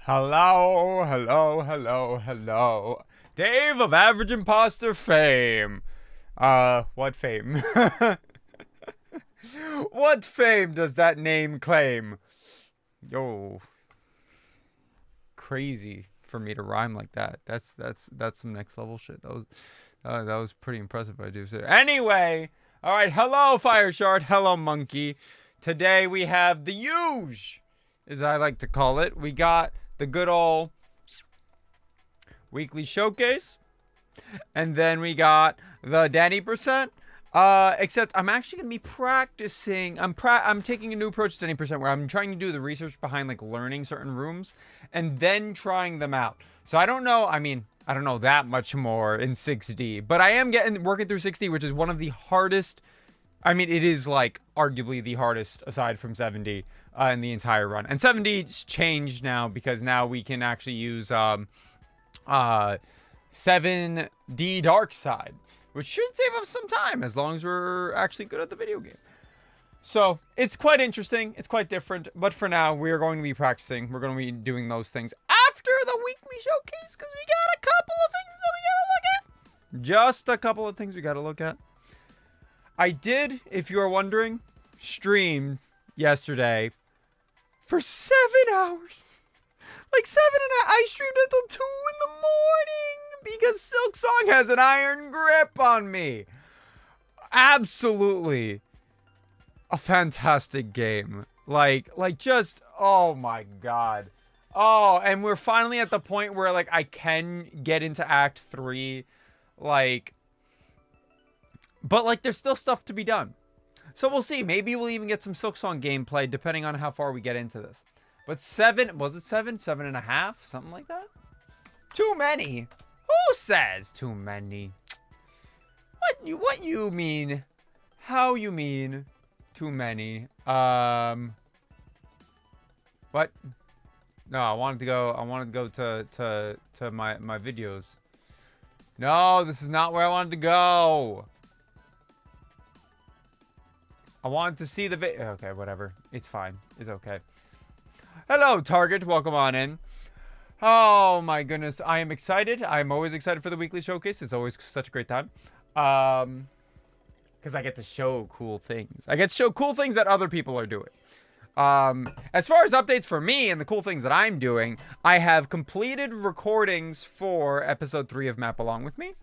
Hello, hello, hello, hello. Dave of Average Imposter fame. What fame? What fame does that name claim? Yo, crazy for me to rhyme like that. That's some next level shit. That was pretty impressive, I do say. Anyway, all right. Hello, Fire Shard. Hello, Monkey. Today we have the huge, as I like to call it. We got the good old weekly showcase, and then we got the Danny%. Except I'm actually gonna be practicing. I'm taking a new approach to Danny% where I'm trying to do the research behind like learning certain rooms and then trying them out. So I don't know. I mean, I don't know that much more in 6D, but I am working through 6D, which is one of the hardest. I mean, it is like arguably the hardest aside from 7D in the entire run. And 7D's changed now because now we can actually use 7D Dark Side, which should save us some time as long as we're actually good at the video game. So it's quite interesting. It's quite different. But for now, we're going to be practicing. We're going to be doing those things after the weekly showcase because we got a couple of things that we got to look at. Just a couple of things we got to look at. I did, if you are wondering, stream yesterday for 7 hours. Like 7 and a half. I streamed until 2 in the morning because Silk Song has an iron grip on me. Absolutely a fantastic game. Like just, oh my god. Oh, and we're finally at the point where like I can get into Act 3. But like there's still stuff to be done. So we'll see. Maybe we'll even get some Silk Song gameplay depending on how far we get into this. But 7, was it 7? 7.5? Something like that? Too many? Who says too many? What you mean? How you mean too many? What? No, I wanted to go to my videos. No, this is not where I wanted to go. I wanted to see the video. Okay, whatever. It's fine. It's okay. Hello, Target. Welcome on in. Oh, my goodness. I am excited. I'm always excited for the weekly showcase. It's always such a great time. Because I get to show cool things. I get to show cool things that other people are doing. As far as updates for me and the cool things that I'm doing, I have completed recordings for episode 3 of Map Along With Me.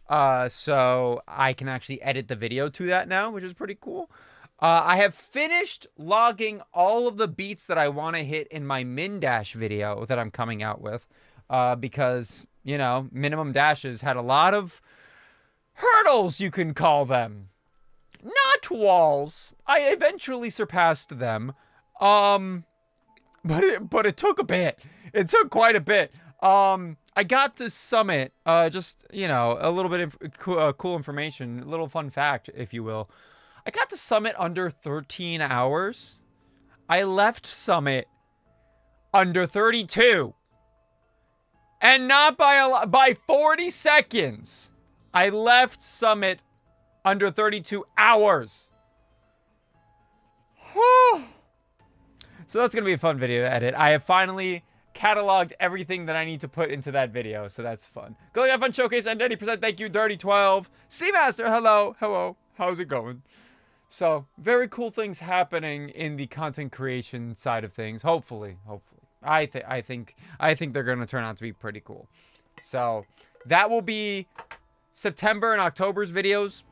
So I can actually edit the video to that now, which is pretty cool. I have finished logging all of the beats that I want to hit in my min dash video that I'm coming out with. Because, you know, minimum dashes had a lot of hurdles, you can call them. Not walls. I eventually surpassed them. But it took a bit. It took quite a bit. I got to Summit, just, you know, a little bit of cool information, a little fun fact, if you will. I got to Summit under 13 hours. I left Summit under 32. And not by a lot, by 40 seconds. I left Summit under 32 hours. So that's going to be a fun video to edit. I have finally cataloged everything that I need to put into that video, so that's fun. Go have fun showcase and Danny%. Thank you, Dirty12. Seamaster, hello, hello. How's it going? So very cool things happening in the content creation side of things. Hopefully. I think they're gonna turn out to be pretty cool. So that will be September and October's videos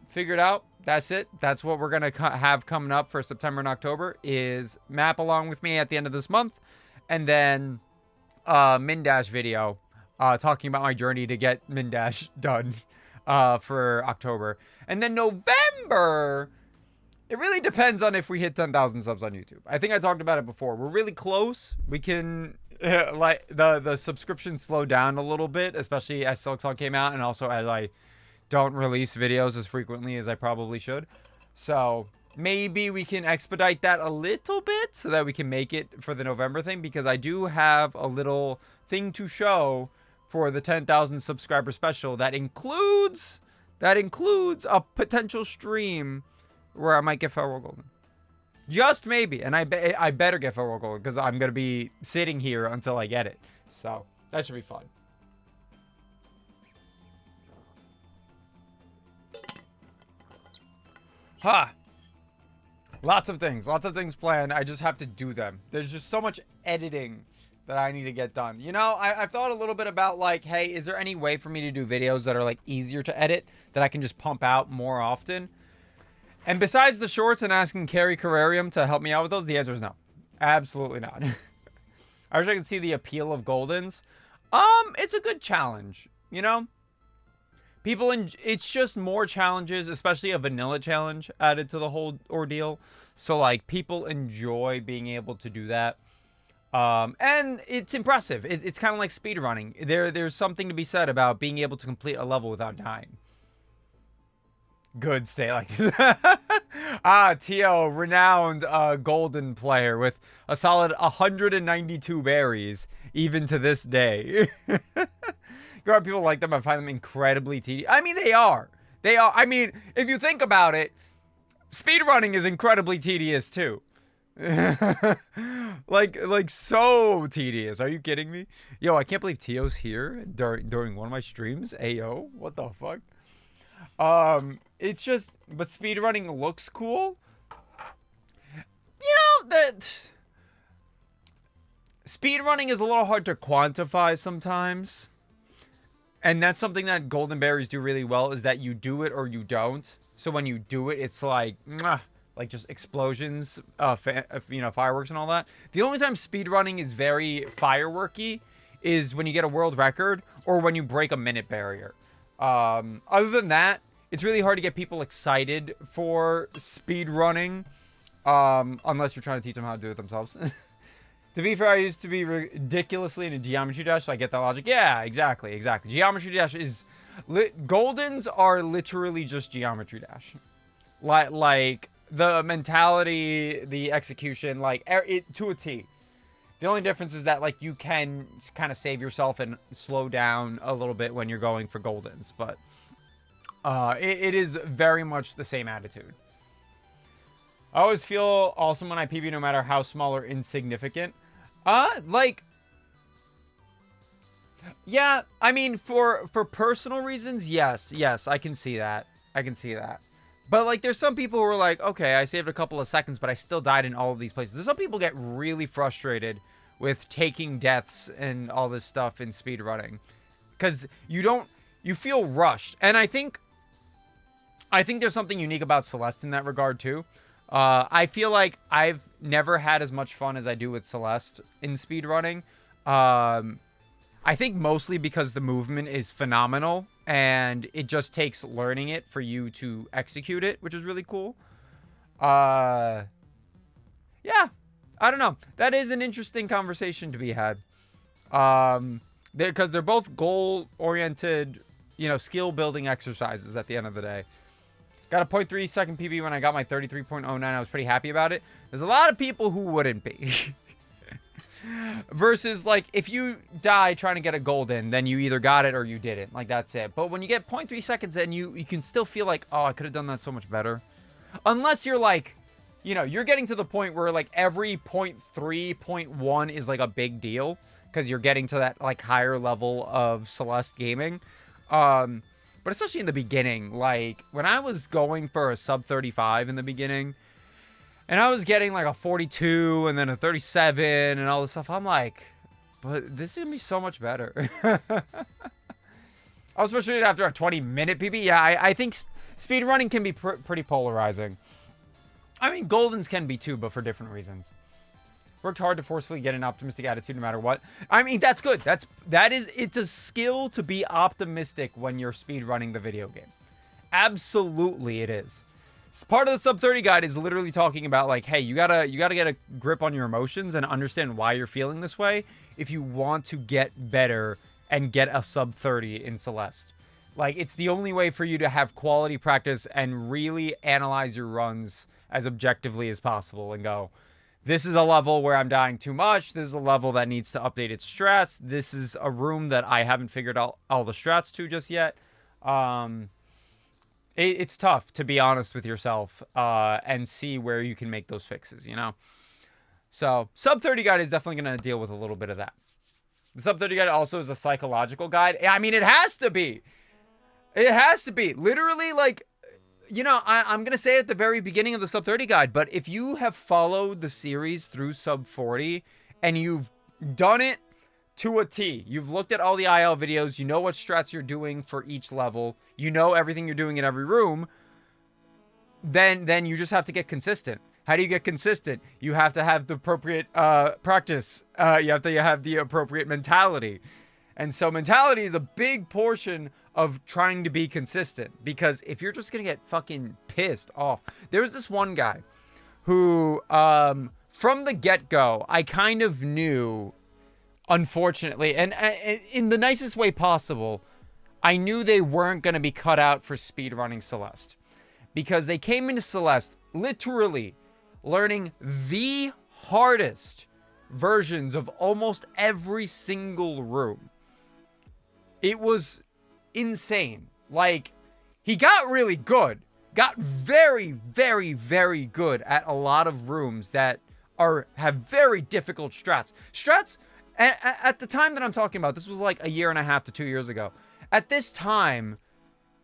figured out. That's it. That's what we're gonna have coming up for September and October is Map Along With Me at the end of this month. And then min dash video talking about my journey to get min dash done for October. And then November, it really depends on if we hit 10,000 subs on YouTube. I think I talked about it before. We're really close. We can like the subscription slowed down a little bit, especially as Silk Song came out and also as I don't release videos as frequently as I probably should. So maybe we can expedite that a little bit so that we can make it for the November thing, because I do have a little thing to show for the 10,000 subscriber special that includes a potential stream where I might get Farewell Golden. Just maybe. And I better get 4 gold because I'm going to be sitting here until I get it. So that should be fun. Huh. Lots of things planned. I just have to do them. There's just so much editing that I need to get done. You know, I've thought a little bit about like, hey, is there any way for me to do videos that are like easier to edit that I can just pump out more often? And besides the shorts and asking Carrie Carrarium to help me out with those, the answer is no. Absolutely not. I wish I could see the appeal of Goldens. It's a good challenge, you know? It's just more challenges, especially a vanilla challenge added to the whole ordeal. So like people enjoy being able to do that. And it's impressive. It's kind of like speedrunning. There's something to be said about being able to complete a level without dying. Good, stay like this. Tio, renowned golden player with a solid 192 berries, even to this day. People like them. I find them incredibly tedious. I mean, they are. I mean, if you think about it, speedrunning is incredibly tedious too. like so tedious. Are you kidding me? Yo, I can't believe Tio's here during one of my streams. Ayo, what the fuck? It's just, but speedrunning looks cool. You know, that speedrunning is a little hard to quantify sometimes. And that's something that golden berries do really well, is that you do it or you don't. So when you do it, it's like, like just explosions, you know, fireworks and all that. The only time speedrunning is very fireworky is when you get a world record or when you break a minute barrier. Other than that, it's really hard to get people excited for speedrunning, unless you're trying to teach them how to do it themselves. To be fair, I used to be ridiculously into Geometry Dash, so I get that logic. Yeah, exactly. Geometry Dash is... Goldens are literally just Geometry Dash. Like, the mentality, the execution, like, it to a T. The only difference is that, like, you can kind of save yourself and slow down a little bit when you're going for Goldens, but... it is very much the same attitude. I always feel awesome when I PB, no matter how small or insignificant. Like, yeah, I mean, for personal reasons, yes, I can see that. But, like, there's some people who are like, okay, I saved a couple of seconds, but I still died in all of these places. There's some people get really frustrated with taking deaths and all this stuff in speedrunning. Because you feel rushed. And I think there's something unique about Celeste in that regard, too. I feel like I've never had as much fun as I do with Celeste in speedrunning. I think mostly because the movement is phenomenal and it just takes learning it for you to execute it, which is really cool. Yeah, I don't know. That is an interesting conversation to be had. Because they're both goal-oriented, you know, skill-building exercises at the end of the day. Got a 0.3 second PB when I got my 33.09. I was pretty happy about it. There's a lot of people who wouldn't be. Versus, like, if you die trying to get a golden, then you either got it or you didn't. Like, that's it. But when you get 0.3 seconds, then you can still feel like, oh, I could have done that so much better. Unless you're, like, you know, you're getting to the point where, like, every 0.3, 0.1 is, like, a big deal. Because you're getting to that, like, higher level of Celeste gaming. But especially in the beginning, like, when I was going for a sub 35 in the beginning, and I was getting, like, a 42 and then a 37 and all this stuff, I'm like, but this is going to be so much better. I was frustrated after a 20-minute PB. Yeah, I think speedrunning can be pretty polarizing. I mean, Goldens can be too, but for different reasons. Worked hard to forcefully get an optimistic attitude no matter what. I mean, that's good. It's a skill to be optimistic when you're speedrunning the video game. Absolutely it is. Part of the sub 30 guide is literally talking about, like, hey, you gotta get a grip on your emotions and understand why you're feeling this way if you want to get better and get a sub 30 in Celeste. Like, it's the only way for you to have quality practice and really analyze your runs as objectively as possible and go, this is a level where I'm dying too much. This is a level that needs to update its strats. This is a room that I haven't figured out all the strats to just yet. And It's tough to be honest with yourself and see where you can make those fixes, you know? So, Sub 30 Guide is definitely going to deal with a little bit of that. The Sub 30 Guide also is a psychological guide. I mean, it has to be. It has to be. Literally, like, you know, I'm going to say it at the very beginning of the Sub 30 Guide, but if you have followed the series through Sub 40 and you've done it to a T, you've looked at all the IL videos, you know what strats you're doing for each level, you know everything you're doing in every room, then you just have to get consistent. How do you get consistent? You have to have the appropriate practice. You have to have the appropriate mentality. And so mentality is a big portion of trying to be consistent. Because if you're just going to get fucking pissed off. There was this one guy who, from the get-go, I kind of knew, unfortunately, and in the nicest way possible, I knew they weren't going to be cut out for speedrunning Celeste. Because they came into Celeste literally learning the hardest versions of almost every single room. It was insane. Like, he got really good. Got very, very, very good at a lot of rooms that have very difficult strats. Strats, at the time that I'm talking about, this was like a year and a half to 2 years ago. At this time,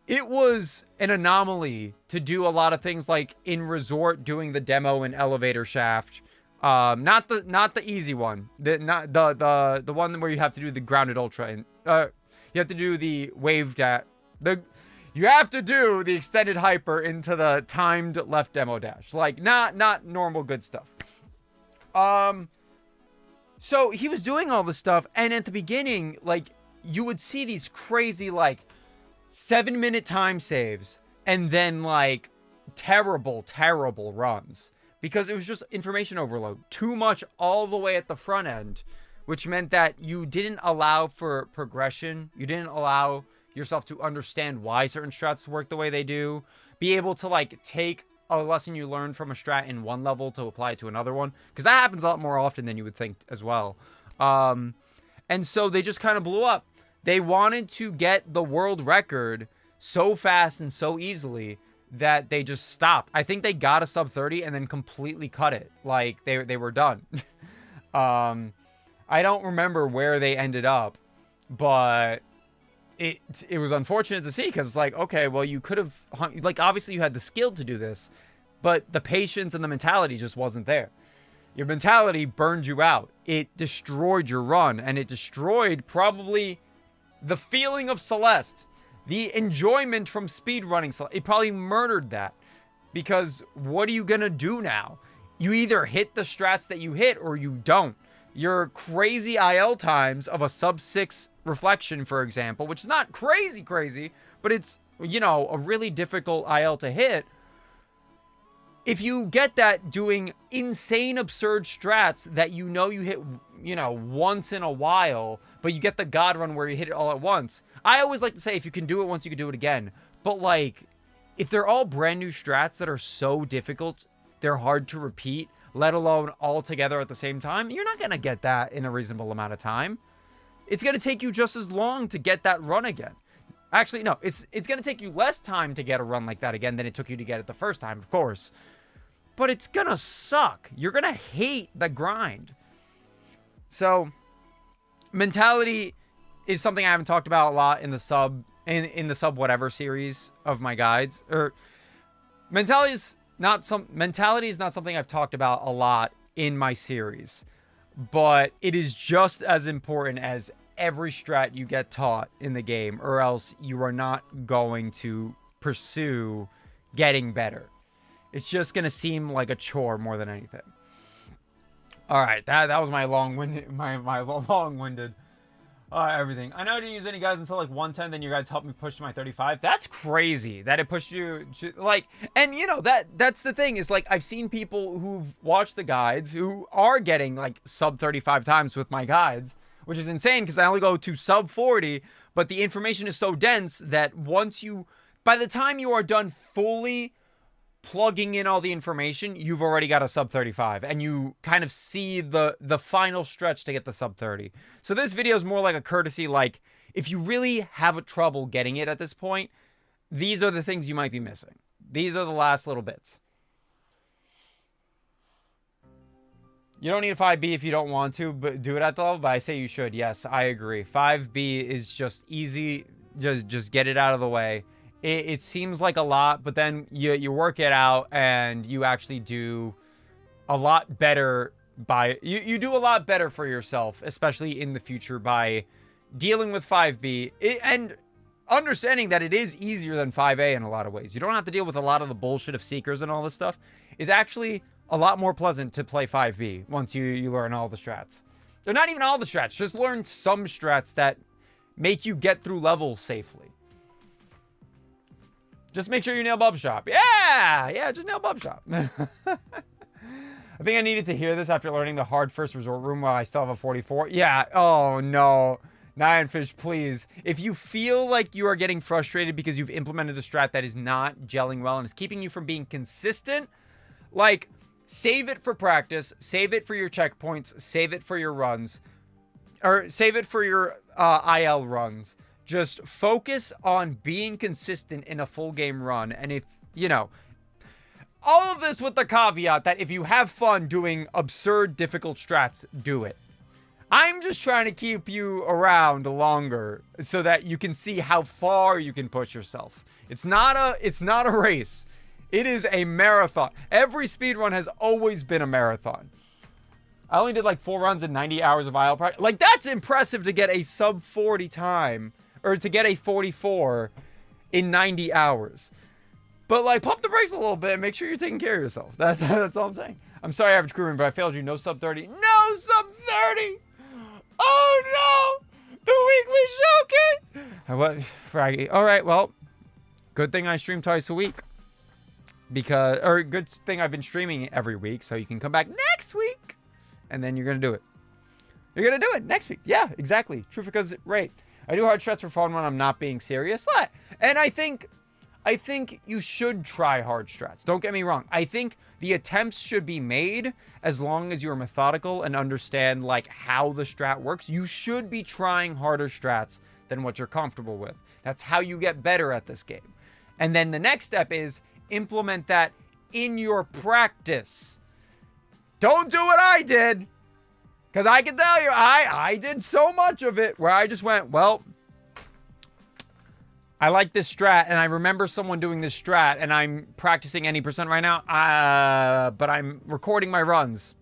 it was an anomaly to do a lot of things like in Resort doing the demo in Elevator Shaft. Not the easy one. The one where you have to do the Grounded Ultra and you have to do the Wave you have to do the extended hyper into the timed left demo dash. Like not normal good stuff. So he was doing all this stuff, and at the beginning, like, you would see these crazy like 7-minute time saves and then like terrible runs because it was just information overload. Too much all the way at the front end, which meant that you didn't allow for progression. You didn't allow yourself to understand why certain strats work the way they do. Be able to like take a lesson you learned from a strat in one level to apply it to another one. Because that happens a lot more often than you would think as well. And so they just kind of blew up. They wanted to get the world record so fast and so easily that they just stopped. I think they got a sub 30 and then completely cut it. Like, they were done. I don't remember where they ended up, but it was unfortunate to see because, like, okay, well, you could have... Like, obviously you had the skill to do this, but the patience and the mentality just wasn't there. Your mentality burned you out. It destroyed your run, and it destroyed probably... the feeling of Celeste, the enjoyment from speedrunning Celeste, it probably murdered that. Because what are you going to do now? You either hit the strats that you hit or you don't. Your crazy IL times of a sub 6 reflection, for example, which is not crazy, but it's, you know, a really difficult IL to hit. If you get that doing insane, absurd strats that you know you hit, you know, once in a while, but you get the God run where you hit it all at once. I always like to say if you can do it once, you can do it again. But, like, if they're all brand new strats that are so difficult, they're hard to repeat, let alone all together at the same time, you're not going to get that in a reasonable amount of time. It's going to take you just as long to get that run again. Actually, no, it's going to take you less time to get a run like that again than it took you to get it the first time, of course. But it's going to suck. You're going to hate the grind. So, mentality is something I haven't talked about a lot in the sub whatever series of my guides. Or mentality is not something I've talked about a lot in my series. But it is just as important as every strat you get taught in the game, or else you are not going to pursue getting better. It's just going to seem like a chore more than anything. All right, that was my long-winded, everything. I know I didn't use any guys until like 110, then you guys helped me push to my 35. That's crazy that it pushed you, like, and you know, that's the thing is, like, I've seen people who've watched the guides who are getting like sub 35 times with my guides, which is insane because I only go to sub 40, but the information is so dense that by the time you are done fully plugging in all the information, you've already got a sub 35 and you kind of see the final stretch to get the sub 30. So this video is more like a courtesy, like if you really have a trouble getting it at this point, these are the things you might be missing. These are the last little bits. You don't need a 5B if you don't want to, but do it at the level, but I say you should. Yes, I agree. 5B is just easy. Just get it out of the way. It seems like a lot, but then you work it out and you actually do a lot better by... You do a lot better for yourself, especially in the future, by dealing with 5B. And understanding that it is easier than 5A in a lot of ways. You don't have to deal with a lot of the bullshit of Seekers and all this stuff. It's actually a lot more pleasant to play 5B once you learn all the strats. They're not even all the strats. Just learn some strats that make you get through levels safely. Just make sure you nail Bub Shop. Yeah, just nail Bub Shop. I think I needed to hear this after learning the hard first resort room while I still have a 44. Yeah, oh no. Nyanfish, please. If you feel like you are getting frustrated because you've implemented a strat that is not gelling well and is keeping you from being consistent, like, save it for practice, save it for your checkpoints, save it for your runs, or save it for your IL runs. Just focus on being consistent in a full game run. And if, you know, all of this with the caveat that if you have fun doing absurd, difficult strats, do it. I'm just trying to keep you around longer so that you can see how far you can push yourself. It's not a race. It is a marathon. Every speedrun has always been a marathon. I only did like 4 runs and 90 hours of IL practice. Like, that's impressive to get a sub 40 time, or to get a 44 in 90 hours. But like, pump the brakes a little bit and make sure you're taking care of yourself. That's all I'm saying. I'm sorry, Average Crewman, but I failed you. No sub 30. No sub 30! Oh no! The weekly showcase! What? Fraggy. Alright, well, good thing I stream twice a week. Good thing I've been streaming every week, so you can come back next week. And then you're going to do it. You're going to do it next week. Yeah, exactly. True, because, right. I do hard strats for fun when I'm not being serious. And I think you should try hard strats. Don't get me wrong. I think the attempts should be made as long as you're methodical and understand, like, how the strat works. You should be trying harder strats than what you're comfortable with. That's how you get better at this game. And then the next step is implement that in your practice. Don't do what I did. Because I can tell you, I did so much of it where I just went, well, I like this strat, and I remember someone doing this strat, and I'm practicing any percent right now, but I'm recording my runs.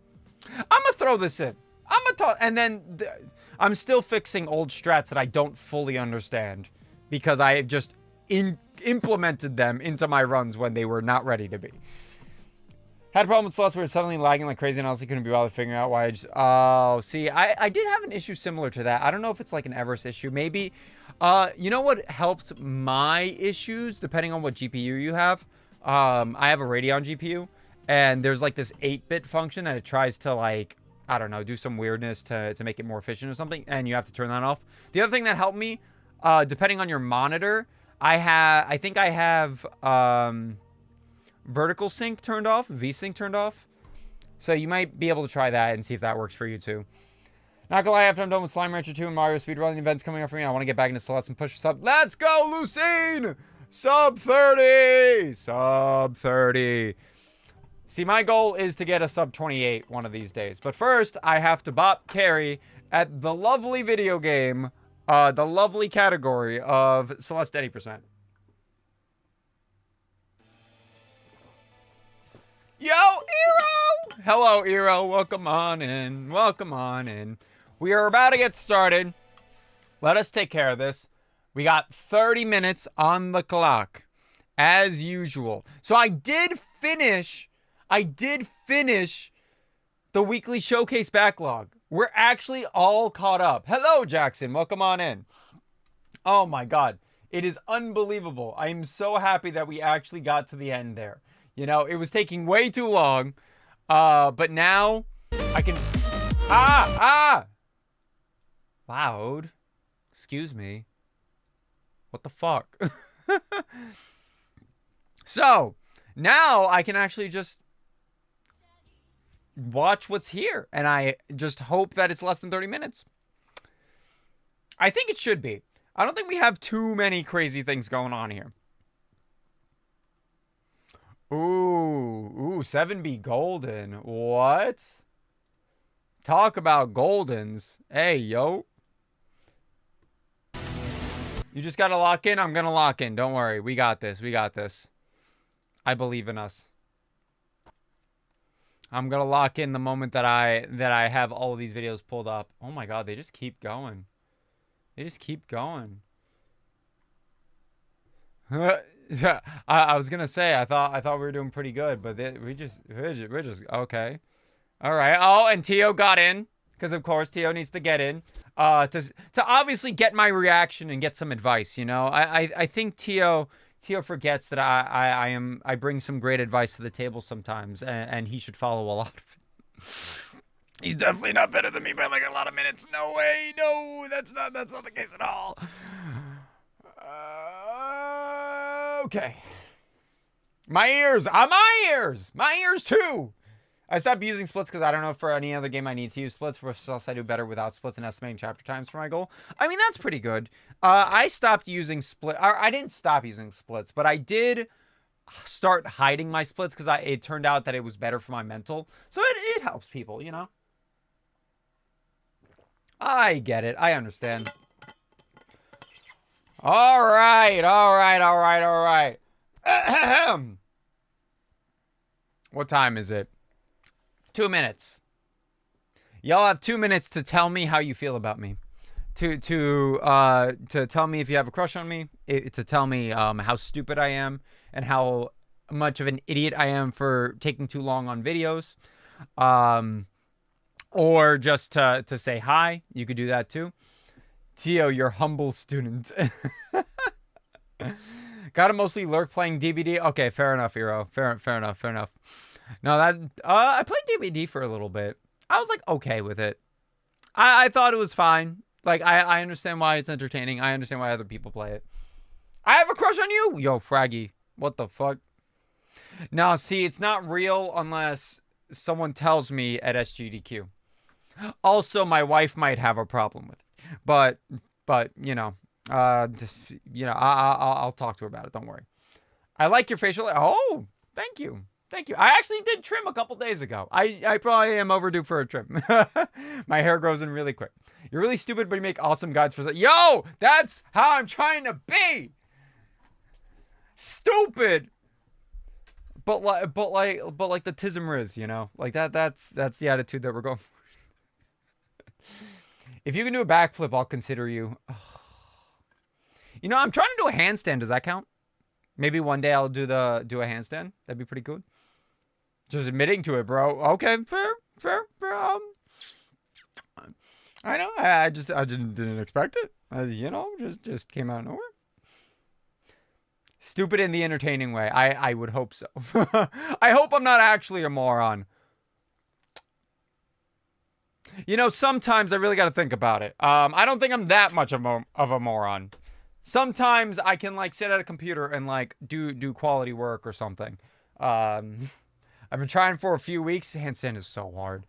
I'm going to throw this in. And then I'm still fixing old strats that I don't fully understand because I have just implemented them into my runs when they were not ready to be. Had a problem with Celeste where it's suddenly lagging like crazy and honestly couldn't be bothered figuring out why I just... Oh, see, I did have an issue similar to that. I don't know if it's like an Everest issue. Maybe... you know what helped my issues, depending on what GPU you have? I have a Radeon GPU, and there's like this 8-bit function that it tries to, like, I don't know, do some weirdness to make it more efficient or something, and you have to turn that off. The other thing that helped me, depending on your monitor, I think I have... vertical sync turned off, V-sync turned off. So you might be able to try that and see if that works for you too. Not gonna lie, after I'm done with Slime Rancher 2 and Mario speedrunning events coming up for me, I want to get back into Celeste and push for sub. Let's go, Lucine! Sub 30! Sub 30. See, my goal is to get a sub 28 one of these days. But first, I have to bop carry at the lovely video game, the lovely category of Celeste 80%. Yo, Eero! Hello, Eero. Welcome on in. Welcome on in. We are about to get started. Let us take care of this. We got 30 minutes on the clock, as usual. So I did finish the weekly showcase backlog. We're actually all caught up. Hello, Jackson. Welcome on in. Oh, my God. It is unbelievable. I am so happy that we actually got to the end there. You know, it was taking way too long, but now I can... Loud. Excuse me. What the fuck? So, now I can actually just watch what's here, and I just hope that it's less than 30 minutes. I think it should be. I don't think we have too many crazy things going on here. Ooh, 7B golden. What? Talk about goldens. Hey, yo. You just gotta lock in. I'm gonna lock in. Don't worry. We got this. We got this. I believe in us. I'm gonna lock in the moment that I have all of these videos pulled up. Oh my god, they just keep going. They just keep going. I was gonna say I thought we were doing pretty good, but we're just okay. All right. Oh, and Tio got in because of course Tio needs to get in to obviously get my reaction and get some advice. You know, I think Tio forgets that I bring some great advice to the table sometimes, and he should follow a lot of it. He's definitely not better than me by like a lot of minutes. No way. No, that's not the case at all. Okay. My ears too. I stopped using splits because I don't know for any other game I need to use splits. For else I do better without splits and estimating chapter times for my goal. I mean, that's pretty good. I stopped using split. I didn't stop using splits, but I did start hiding my splits because it turned out that it was better for my mental. So it helps people, you know. I get it. I understand. All right. What time is it? 2 minutes. Y'all have 2 minutes to tell me how you feel about me. To tell me if you have a crush on me. To tell me how stupid I am and how much of an idiot I am for taking too long on videos. Or just to say hi. You could do that too. Tio, your humble student. Gotta mostly lurk playing DBD. Okay, fair enough, Hero. Fair enough. No, that I played DBD for a little bit. I was like okay with it. I thought it was fine. Like I understand why it's entertaining. I understand why other people play it. I have a crush on you? Yo, Fraggy. What the fuck? No, see, it's not real unless someone tells me at SGDQ. Also, my wife might have a problem with it. But you know, I'll talk to her about it. Don't worry. I like your facial. Oh, thank you. I actually did trim a couple days ago. I probably am overdue for a trim. My hair grows in really quick. You're really stupid, but you make awesome guides for. Yo, that's how I'm trying to be. Stupid. But like the Tism you know, like that's the attitude that we're going for. If you can do a backflip, I'll consider you. You know, I'm trying to do a handstand. Does that count? Maybe one day I'll do a handstand. That'd be pretty good. Just admitting to it, bro. Okay, fair. I know. I didn't expect it. You know, just came out of nowhere. Stupid in the entertaining way. I would hope so. I hope I'm not actually a moron. You know, sometimes I really got to think about it. I don't think I'm that much of a moron. Sometimes I can like sit at a computer and like do quality work or something. I've been trying for a few weeks. Handstand is so hard.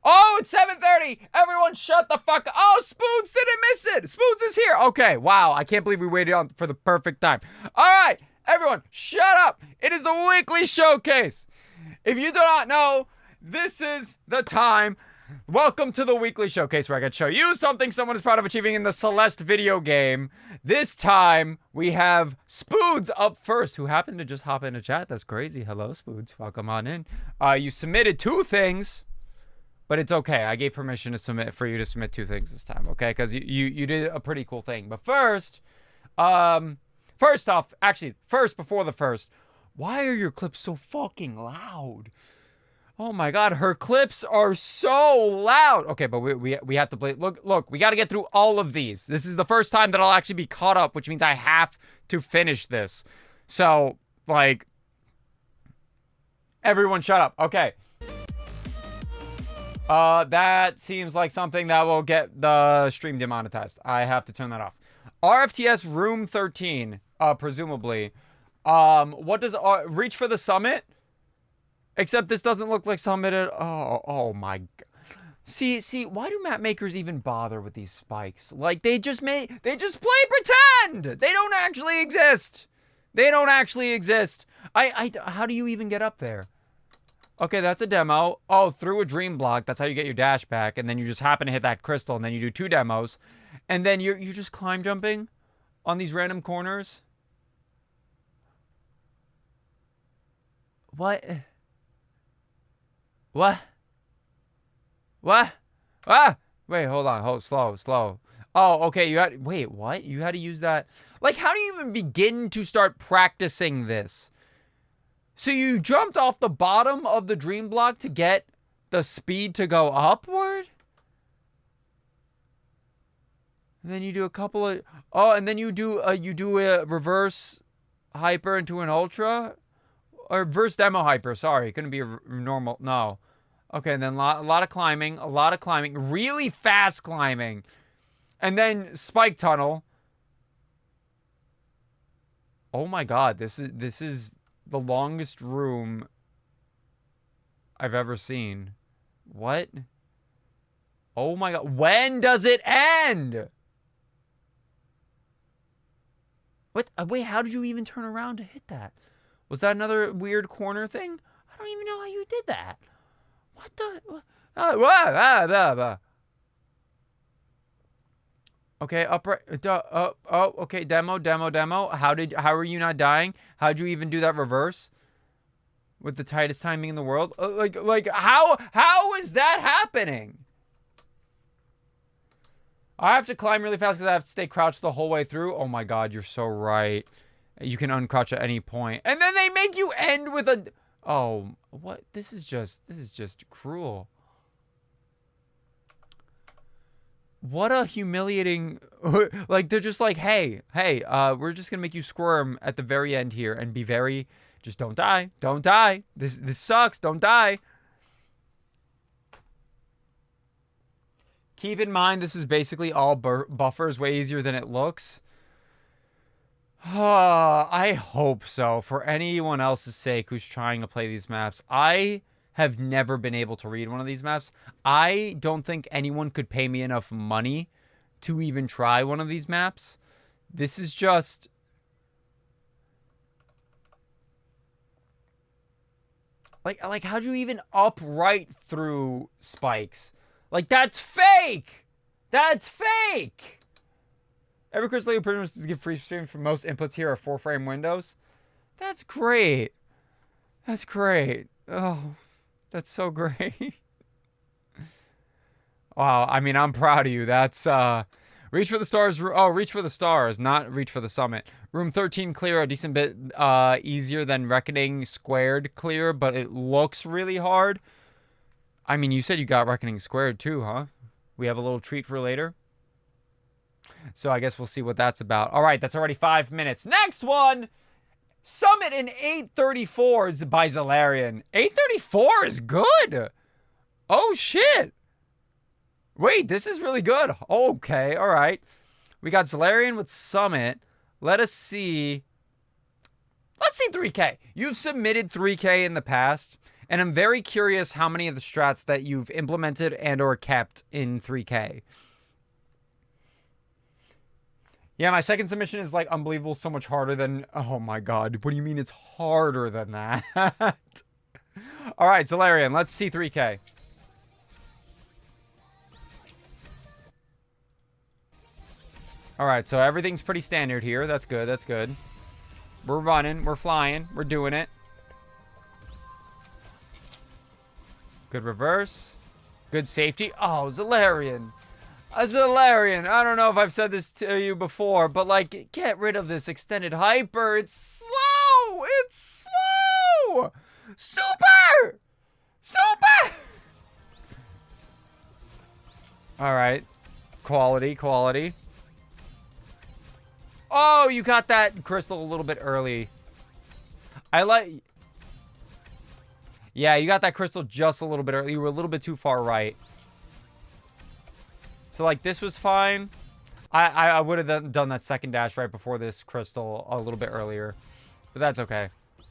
Oh, it's 7:30. Everyone shut the fuck up. Oh, Spoons didn't miss it. Spoons is here. Okay, wow. I can't believe we waited on for the perfect time. All right, everyone, shut up. It is the weekly showcase. If you do not know, this is the time. Welcome to the weekly showcase where I can show you something someone is proud of achieving in the Celeste video game. This time, we have Spoons up first, who happened to just hop into chat. That's crazy. Hello, Spoons. Welcome on in. You submitted 2 things, but it's okay. I gave permission for you to submit 2 things this time, okay? Because you did a pretty cool thing. But first, before the first, why are your clips so fucking loud? Oh my god, her clips are so loud. Okay, but we have to play. Look, we got to get through all of these. This is the first time that I'll actually be caught up, which means I have to finish this. So, like, everyone shut up. Okay. That seems like something that will get the stream demonetized. I have to turn that off. RFTS Room 13, presumably. What does reach for the summit? Except this doesn't look like Summit at oh my god. See, why do map makers even bother with these spikes? Like they just play pretend. They don't actually exist. How do you even get up there? Okay, that's a demo. Oh, through a dream block. That's how you get your dash back. And then you just happen to hit that crystal, and then you do 2 demos. And then you're just climb jumping on these random corners. What? What? What? Ah! Wait, hold on. Hold slow. Oh, okay. Wait, what? You had to use that. Like, how do you even begin to start practicing this? So you jumped off the bottom of the dream block to get the speed to go upward? And then you do a couple of... Oh, and then you do a reverse hyper into an ultra? Or reverse demo hyper, sorry. It couldn't be a normal... No. Okay, and then a lot of climbing. A lot of climbing. Really fast climbing. And then spike tunnel. Oh my god, this is the longest room I've ever seen. What? Oh my god. When does it end? What? Wait, how did you even turn around to hit that? Was that another weird corner thing? I don't even know how you did that. What the? Okay, upright. Oh, okay. Demo. How are you not dying? How'd you even do that reverse? With the tightest timing in the world? Like how is that happening? I have to climb really fast because I have to stay crouched the whole way through. Oh my god, you're so right. You can uncrouch at any point. And then they make you end with a... Oh, what? This is just cruel. What a humiliating... Like, they're just like, hey, we're just gonna make you squirm at the very end here and be very... Just don't die. Don't die. This sucks. Don't die. Keep in mind, this is basically all buffers, way easier than it looks. I hope so. For anyone else's sake who's trying to play these maps. I have never been able to read one of these maps. I don't think anyone could pay me enough money to even try one of these maps. This is just... Like how'd you even up right through spikes? Like, that's fake! That's fake! Every crystal you pretty much give free stream for most inputs here are 4-frame windows. That's great. That's great. Oh, that's so great. Wow, I mean, I'm proud of you. That's, reach for the stars. Oh, reach for the stars, not reach for the summit. Room 13 clear, a decent bit easier than Reckoning Squared clear, but it looks really hard. I mean, you said you got Reckoning Squared too, huh? We have a little treat for later. So I guess we'll see what that's about. All right, that's already 5 minutes. Next one! Summit in 834 is by Zalarian. 834 is good! Oh, shit! Wait, this is really good. Okay, all right. We got Zalarian with Summit. Let us see. Let's see 3K. You've submitted 3K in the past, and I'm very curious how many of the strats that you've implemented and or kept in 3K. Yeah, my second submission is like unbelievable, so much harder than... Oh my god, what do you mean it's harder than that? All right, Zalarian, let's see 3K. All right, so everything's pretty standard here. That's good, that's good. We're running, we're flying, we're doing it. Good reverse. Good safety. Oh, Zalarian. Zalarian. I don't know if I've said this to you before, but like, get rid of this extended hyper. It's slow. It's slow. Super. Super. All right. Quality, quality. Oh, you got that crystal a little bit early. I like... Yeah, you got that crystal just a little bit early. You were a little bit too far right. So, like, this was fine. I would have done that second dash right before this crystal a little bit earlier. But that's okay.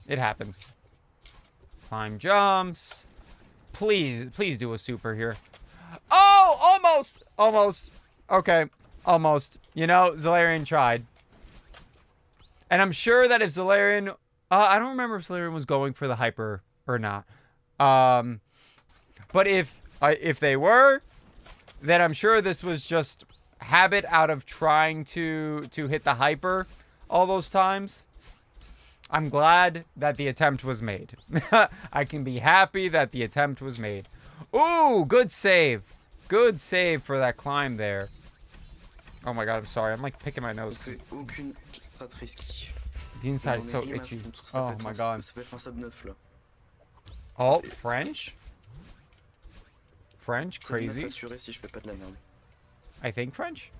It happens. Climb jumps. Please do a super here. Oh, almost. Almost. Okay, almost. You know, Zalarian tried. And I'm sure that if Zalarian I don't remember if Solarian was going for the hyper or not. But if they were, then I'm sure this was just habit out of trying to hit the hyper all those times. I'm glad that the attempt was made. I can be happy that the attempt was made. Ooh, good save. Good save for that climb there. Oh my god, I'm sorry. I'm like picking my nose. The inside is so itchy. Oh my god. Oh, French? French? Crazy? I think French.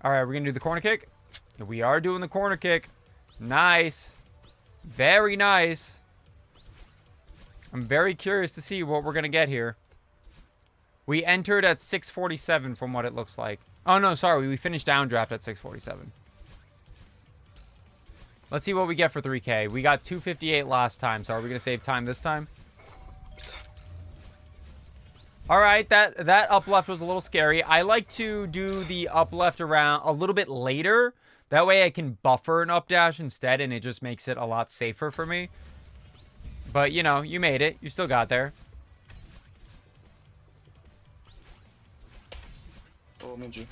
Alright, we're gonna do the corner kick. We are doing the corner kick. Nice. Very nice. I'm very curious to see what we're gonna get here. We entered at 647 from what it looks like. Oh no, sorry. We finished downdraft at 647. Let's see what we get for 3K. We got 258 last time, so are we going to save time this time? Alright, that up left was a little scary. I like to do the up left around a little bit later. That way I can buffer an up dash instead, and it just makes it a lot safer for me. But, you know, you made it. You still got there. Oh, mon Dieu.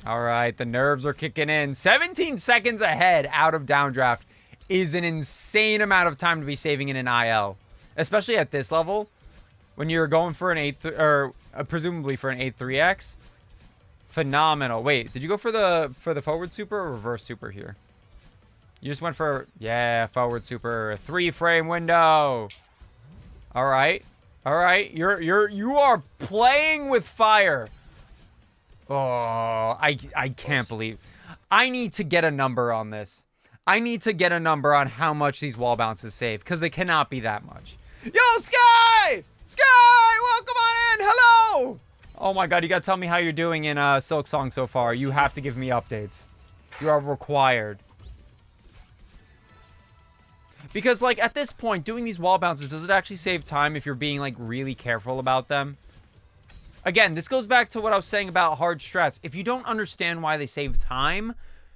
All right, the nerves are kicking in. 17 seconds ahead out of downdraft is an insane amount of time to be saving in an IL, especially at this level when you're going for an 8 or presumably for an 8-3x. Phenomenal. Wait, did you go for the forward super or reverse super here? You just went for, yeah, forward super. 3-frame window. All right. All right. You are playing with fire. Oh, I can't believe. I need to get a number on this. I need to get a number on how much these wall bounces save, because they cannot be that much. Yo, Sky! Sky! Welcome on in! Hello! Oh my god, you gotta tell me how you're doing in Silksong so far. You have to give me updates. You are required. Because, like, at this point, doing these wall bounces, does it actually save time if you're being, like, really careful about them? Again, this goes back to what I was saying about hard strats. If you don't understand why they save time,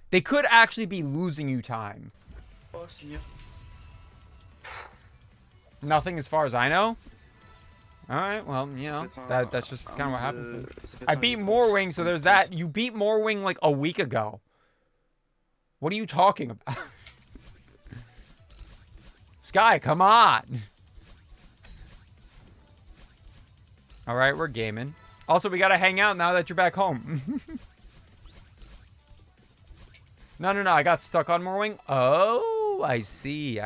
they could actually be losing you time. Nothing as far as I know. Alright, well, you know, that's just kind of what happens. I beat Morwing, so there's that. You beat Morwing like a week ago. What are you talking about? Sky, come on. All right, we're gaming. Also, we got to hang out now that you're back home. No, I got stuck on Morwing. Oh, I see.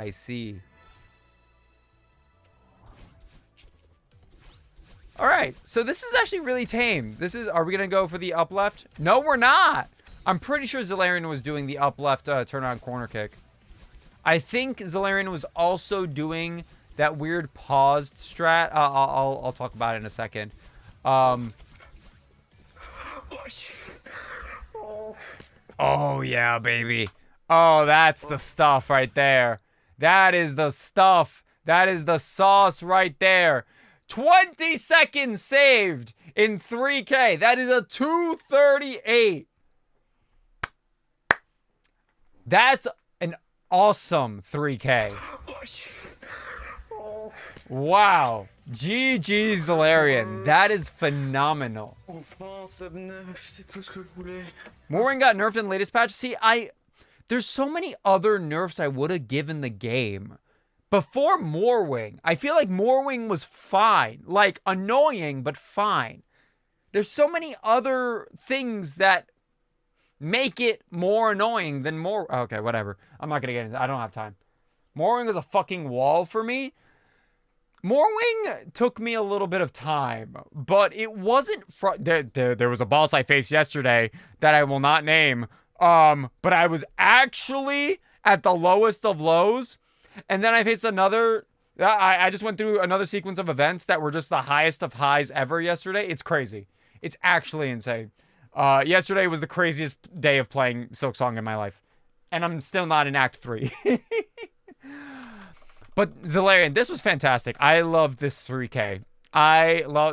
All right, so this is actually really tame. Are we going to go for the up left? No, we're not. I'm pretty sure Zalarian was doing the up left turn on corner kick. I think Zalarian was also doing that weird paused strat. I'll talk about it in a second. Oh yeah, baby. Oh, that's the stuff right there. That is the stuff. That is the sauce right there. 20 seconds saved in 3K. That is a 238. That's an awesome 3K. Wow. GG Zalarian. That is phenomenal. Morwing got nerfed in the latest patch. See, there's so many other nerfs I would have given the game. Before Morwing, I feel like Morwing was fine. Like, annoying, but fine. There's so many other things that make it more annoying than more... Okay, whatever. I'm not going to get into it. I don't have time. Morwing was a fucking wall for me. Morwing took me a little bit of time, but it wasn't... There was a boss I faced yesterday that I will not name. But I was actually at the lowest of lows. And then I faced another... I just went through another sequence of events that were just the highest of highs ever yesterday. It's crazy. It's actually insane. Yesterday was the craziest day of playing Silksong in my life. And I'm still not in Act 3. But Zalarian, this was fantastic. I love this 3K.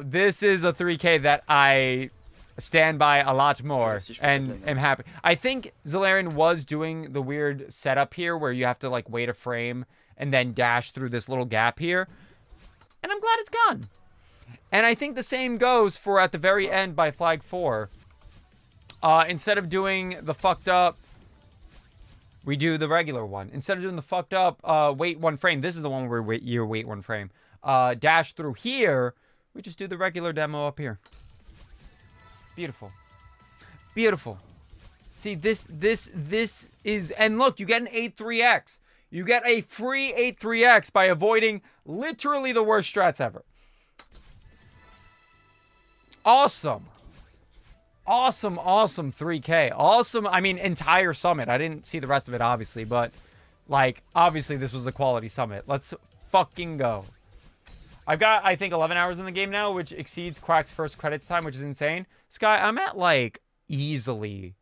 This is a 3K that I stand by a lot more and am happy. I think Zalarian was doing the weird setup here where you have to like wait a frame and then dash through this little gap here. And I'm glad it's gone. And I think the same goes for at the very end by flag 4. Instead of doing the fucked up, we do the regular one. Instead of doing the fucked up wait 1 frame, this is the one where you wait 1 frame. Dash through here, we just do the regular demo up here. Beautiful. Beautiful. See, this is... And look, you get an 8-3X. You get a free 8-3X by avoiding literally the worst strats ever. Awesome. Awesome, awesome 3K. Awesome, I mean, entire summit. I didn't see the rest of it, obviously, but, like, obviously this was a quality summit. Let's fucking go. I've got, I think, 11 hours in the game now, which exceeds Quack's first credits time, which is insane. Sky, I'm at, like, easily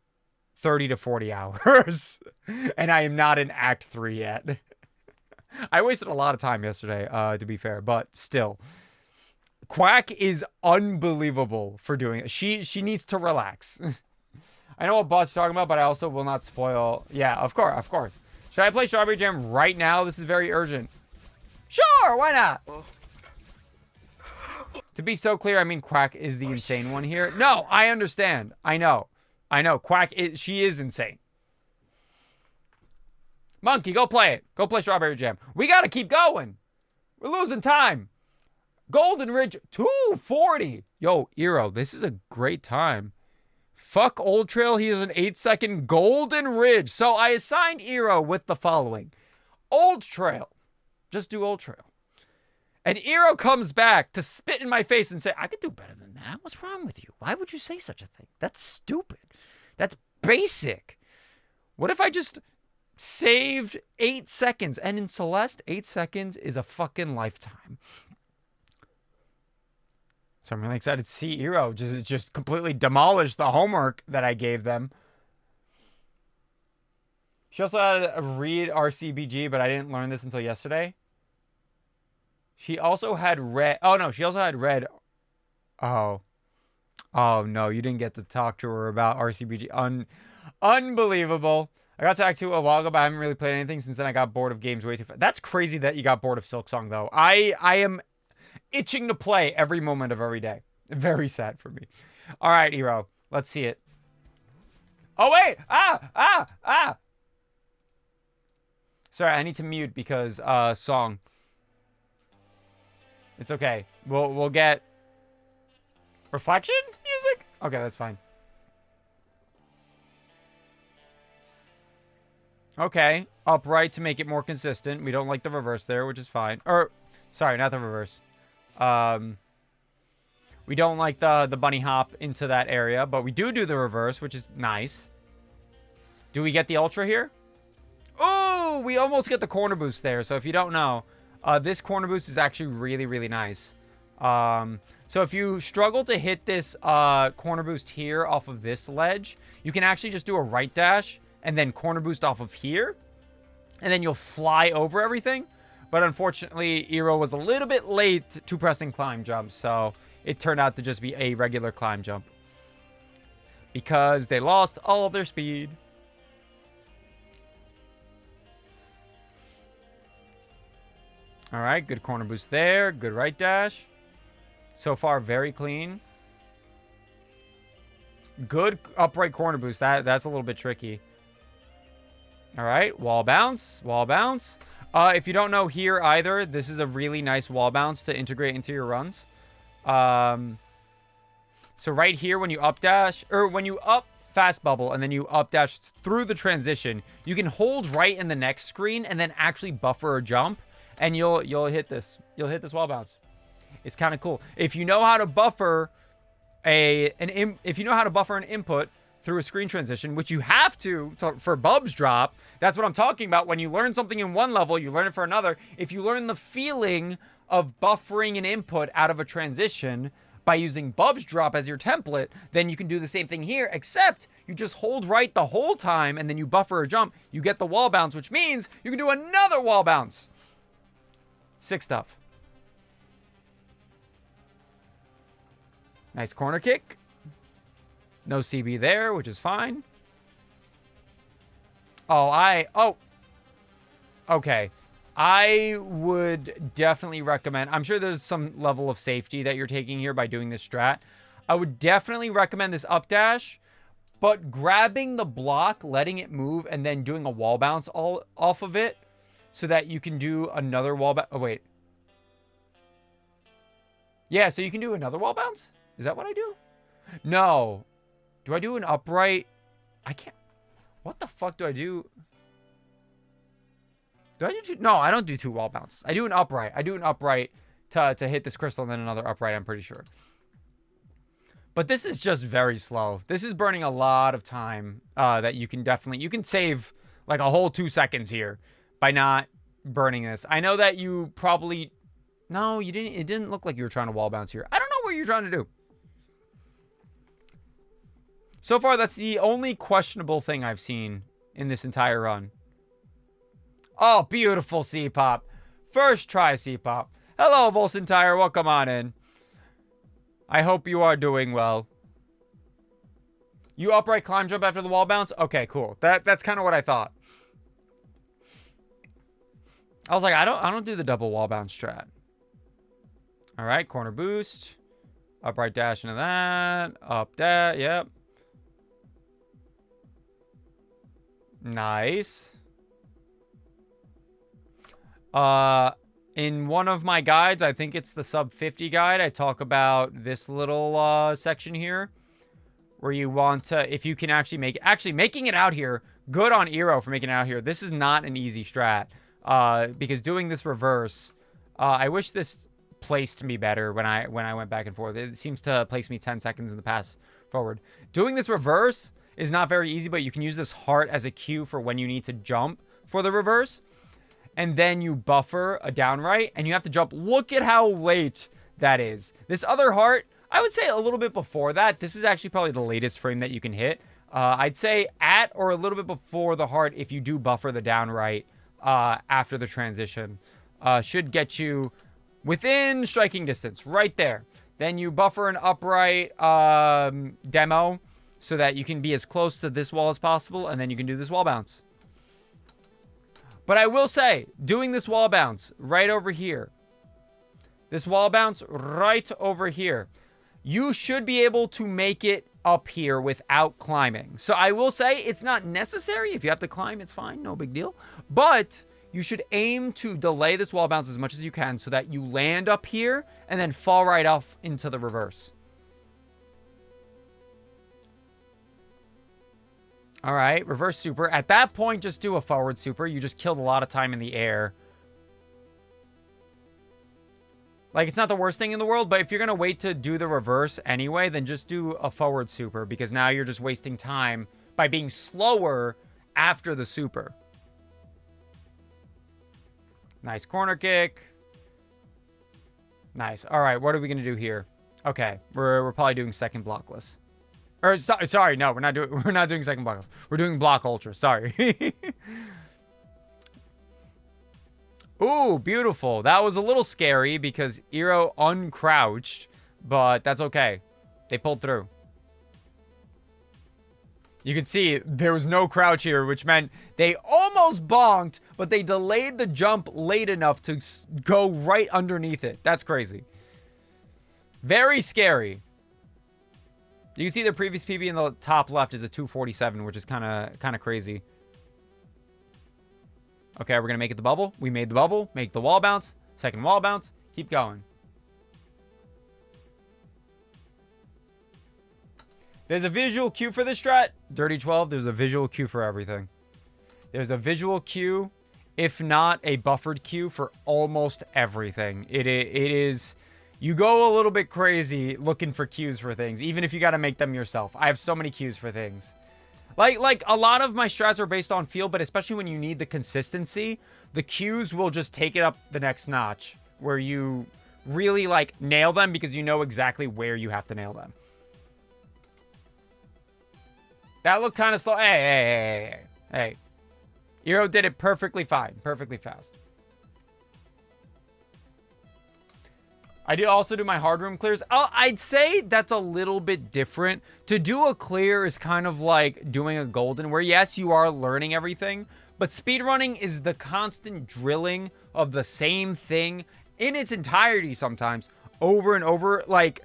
30 to 40 hours. And I am not in Act 3 yet. I wasted a lot of time yesterday, to be fair, but still. Quack is unbelievable for doing it. She needs to relax. I know what boss you're talking about, but I also will not spoil. Yeah, of course, of course. Should I play Strawberry Jam right now? This is very urgent. Sure, why not? To be so clear, I mean Quack is the insane one here. No, I understand. I know. Quack she is insane. Monkey, go play it. Go play Strawberry Jam. We gotta keep going. We're losing time. Golden Ridge, 240. Yo, Eero, this is a great time. Fuck Old Trail. He is an 8-second Golden Ridge. So I assigned Eero with the following. Old Trail. Just do Old Trail. And Eero comes back to spit in my face and say, I could do better than that. What's wrong with you? Why would you say such a thing? That's stupid. That's basic. What if I just saved 8 seconds? And in Celeste, 8 seconds is a fucking lifetime. So I'm really excited to see Eero just completely demolish the homework that I gave them. She also had a read RCBG, but I didn't learn this until yesterday. She also had red. Oh, no. She also had red. Oh. Oh, no. You didn't get to talk to her about RCBG. Unbelievable. I got to Act 2 a while ago, but I haven't really played anything since then. I got bored of games way too fast. That's crazy that you got bored of Silksong, though. I am itching to play every moment of every day. Very sad for me. All right, Eero. Let's see it. Oh, wait. Sorry, I need to mute because song. It's okay. We'll get reflection music? Okay, that's fine. Okay. Upright to make it more consistent. We don't like the reverse there, which is fine. Or, sorry, not the reverse. We don't like the bunny hop into that area, but we do the reverse, which is nice. Do we get the ultra here? Oh, we almost get the corner boost there. So if you don't know, this corner boost is actually really, really nice. So if you struggle to hit this corner boost here off of this ledge, you can actually just do a right dash and then corner boost off of here. And then you'll fly over everything. But unfortunately, Eero was a little bit late to pressing climb jump. So it turned out to just be a regular climb jump. Because they lost all of their speed. All right, good corner boost there. Good right dash. So far, very clean. Good upright corner boost. That's a little bit tricky. All right, wall bounce. Wall bounce. If you don't know here either, this is a really nice wall bounce to integrate into your runs. So right here, when you up dash, or when you up fast bubble and then you up dash through the transition, you can hold right in the next screen and then actually buffer a jump. And you'll hit this. You'll hit this wall bounce. It's kind of cool. If you know how to buffer if you know how to buffer an input through a screen transition, which you have to for Bubs drop, that's what I'm talking about. When you learn something in one level, you learn it for another. If you learn the feeling of buffering an input out of a transition by using Bubs drop as your template, then you can do the same thing here, except you just hold right the whole time and then you buffer a jump. You get the wall bounce, which means you can do another wall bounce. Sick stuff. Nice corner kick. No CB there, which is fine. Oh, okay. I would definitely recommend, I'm sure there's some level of safety that you're taking here by doing this strat. I would definitely recommend this up dash, but grabbing the block, letting it move, and then doing a wall bounce all off of it so that you can do another wall bounce. Oh, wait. Yeah, so you can do another wall bounce? Is that what I do? No. Do I do an upright? I can't. What the fuck do I do? Do I do two? No, I don't do two wall bounces. I do an upright. I do an upright to hit this crystal and then another upright, I'm pretty sure. But this is just very slow. This is burning a lot of time that you can save like a whole 2 seconds here by not burning this. I know that you probably, no, you didn't. It didn't look like you were trying to wall bounce here. I don't know what you're trying to do. So far, that's the only questionable thing I've seen in this entire run. Oh, beautiful C-Pop. First try C-Pop. Hello, Volson Tire. Welcome on in. I hope you are doing well. You upright climb jump after the wall bounce? Okay, cool. That's kind of what I thought. I was like, I don't do the double wall bounce strat. All right, corner boost. Upright dash into that. Up that. Yep. Nice. In one of my guides, I think it's the sub 50 guide, I talk about this little section here where you want to, if you can actually making it out here, good on Eero for making it out here. This is not an easy strat because doing this reverse, I wish this placed me better when I went back and forth. It seems to place me 10 seconds in the pass forward. Doing this reverse is not very easy, but you can use this heart as a cue for when you need to jump for the reverse. And then you buffer a downright, and you have to jump. Look at how late that is. This other heart, I would say a little bit before that. This is actually probably the latest frame that you can hit. I'd say at or a little bit before the heart if you do buffer the downright after the transition. Should get you within striking distance, right there. Then you buffer an upright demo so that you can be as close to this wall as possible, and then you can do this wall bounce. But I will say, doing this wall bounce right over here, this wall bounce right over here, you should be able to make it up here without climbing. So I will say it's not necessary. If you have to climb, it's fine. No big deal. But you should aim to delay this wall bounce as much as you can so that you land up here and then fall right off into the reverse. All right, reverse super. At that point, just do a forward super. You just killed a lot of time in the air. Like, it's not the worst thing in the world, but if you're going to wait to do the reverse anyway, then just do a forward super because now you're just wasting time by being slower after the super. Nice corner kick. Nice. All right, what are we going to do here? Okay, we're probably doing second blockless. Or sorry, no, we're not doing second blockless. We're doing block ultra. Sorry. Ooh, beautiful. That was a little scary because Eero uncrouched, but that's okay. They pulled through. You can see there was no crouch here, which meant they almost bonked, but they delayed the jump late enough to go right underneath it. That's crazy. Very scary. You can see the previous PB in the top left is a 247, which is kind of crazy. Okay, we're going to make it the bubble. We made the bubble. Make the wall bounce. Second wall bounce. Keep going. There's a visual cue for this strat. Dirty 12, there's a visual cue for everything. There's a visual cue, if not a buffered cue, for almost everything. It is... You go a little bit crazy looking for cues for things, even if you got to make them yourself. I have so many cues for things. Like a lot of my strats are based on feel, but especially when you need the consistency, the cues will just take it up the next notch where you really like nail them because you know exactly where you have to nail them. That looked kind of slow. Hey. Eero did it perfectly fine. Perfectly fast. I do also do my hard room clears. I'd say that's a little bit different. To do a clear is kind of like doing a golden, where yes, you are learning everything, but speedrunning is the constant drilling of the same thing in its entirety sometimes, over and over. Like,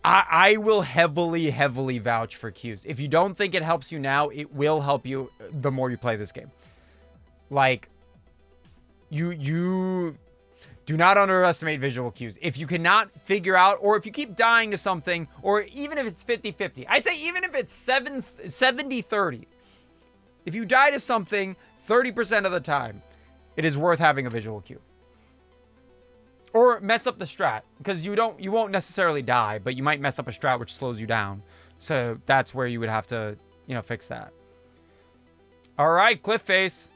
I will heavily, heavily vouch for queues. If you don't think it helps you now, it will help you the more you play this game. Like, you do not underestimate visual cues. If you cannot figure out, or if you keep dying to something, or even if it's 50-50, I'd say even if it's 70-30, if you die to something 30% of the time, it is worth having a visual cue. Or mess up the strat, because you won't necessarily die, but you might mess up a strat which slows you down. So that's where you would have to, fix that. All right, Cliff Face.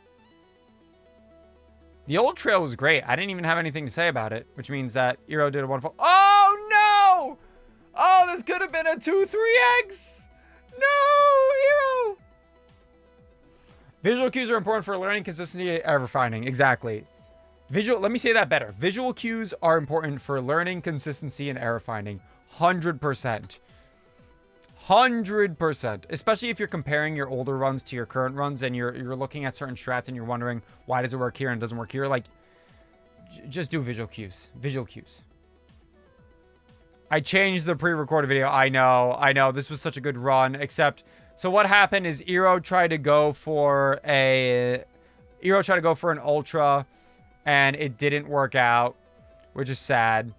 The old trail was great. I didn't even have anything to say about it, which means that Eero did a wonderful... Oh, no! Oh, this could have been a 2-3x! No, Eero! Visual cues are important for learning, consistency, and refining. Exactly. Let me say that better. Visual cues are important for learning, consistency, and error finding. 100%. 100%. Especially if you're comparing your older runs to your current runs and you're looking at certain strats and you're wondering, why does it work here and it doesn't work here? Like, just do visual cues. Visual cues. I changed the pre-recorded video. I know. This was such a good run, except... So what happened is Eero tried to go for an ultra, and it didn't work out, which is sad.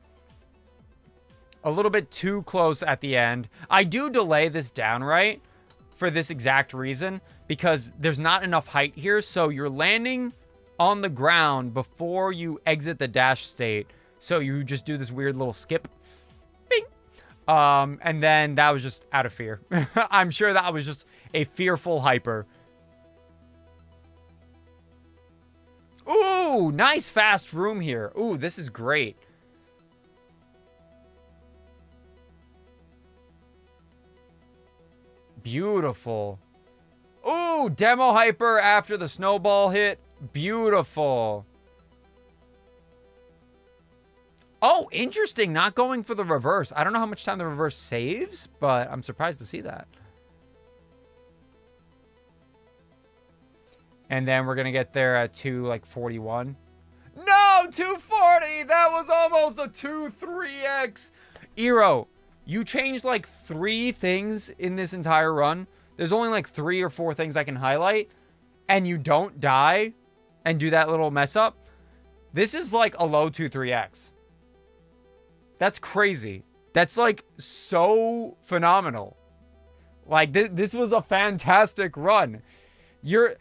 A little bit too close at the end. I do delay this downright for this exact reason, because there's not enough height here, so you're landing on the ground before you exit the dash state. So you just do this weird little skip. Bing. And then that was just out of fear. I'm sure that was just a fearful hyper. Ooh, nice fast room here. Ooh, this is great. Beautiful. Ooh, demo hyper after the snowball hit. Beautiful. Oh, interesting. Not going for the reverse. I don't know how much time the reverse saves, but I'm surprised to see that. And then we're going to get there at 241. No, 240. That was almost a 2-3x. Eero, you changed like 3 things in this entire run. There's only like 3 or 4 things I can highlight. And you don't die and do that little mess up. This is like a low 2-3x. That's crazy. That's like so phenomenal. Like this was a fantastic run. You're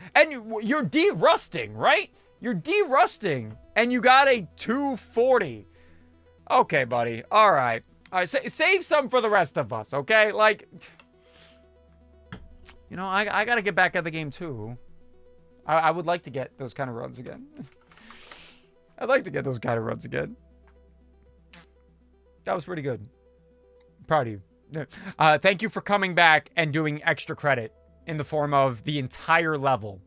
de-rusting, right? You're de-rusting and you got a 240. Okay, buddy. All right. All right, save some for the rest of us, okay? Like, I got to get back at the game too. I would like to get those kind of runs again. I'd like to get those kind of runs again. That was pretty good. Proud of you. Thank you for coming back and doing extra credit in the form of the entire level.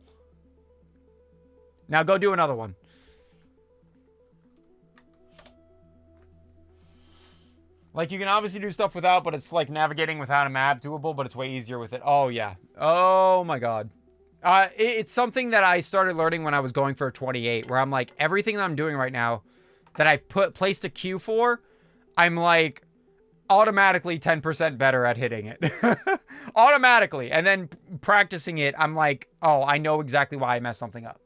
Now go do another one. Like, you can obviously do stuff without, but it's like navigating without a map doable, but it's way easier with it. Oh, yeah. Oh, my God. It's something that I started learning when I was going for a 28, where I'm like, everything that I'm doing right now that I placed a queue for, I'm like automatically 10% better at hitting it. Automatically. And then practicing it, I'm like, oh, I know exactly why I messed something up.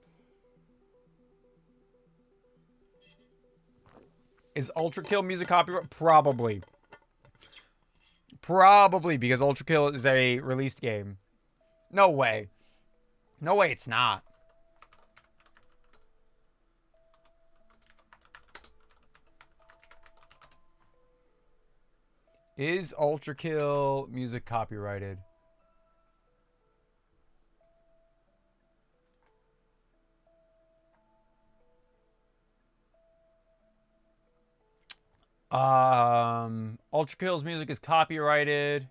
Is Ultra Kill music copyright? Probably. Probably, because Ultra Kill is a released game. No way. No way it's not. Is Ultra Kill music copyrighted? Ultra Kill's music is copyrighted.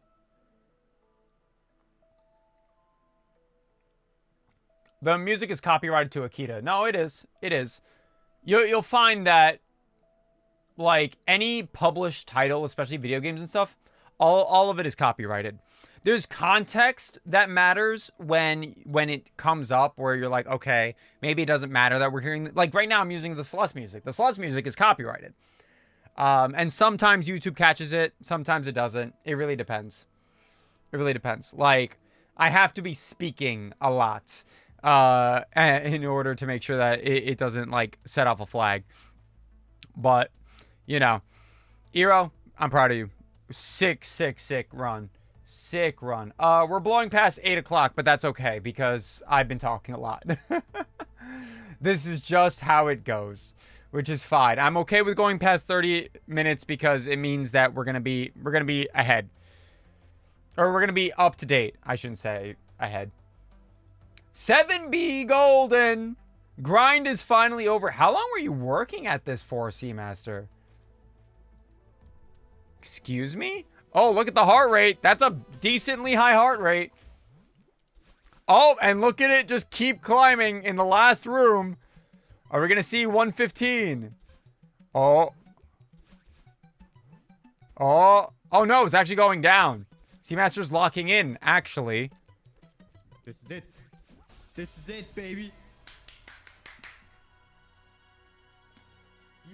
The music is copyrighted to Akita. No, it is. It is. You'll find that like any published title, especially video games and stuff, all of it is copyrighted. There's context that matters when it comes up where you're like, okay, maybe it doesn't matter that we're hearing, like right now I'm using the Celeste music. The Celeste music is copyrighted. And sometimes YouTube catches it, sometimes it doesn't. It really depends. It really depends. Like, I have to be speaking a lot in order to make sure that it doesn't, like, set off a flag. But, you know, Eero, I'm proud of you. Sick run. Sick run. We're blowing past 8 o'clock, but that's okay because I've been talking a lot. This is just how it goes, which is fine. I'm okay with going past 30 minutes because it means that we're gonna be ahead. Or we're going to be up to date. I shouldn't say ahead. 7B Golden. Grind is finally over. How long were you working at this for, Seamaster? Excuse me? Oh, look at the heart rate. That's a decently high heart rate. Oh, and look at it just keep climbing in the last room. Are we going to see 115? Oh. Oh. Oh, no. It's actually going down. Seamaster's locking in, actually. This is it. This is it, baby.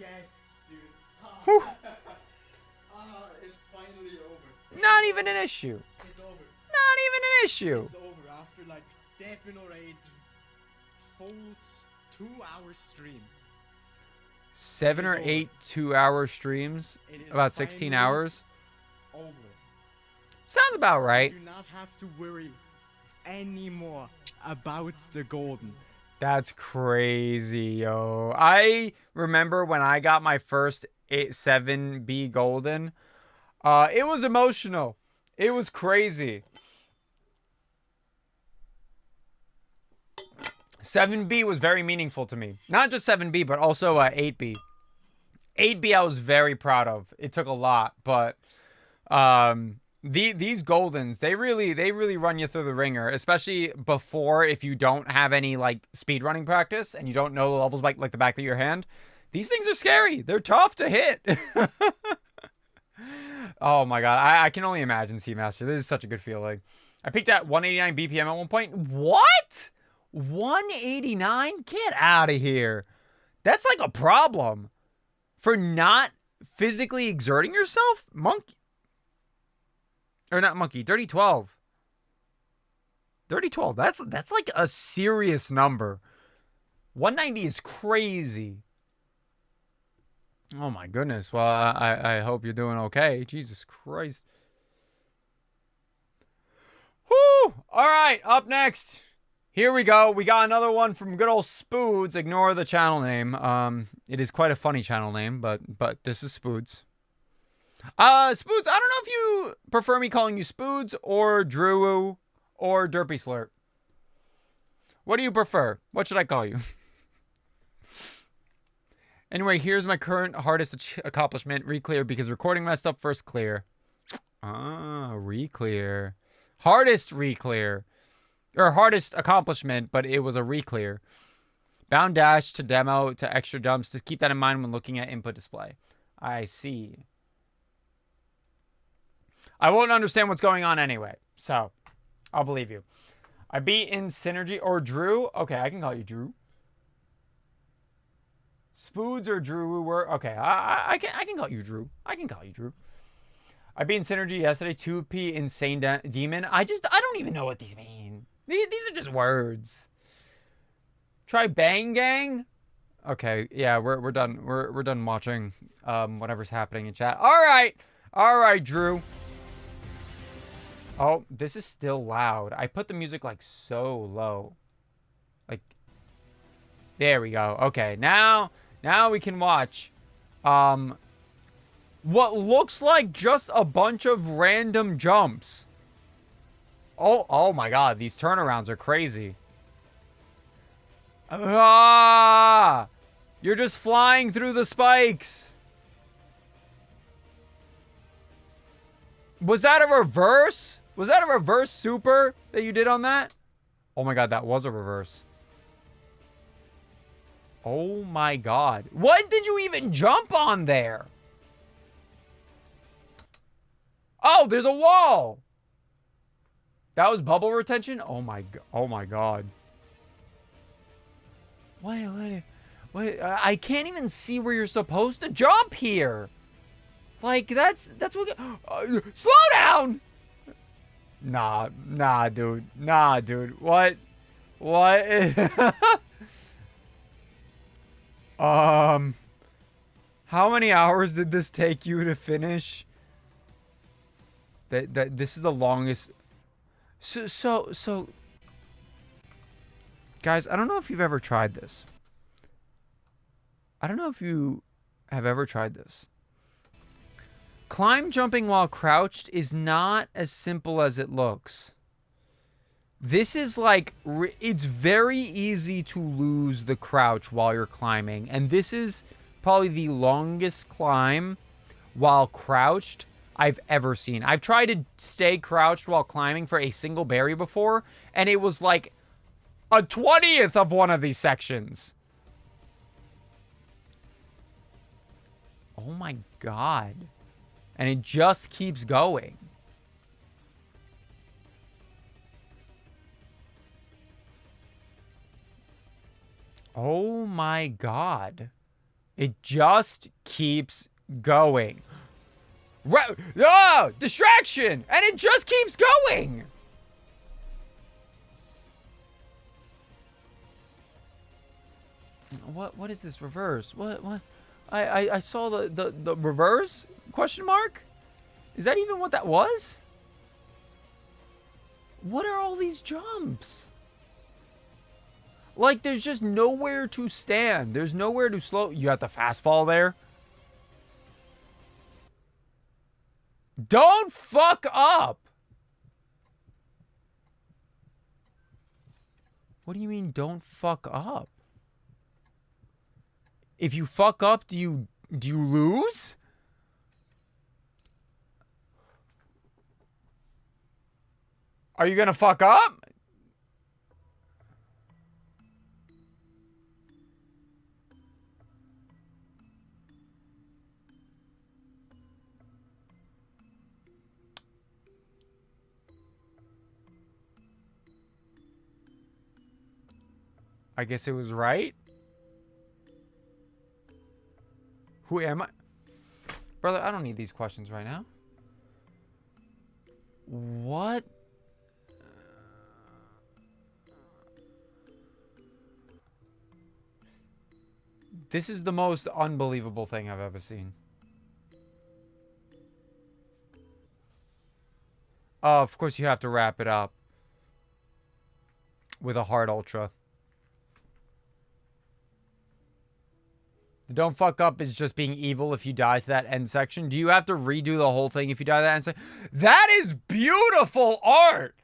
Yes, dude. It's finally over. Not even an issue. It's over. Not even an issue. It's over after like 7 or 8 full 2-hour streams. 7 or 8 2-hour streams? About 16 hours? Over. Sounds about right. You do not have to worry anymore about the golden. That's crazy, yo. I remember when I got my first 7B golden. It was emotional. It was crazy. 7B was very meaningful to me. Not just 7B, but also 8B. 8B I was very proud of. It took a lot, but these goldens, they really run you through the ringer, especially before, if you don't have any like speedrunning practice and you don't know the levels like the back of your hand. These things are scary. They're tough to hit. Oh my god, I can only imagine, Seamaster. This is such a good feeling. I peaked at 189 BPM at one point. What? 189? Get out of here. That's like a problem for not physically exerting yourself. Monkey. Or not Monkey, Dirty 12. Dirty 12, that's like a serious number. 190 is crazy. Oh my goodness. Well, I hope you're doing okay. Jesus Christ. Whoo! All right, up next. Here we go. We got another one from good old Spoods. Ignore the channel name. It is quite a funny channel name, but this is Spoods. Spoods, I don't know if you prefer me calling you Spoods or Drew or Derpy Slurp. What do you prefer? What should I call you? Anyway, here's my current hardest accomplishment. Reclear because recording messed up first clear. Ah, reclear. Hardest reclear. Or hardest accomplishment, but it was a reclear. Bound dash to demo to extra jumps. To keep that in mind when looking at input display. I see. I won't understand what's going on anyway, so I'll believe you. I beat in Synergy or Drew. Okay, I can call you Drew. Spoods or Drew were okay. I can call you Drew. I can call you Drew. I beat in Synergy yesterday. 2P Insane Demon. I don't even know what these mean. These are just words. Try Bang Gang. Okay, yeah, we're done. We're done watching whatever's happening in chat. All right, Drew. Oh, this is still loud. I put the music like so low. Like, there we go. Okay, now we can watch what looks like just a bunch of random jumps. Oh my god, these turnarounds are crazy. Ah! You're just flying through the spikes. Was that a reverse? Was that a reverse super that you did on that? Oh my god, that was a reverse. Oh my god. What did you even jump on there? Oh, there's a wall. That was bubble retention? Oh my god. Wait, I can't even see where you're supposed to jump here. Like, that's what... slow down! Nah, dude. Nah, dude. What? How many hours did this take you to finish? This is the longest... So... Guys, I don't know if you've ever tried this. I don't know if you have ever tried this. Climb jumping while crouched is not as simple as it looks. This is like, it's very easy to lose the crouch while you're climbing. And this is probably the longest climb while crouched I've ever seen. I've tried to stay crouched while climbing for a single berry before, and it was like a 20th of one of these sections. Oh my god. And it just keeps going. Oh my god. It just keeps going. Oh, distraction! And it just keeps going! What is this reverse? What? I saw the reverse? Question mark? Is that even what that was? What are all these jumps? Like, there's just nowhere to stand. There's nowhere to slow. You have to fast fall there. Don't fuck up. What do you mean, don't fuck up? If you fuck up, do you lose? Are you gonna fuck up? I guess it was right. Who am I? Brother, I don't need these questions right now. What? This is the most unbelievable thing I've ever seen. Oh, of course you have to wrap it up with a hard ultra. The don't fuck up is just being evil if you die to that end section. Do you have to redo the whole thing if you die to that end section? That is beautiful art!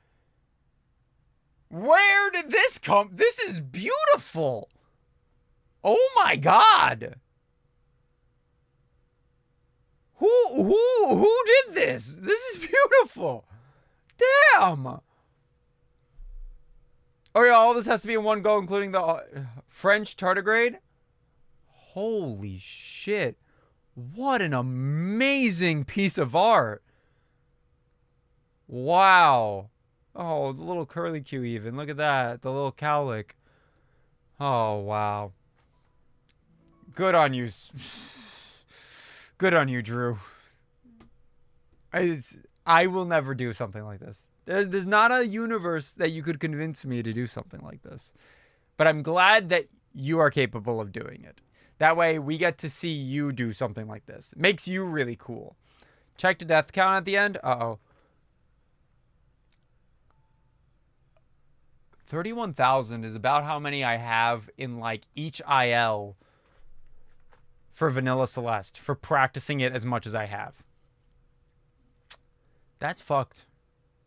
Where did this come? This is beautiful! Oh my god! Who did this? This is beautiful! Damn! Oh yeah, all this has to be in one go, including the French tardigrade? Holy shit. What an amazing piece of art. Wow. Oh, the little curlicue even. Look at that. The little cowlick. Oh, wow. Good on you. Good on you, Drew. I will never do something like this. There's not a universe that you could convince me to do something like this. But I'm glad that you are capable of doing it. That way, we get to see you do something like this. It makes you really cool. Check the death count at the end. Uh-oh. 31,000 is about how many I have in, like, each IL for Vanilla Celeste, for practicing it as much as I have. That's fucked.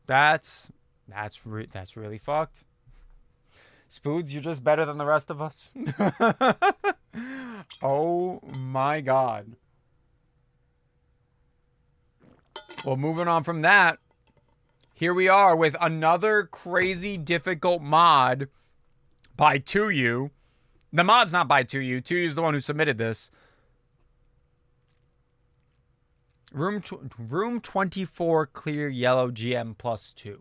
That's really fucked. Spoods, you're just better than the rest of us. Oh my god. Well, moving on from that, here we are with another crazy difficult mod by 2U. The mod's not by 2U. 2U is the one who submitted this. Room 24 clear yellow GM +2.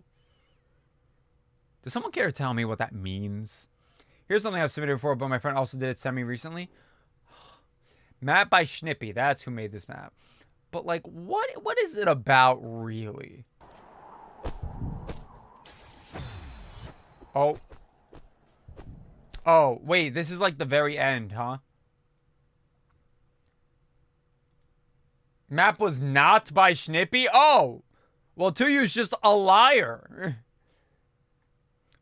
Does someone care to tell me what that means? Here's something I've submitted before, but my friend also did it semi recently. Map by Schnippy. That's who made this map. But like, what is it about really? Oh. Oh, wait, this is like the very end, huh? Map was not by Schnippy? Oh! Well, Tuyu's just a liar.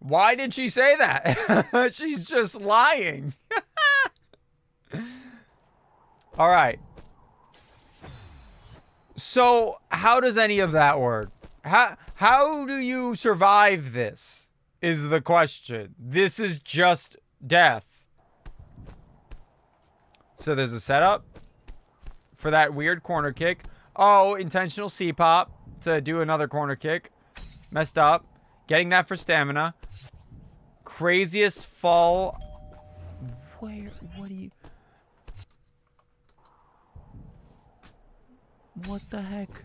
Why did she say that? She's just lying. All right. So, how does any of that work? How do you survive this? Is the question. This is just death. So there's a setup for that weird corner kick. Oh, intentional C-pop to do another corner kick. Messed up. Getting that for stamina. Craziest fall. Where? What do you... What the heck?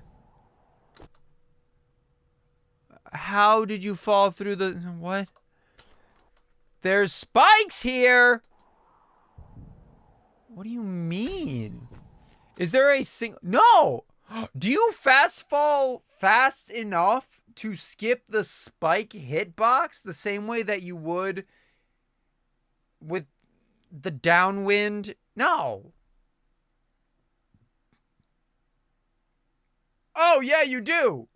How did you fall through the... What? There's spikes here! What do you mean? Is there a single... No! Do you fast fall fast enough to skip the spike hitbox the same way that you would with the downwind? No. Oh, yeah, you do.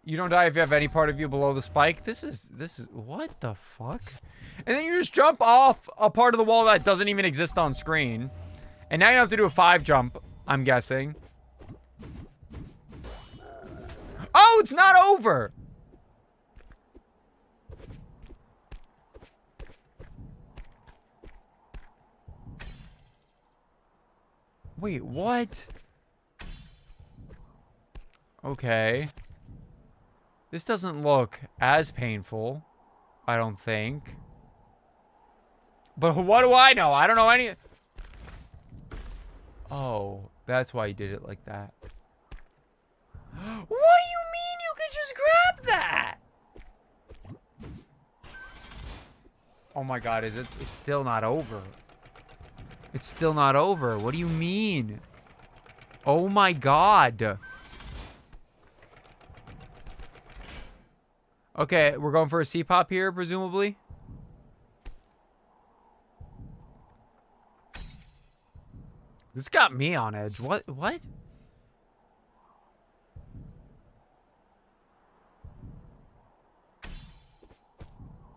You don't die if you have any part of you below the spike. This is what the fuck? And then you just jump off a part of the wall that doesn't even exist on screen. And now you have to do a 5 jump, I'm guessing. Oh, it's not over. Wait, what? Okay. This doesn't look as painful, I don't think. But what do I know? I don't know any... Oh, that's why you did it like that. What do you mean you could just grab that? Oh my god, is it? It's still not over. It's still not over. What do you mean? Oh my god. Okay, we're going for a C-pop here, presumably. This got me on edge. What?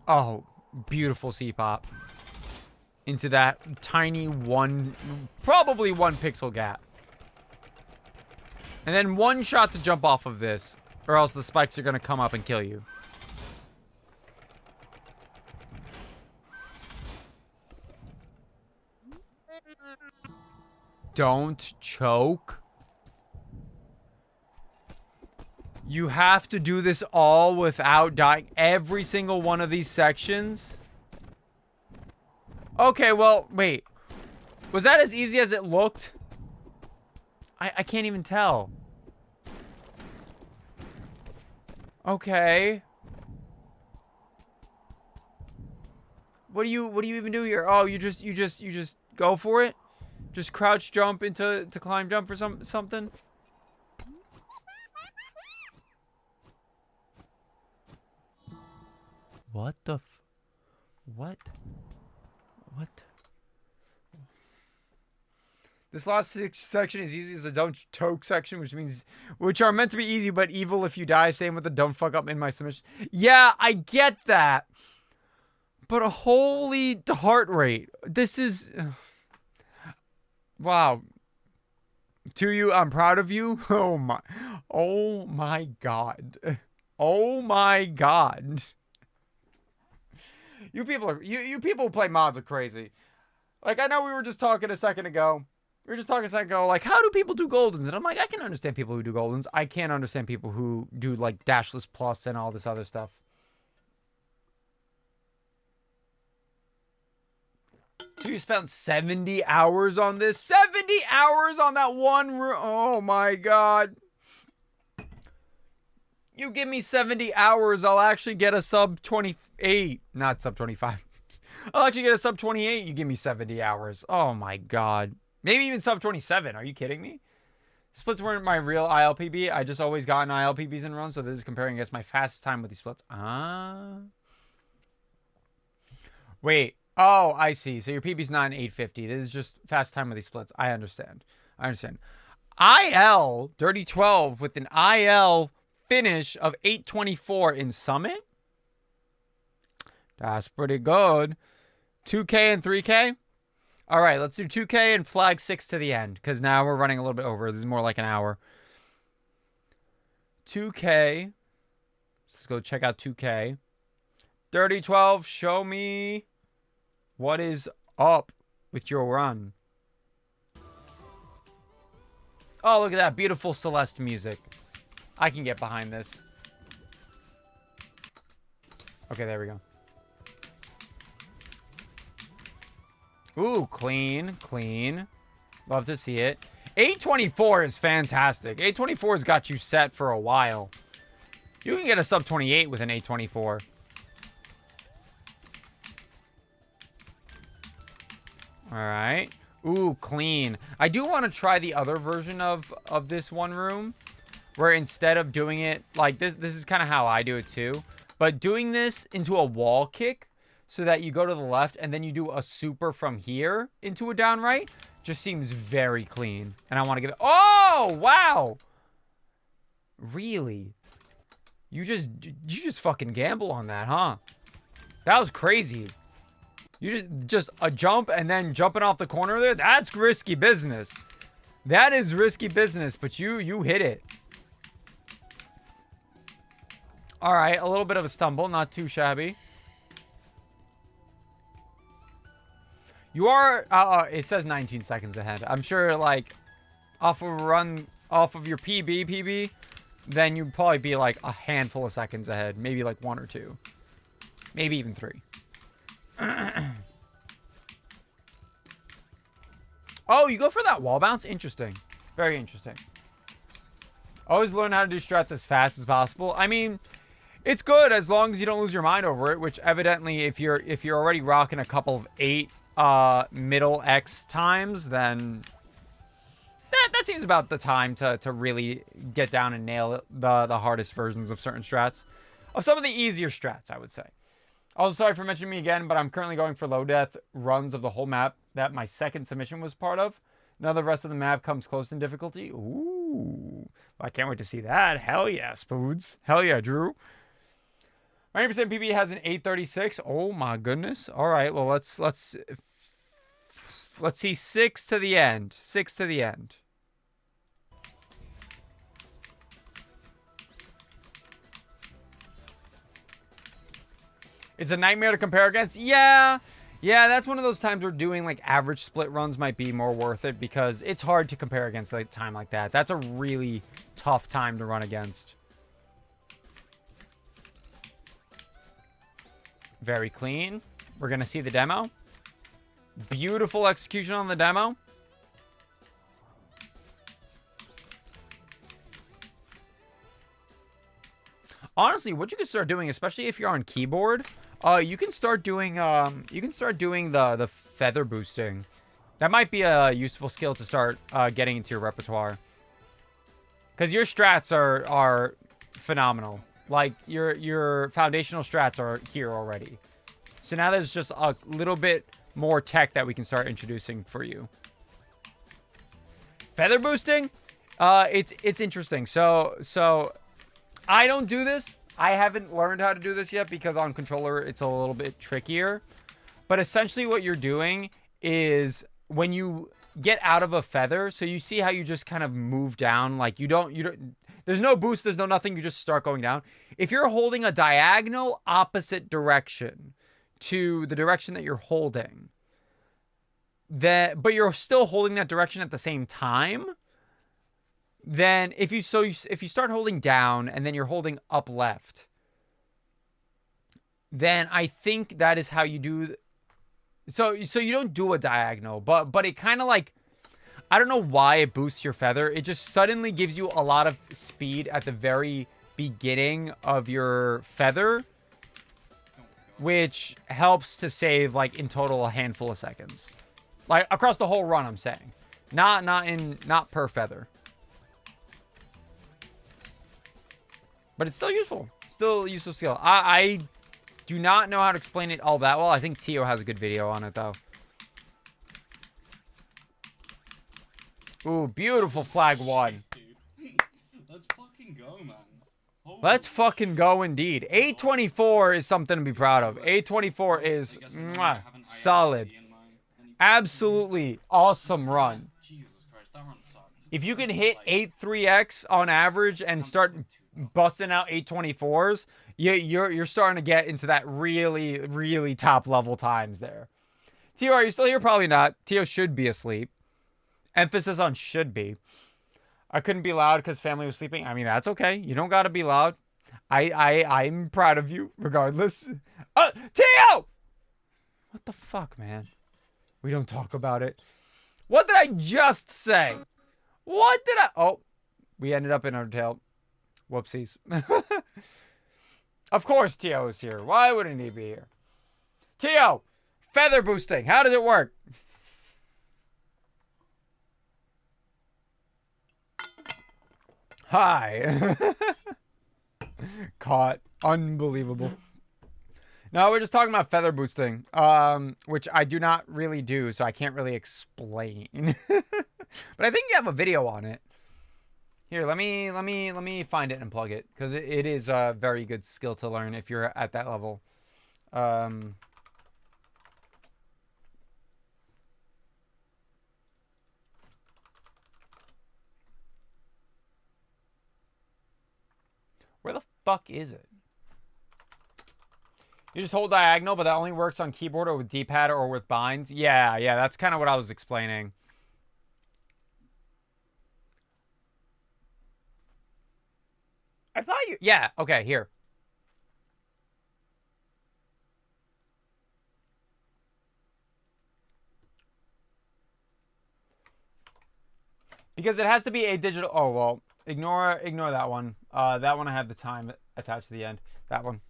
Oh, beautiful C-pop. Into that tiny probably 1 pixel gap. And then 1 shot to jump off of this, or else the spikes are going to come up and kill you. Don't choke. You have to do this all without dying. Every single one of these sections. Okay, well, wait. Was that as easy as it looked? I can't even tell. Okay. What do you even do here? Oh, you just go for it? Just crouch jump to climb jump for something? What the what? What? This last section is easy as the don't choke section, which are meant to be easy but evil if you die. Same with the don't fuck up in my submission. Yeah, I get that. But a holy heart rate. This is... Wow. To you, I'm proud of you. Oh my god. Oh my god. You people who play mods are crazy. Like, I know we were just talking a second ago. Like, how do people do Goldens? And I'm like, I can understand people who do Goldens. I can't understand people who do, like, Dashless Plus and all this other stuff. So you spent 70 hours on this? 70 hours on that one room? Oh my god. You give me 70 hours, I'll actually get a sub 28. Not sub 25. I'll actually get a sub 28. You give me 70 hours. Oh my god. Maybe even sub 27. Are you kidding me? Splits weren't my real ILPB. I just always gotten ILPBs in runs, so this is comparing against my fastest time with these splits. Wait. Oh, I see. So your PB's not an 850. This is just fast time with these splits. I understand. IL, Dirty 12 with an IL finish of 824 in Summit? That's pretty good. 2K and 3K? All right, let's do 2K and flag 6 to the end, because now we're running a little bit over. This is more like an hour. 2K. Let's go check out 2K. Dirty 12, show me what is up with your run. Oh, look at that beautiful Celeste music. I can get behind this. Okay, there we go. Ooh, clean. Love to see it. 824 is fantastic. 824 has got you set for a while. You can get a sub 28 with an 824. All right. Ooh, clean. I do want to try the other version of this one room, where instead of doing it like this is kind of how I do it too, but doing this into a wall kick so that you go to the left and then you do a super from here into a down right just seems very clean. And I want to give it... Oh, wow. Really? You just fucking gamble on that, huh? That was crazy. You just a jump and then jumping off the corner there. That's risky business. That is risky business, but you hit it. All right, a little bit of a stumble, not too shabby. You are, it says 19 seconds ahead. I'm sure, like, off of your PB, then you'd probably be, like, a handful of seconds ahead. Maybe, like, 1 or 2. Maybe even 3. Oh, you go for that wall bounce? Interesting. Very interesting. Always learn how to do strats as fast as possible. I mean... It's good as long as you don't lose your mind over it, which evidently if you're already rocking a couple of 8 middle X times, then that seems about the time to really get down and nail the hardest versions of certain strats. Of some of the easier strats, I would say. Also, sorry for mentioning me again, but I'm currently going for low death runs of the whole map that my second submission was part of. None of the rest of the map comes close in difficulty. Ooh. I can't wait to see that. Hell yeah, Spoods. Hell yeah, Drew. 90% PB has an 836. Oh my goodness. All right. Well, let's see 6 to the end. 6 to the end. It's a nightmare to compare against. Yeah. Yeah, that's one of those times where doing like average split runs might be more worth it because it's hard to compare against a time like that. That's a really tough time to run against. Very clean. We're going to see the demo. Beautiful execution on the demo. Honestly, what you can start doing, especially if you're on keyboard, you can start doing the feather boosting. That might be a useful skill to start getting into your repertoire. Because your strats are phenomenal. Like, your foundational strats are here already. So now there's just a little bit more tech that we can start introducing for you. Feather boosting? It's interesting. So I don't do this. I haven't learned how to do this yet because on controller it's a little bit trickier. But essentially what you're doing is when you get out of a feather, so you see how you just kind of move down, like you don't there's no boost, there's no nothing, you just start going down. If you're holding a diagonal opposite direction to the direction that you're holding, but you're still holding that direction at the same time, then if you start holding down and then you're holding up left, then I think that is how you do So you don't do a diagonal, but it kind of like, I don't know why it boosts your feather. It just suddenly gives you a lot of speed at the very beginning of your feather, which helps to save like in total a handful of seconds, like across the whole run. I'm saying, not per feather, but it's still useful. Still a useful skill. I do not know how to explain it all that well. I think Tio has a good video on it though. Ooh, beautiful flag one. Dude. Let's fucking go, man. Holy Let's fucking go indeed. A24 is something to be proud of. A24 is solid. Absolutely awesome run. Jesus Christ, that run sucked. If you can hit 8-3x on average and start busting out 824s, you're starting to get into that really, really top level times there. Tio, are you still here? Probably not. Tio should be asleep. Emphasis on should be. I couldn't be loud because family was sleeping. I mean, that's okay. You don't gotta be loud. I'm proud of you, regardless. Tio! What the fuck, man? We don't talk about it. What did I just say? What did I... Oh, we ended up in Undertale. Whoopsies. Of course Tio is here. Why wouldn't he be here? Tio! Feather boosting. How does it work? Hi. Caught. Unbelievable. No, we're just talking about feather boosting, which I do not really do, so I can't really explain. But I think you have a video on it. Here, let me find it and plug it, because it is a very good skill to learn if you're at that level. Where the fuck is it? You just hold diagonal, but that only works on keyboard or with D-pad or with binds. Yeah, that's kind of what I was explaining. I thought you... Yeah, okay, here. Because it has to be a digital... Oh, well, ignore that one. That one I have the time attached to the end. That one.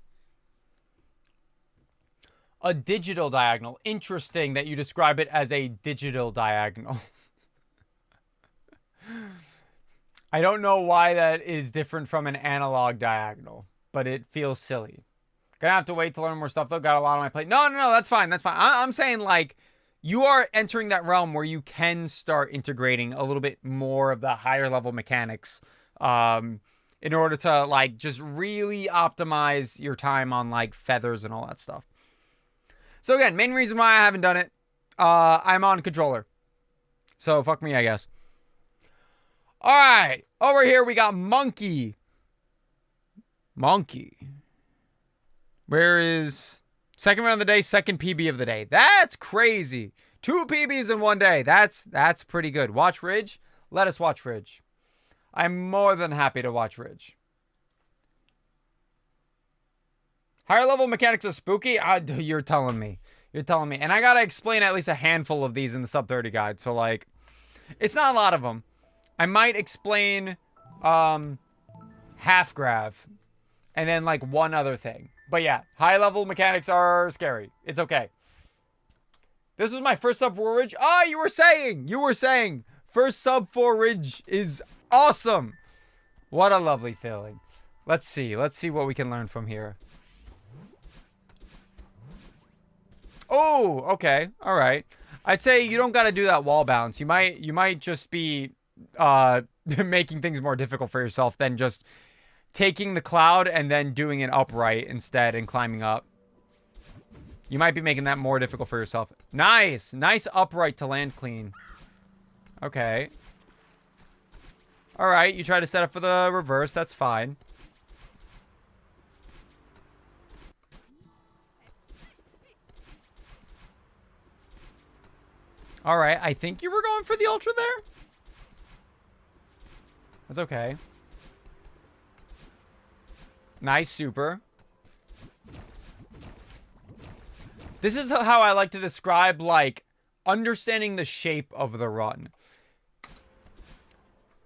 A digital diagonal. Interesting that you describe it as a digital diagonal. I don't know why that is different from an analog diagonal, but it feels silly. Gonna have to wait to learn more stuff though. Got a lot on my plate. No, that's fine. That's fine. I'm saying like you are entering that realm where you can start integrating a little bit more of the higher level mechanics in order to like just really optimize your time on like feathers and all that stuff. So again, main reason why I haven't done it, I'm on controller. So fuck me, I guess. All right, over here we got Monkey. Where is second round of the day, second PB of the day? That's crazy. 2 PBs in one day. That's pretty good. Watch Ridge. Let us watch Ridge. I'm more than happy to watch Ridge. Higher level mechanics are spooky? You're telling me. And I gotta explain at least a handful of these in the sub 30 guide. So like, it's not a lot of them. I might explain half grav and then like one other thing. But yeah, high level mechanics are scary. It's okay. This was my first sub 4 Ridge. Oh, you were saying first sub 4 Ridge is awesome. What a lovely feeling. Let's see what we can learn from here. Oh, okay. All right. I'd say you don't got to do that wall bounce. You might just be making things more difficult for yourself than just taking the cloud and then doing it upright instead and climbing up. You might be making that more difficult for yourself. Nice upright to land clean. Okay. All right, you try to set up for the reverse. That's fine. All right, I think you were going for the ultra there. That's okay. Nice super. This is how I like to describe, like, understanding the shape of the run.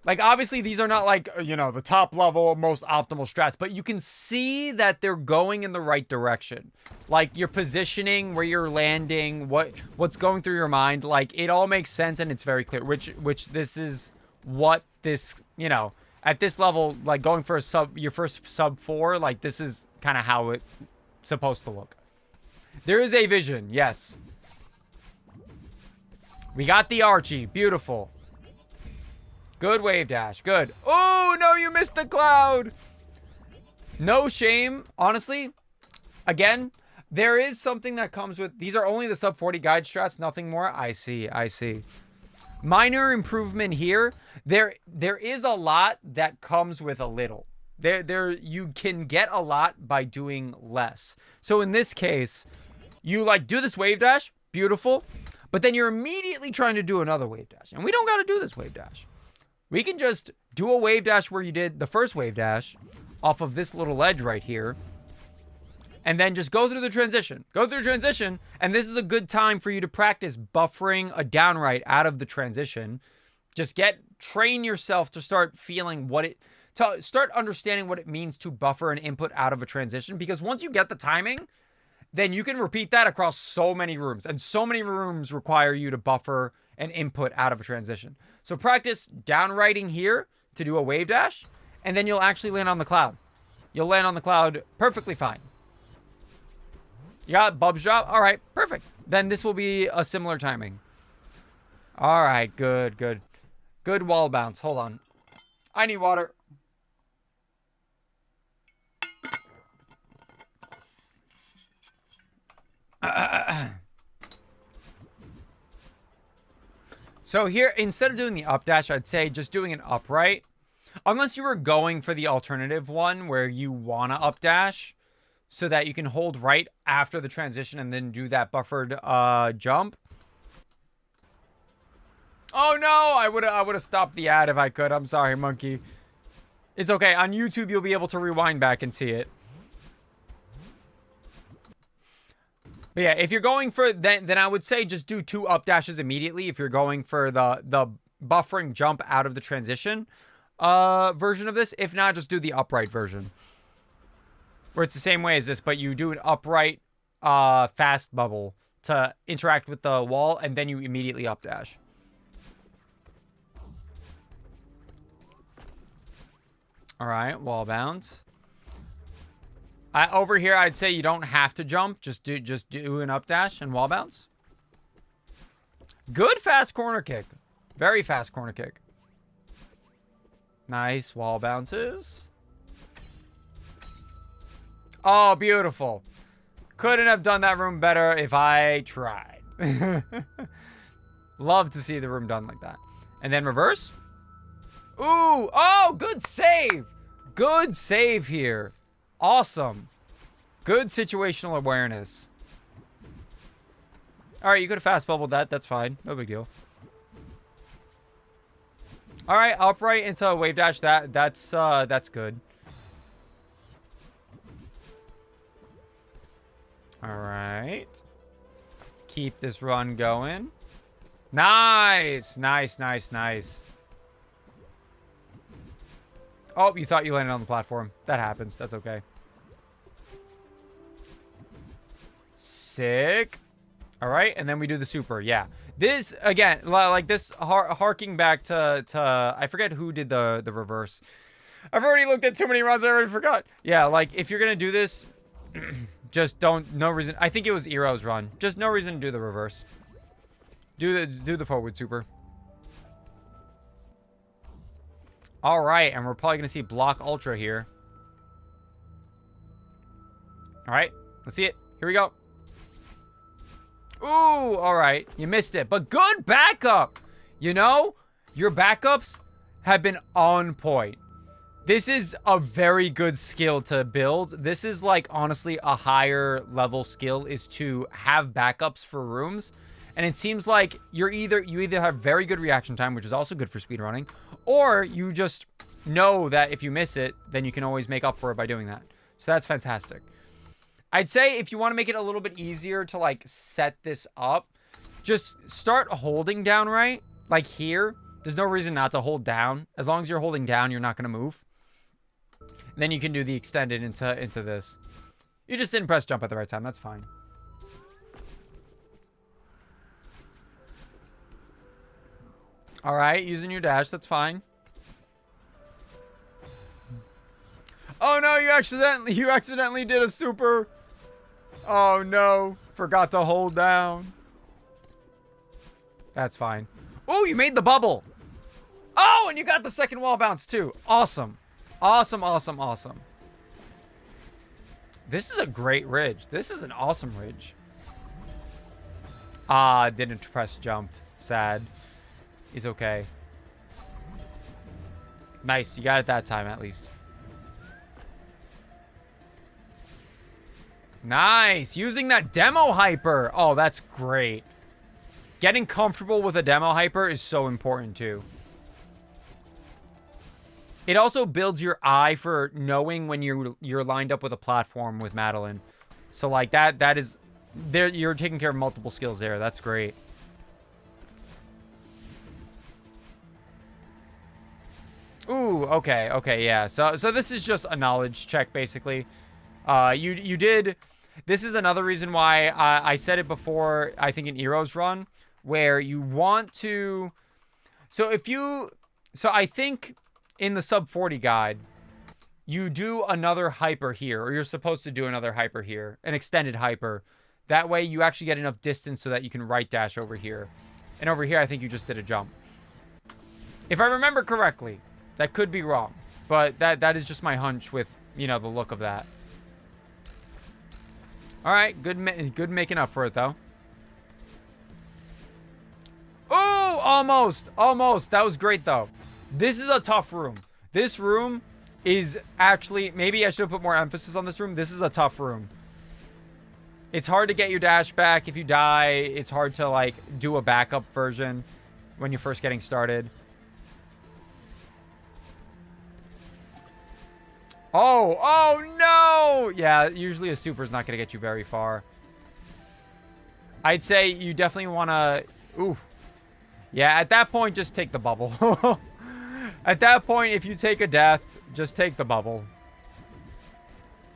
Like, obviously, these are not, like, you know, the top level, most optimal strats, but you can see that they're going in the right direction. Like, your positioning, where you're landing, what's going through your mind, like, it all makes sense and it's very clear, which this is what this, you know, at this level, like, going for your first sub 4, like, this is kind of how it's supposed to look. There is a vision, yes. We got the Archie, beautiful. Good wave dash. Good. Oh, no, you missed the cloud. No shame. Honestly, again, there is something that comes with... These are only the sub 40 guide strats, nothing more. I see. I see. Minor improvement here. There is a lot that comes with a little. You can get a lot by doing less. So in this case, you, like, do this wave dash. Beautiful. But then you're immediately trying to do another wave dash. And we don't got to do this wave dash. We can just do a wave dash where you did the first wave dash off of this little ledge right here. And then just go through the transition. Go through the transition. And this is a good time for you to practice buffering a down right out of the transition. Just train yourself to start feeling start understanding what it means to buffer an input out of a transition. Because once you get the timing, then you can repeat that across so many rooms. And so many rooms require you to buffer an input out of a transition. So practice down righting here to do a wave dash, and then you'll actually land on the cloud. You'll land on the cloud perfectly fine. You got Bub's drop? All right, perfect. Then this will be a similar timing. All right, good, good. Good wall bounce. Hold on. I need water. So here, instead of doing the up dash, I'd say just doing an upright. Unless you were going for the alternative one where you want to up dash so that you can hold right after the transition and then do that buffered jump. Oh no, I would have stopped the ad if I could. I'm sorry, monkey. It's okay. On YouTube, you'll be able to rewind back and see it. But yeah, if you're going for then I would say just do 2 up dashes immediately if you're going for the buffering jump out of the transition version of this. If not, just do the upright version. Where it's the same way as this, but you do an upright fast bubble to interact with the wall, and then you immediately up dash. All right, wall bounce. Over here, I'd say you don't have to jump. Just do an up dash and wall bounce. Good fast corner kick. Very fast corner kick. Nice wall bounces. Oh, beautiful. Couldn't have done that room better if I tried. Love to see the room done like that. And then reverse. Ooh. Oh, good save. Good save here. Awesome. Good situational awareness. All right, you could have fast bubbled that. That's fine. No big deal. All right, upright into a wave dash. That's good. All right. Keep this run going. Nice. Nice, nice, nice. Oh, you thought you landed on the platform. That happens. That's okay. Sick. All right, and then we do the super. Yeah. This, again, like this, harking back to I forget who did the reverse. I've already looked at too many runs. I already forgot. Yeah, like, if you're going to do this, just no reason. I think it was Eero's run. Just no reason to do the reverse. Do the forward super. All right, and we're probably going to see block ultra here. All right, let's see it. Here we go. Ooh, all right. You missed it, but good backup. You know, your backups have been on point. This is a very good skill to build. This is, like, honestly a higher level skill, is to have backups for rooms. And it seems like you either have very good reaction time, which is also good for speedrunning, or you just know that if you miss it, then you can always make up for it by doing that. So that's fantastic. I'd say if you want to make it a little bit easier to like set this up, just start holding down right, like here. There's no reason not to hold down. As long as you're holding down, you're not going to move. And then you can do the extended into this. You just didn't press jump at the right time. That's fine. All right, using your dash. That's fine. Oh no, you accidentally did a super. Oh no, forgot to hold down. That's fine. Oh, you made the bubble. Oh, and you got the second wall bounce too. Awesome. Awesome, awesome, awesome. This is a great ridge. This is an awesome ridge. Ah, didn't press jump. Sad. He's okay. Nice, you got it that time at least. Nice, using that demo hyper. Oh, that's great. Getting comfortable with a demo hyper is so important too. It also builds your eye for knowing when you're lined up with a platform with Madeline. So like that is there, you're taking care of multiple skills there. That's great. Ooh, okay, yeah. So this is just a knowledge check basically. You did. This is another reason why I said it before. I think in Eero's run, where you want to. So I think in the sub 40 guide, you do another hyper here, or you're supposed to do another hyper here, an extended hyper. That way you actually get enough distance so that you can right dash over here, and over here I think you just did a jump. If I remember correctly, that could be wrong, but that is just my hunch with the look of that. All right, good making up for it, though. Oh, almost. That was great, though. This is a tough room. This room is actually... Maybe I should have put more emphasis on this room. This is a tough room. It's hard to get your dash back if you die. It's hard to, like, do a backup version when you're first getting started. Oh no! Yeah, usually a super is not going to get you very far. I'd say you definitely want to... Ooh. Yeah, at that point, just take the bubble. At that point, if you take a death, just take the bubble.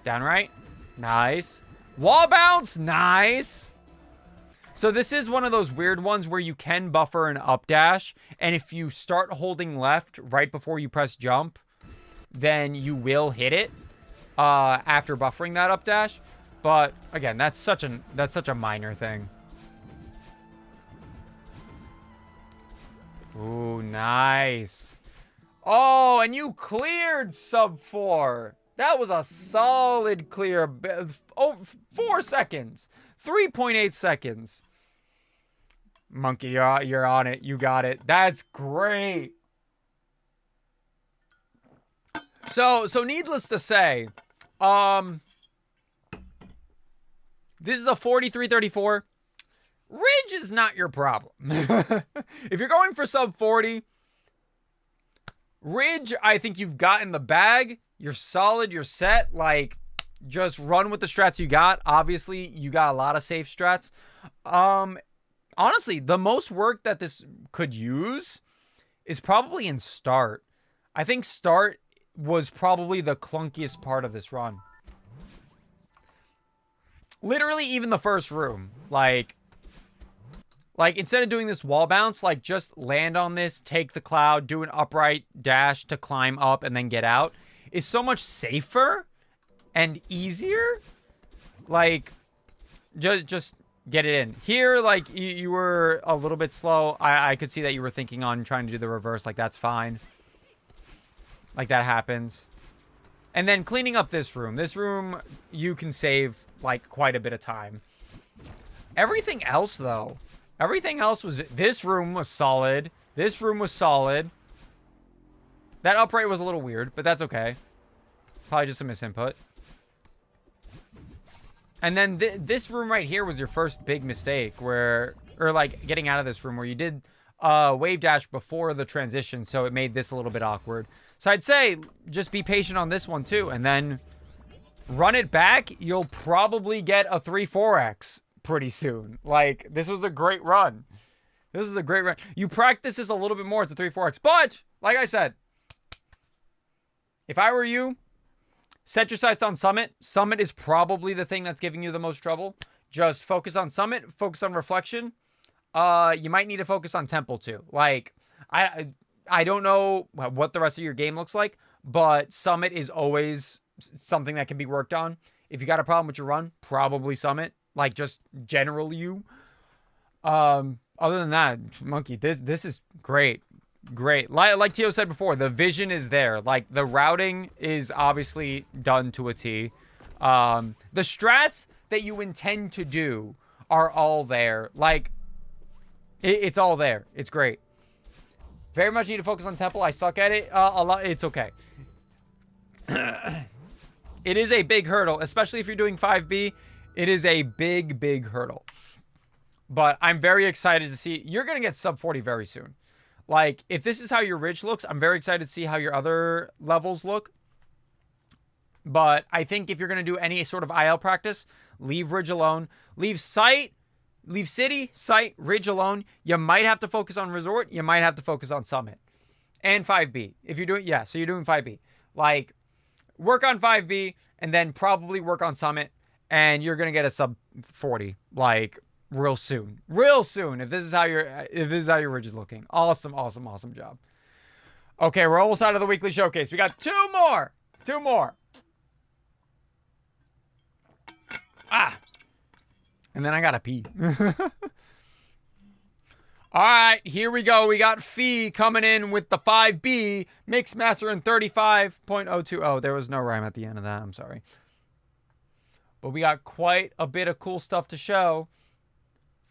Down right. Nice. Wall bounce. Nice. So this is one of those weird ones where you can buffer an up dash. And if you start holding left right before you press jump, then you will hit it after buffering that up dash. But again, that's such a minor thing. Ooh, nice. Oh, and you cleared sub 4. That was a solid clear. Oh, 4 seconds. 3.8 seconds. Monkey, you're on it. You got it. That's great. So needless to say, this is a 43-34. Ridge is not your problem. If you're going for sub 40, Ridge, I think you've got in the bag. You're solid. You're set. Like, just run with the strats you got. Obviously, you got a lot of safe strats. Honestly, the most work that this could use is probably in start. I think start was probably the clunkiest part of this run. Literally, even the first room. Like instead of doing this wall bounce, like just land on this, take the cloud, do an upright dash to climb up and then get out is so much safer and easier. Like, just get it in. Here, like, you were a little bit slow. I could see that you were thinking on trying to do the reverse. Like, that's fine. Like, that happens. And then cleaning up this room. This room, you can save, like, quite a bit of time. Everything else, though. Everything else was... This room was solid. This room was solid. That upright was a little weird, but that's okay. Probably just a misinput. And then this room right here was your first big mistake where... Or, like, getting out of this room where you did wave dash before the transition, so it made this a little bit awkward. So I'd say just be patient on this one, too, and then run it back, you'll probably get a 3-4x pretty soon. Like, this was a great run. This is a great run. You practice this a little bit more, it's a 3-4x. But, like I said, if I were you, set your sights on Summit. Summit is probably the thing that's giving you the most trouble. Just focus on Summit, focus on Reflection. You might need to focus on Temple too. Like, I don't know what the rest of your game looks like, but Summit is always something that can be worked on. If you got a problem with your run, probably Summit. Like, just general you. Other than that, Monkey, this is great. Great. Like Tio said before, the vision is there. Like, the routing is obviously done to a T. The strats that you intend to do are all there. Like, it's all there. It's great. Very much need to focus on Temple. I suck at it a lot. It's okay. It is a big hurdle, especially if you're doing 5B. It is a big, big hurdle. But I'm very excited to see. You're going to get sub 40 very soon. Like, if this is how your Ridge looks, I'm very excited to see how your other levels look. But I think if you're going to do any sort of IL practice, leave Ridge alone. Leave City, Sight, Ridge alone. You might have to focus on Resort. You might have to focus on Summit. And 5B. If you're doing, yeah, so you're doing 5B. Like, work on 5B and then probably work on Summit. And you're going to get a sub 40. Like, real soon. Real soon. If this is how your Ridge is looking. Awesome, awesome, awesome job. Okay, we're almost out of the weekly showcase. We got 2 more. 2 more. Ah. And then I gotta pee. All right, here we go. We got Fee coming in with the 5B. Mixmaster in 35.020. There was no rhyme at the end of that. I'm sorry. But we got quite a bit of cool stuff to show.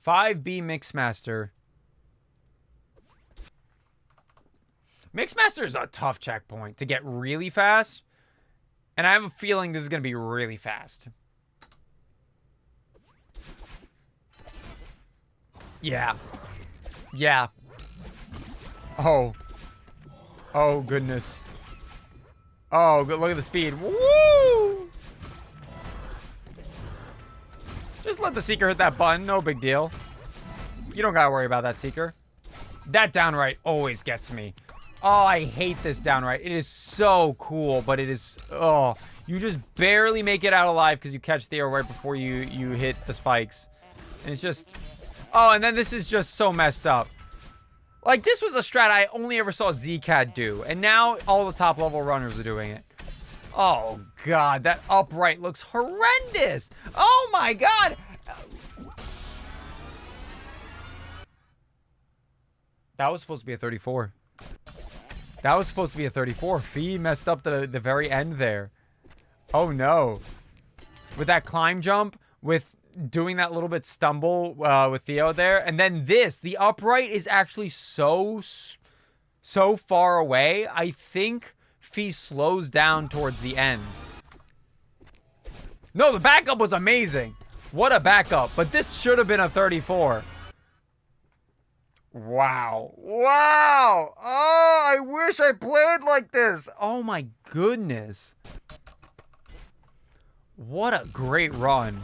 5B Mixmaster. Mixmaster is a tough checkpoint to get really fast. And I have a feeling this is going to be really fast. Yeah. Yeah. Oh. Oh, goodness. Oh, good. Look at the speed. Woo! Just let the Seeker hit that button. No big deal. You don't gotta worry about that Seeker. That downright always gets me. Oh, I hate this downright. It is so cool, but it is... Oh, you just barely make it out alive because you catch Theo right before you hit the spikes. And it's just... Oh, and then this is just so messed up. Like, this was a strat I only ever saw Zcad do. And now all the top level runners are doing it. Oh, God. That upright looks horrendous. Oh, my God. That was supposed to be a 34. That was supposed to be a 34. Fee messed up the very end there. Oh, no. With that climb jump, with doing that little bit stumble with Theo there. And then this, the upright is actually so far away. I think Fee slows down towards the end. No, the backup was amazing. What a backup. But this should have been a 34. Wow. Wow. Oh, I wish I played like this. Oh my goodness. What a great run.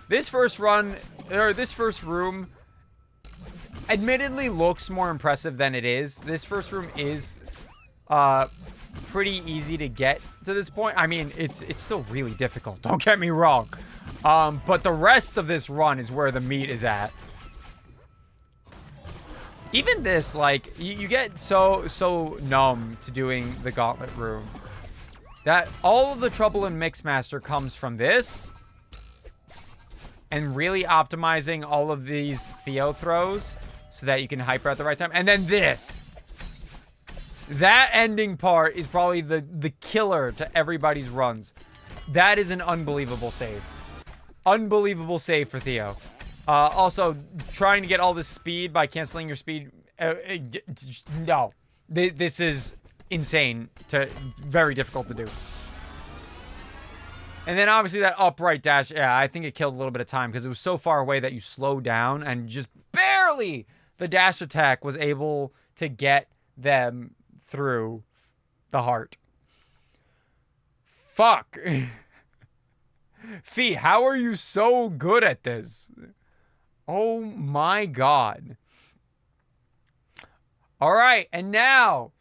This first run, or this first room, admittedly looks more impressive than it is. This first room is pretty easy to get to this point. I mean, it's still really difficult. Don't get me wrong. But the rest of this run is where the meat is at. Even this, like, you get so numb to doing the gauntlet room that all of the trouble in Mixmaster comes from this and really optimizing all of these Theo throws so that you can hyper at the right time. And then this. That ending part is probably the killer to everybody's runs. That is an unbelievable save. Unbelievable save for Theo. Also, trying to get all this speed by canceling your speed. No. This is insane. Very difficult to do. And then obviously that upright dash. Yeah, I think it killed a little bit of time because it was so far away that you slow down and just barely the dash attack was able to get them through the heart. Fuck. Fee, how are you so good at this? Oh my god. All right, and now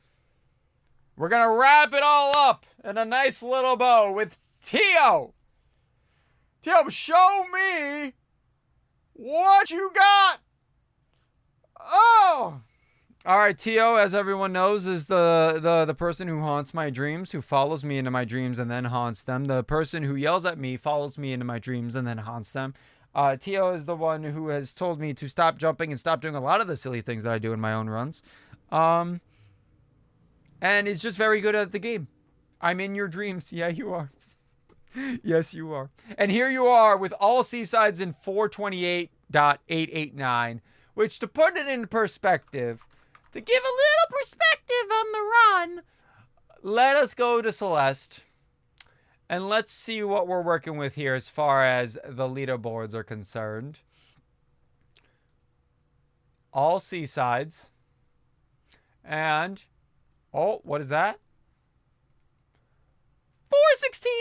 we're going to wrap it all up in a nice little bow with Tio. Tio, show me what you got. Oh. All right, Tio, as everyone knows, is the person who haunts my dreams, who follows me into my dreams and then haunts them. The person who yells at me, follows me into my dreams and then haunts them. Tio is the one who has told me to stop jumping and stop doing a lot of the silly things that I do in my own runs. And it's just very good at the game. I'm in your dreams. Yeah, you are. Yes, you are. And here you are with all Seasides in 428.889, which, to put it in perspective, to give a little perspective on the run, let us go to Celeste. And let's see what we're working with here as far as the leaderboards are concerned. All Seasides. And, oh, what is that? 416.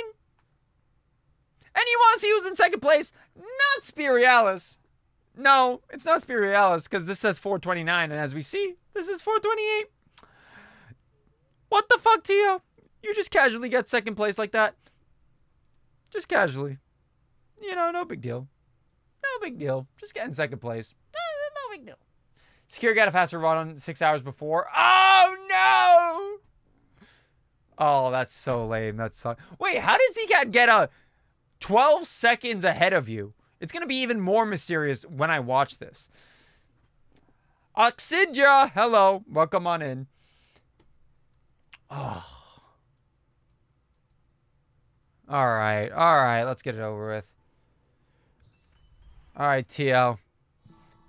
And you want to see who's in second place? Not Spirialis. No, it's not Spirialis, because this says 429, and as we see, this is 428. What the fuck, Tio? You just casually get second place like that? Just casually. You know, no big deal. No big deal. Just get in second place. No big deal. Secure got a faster run on 6 hours before. Oh, no! Oh, that's so lame. That's so... Wait, how did Zcat get a 12 seconds ahead of you? It's going to be even more mysterious when I watch this. Oxidja, hello. Welcome on in. Oh. All right. Let's get it over with. All right, Tio.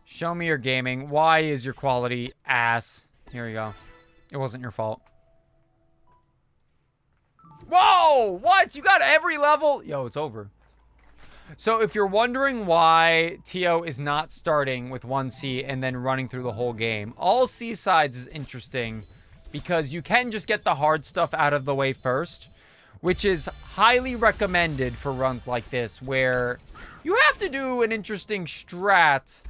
Show me your gaming. Why is your quality ass? Here we go. It wasn't your fault. Whoa! What? You got every level? Yo, it's over. So if you're wondering why Tio is not starting with 1C and then running through the whole game, all Seasides is interesting because you can just get the hard stuff out of the way first, which is highly recommended for runs like this, where you have to do an interesting strat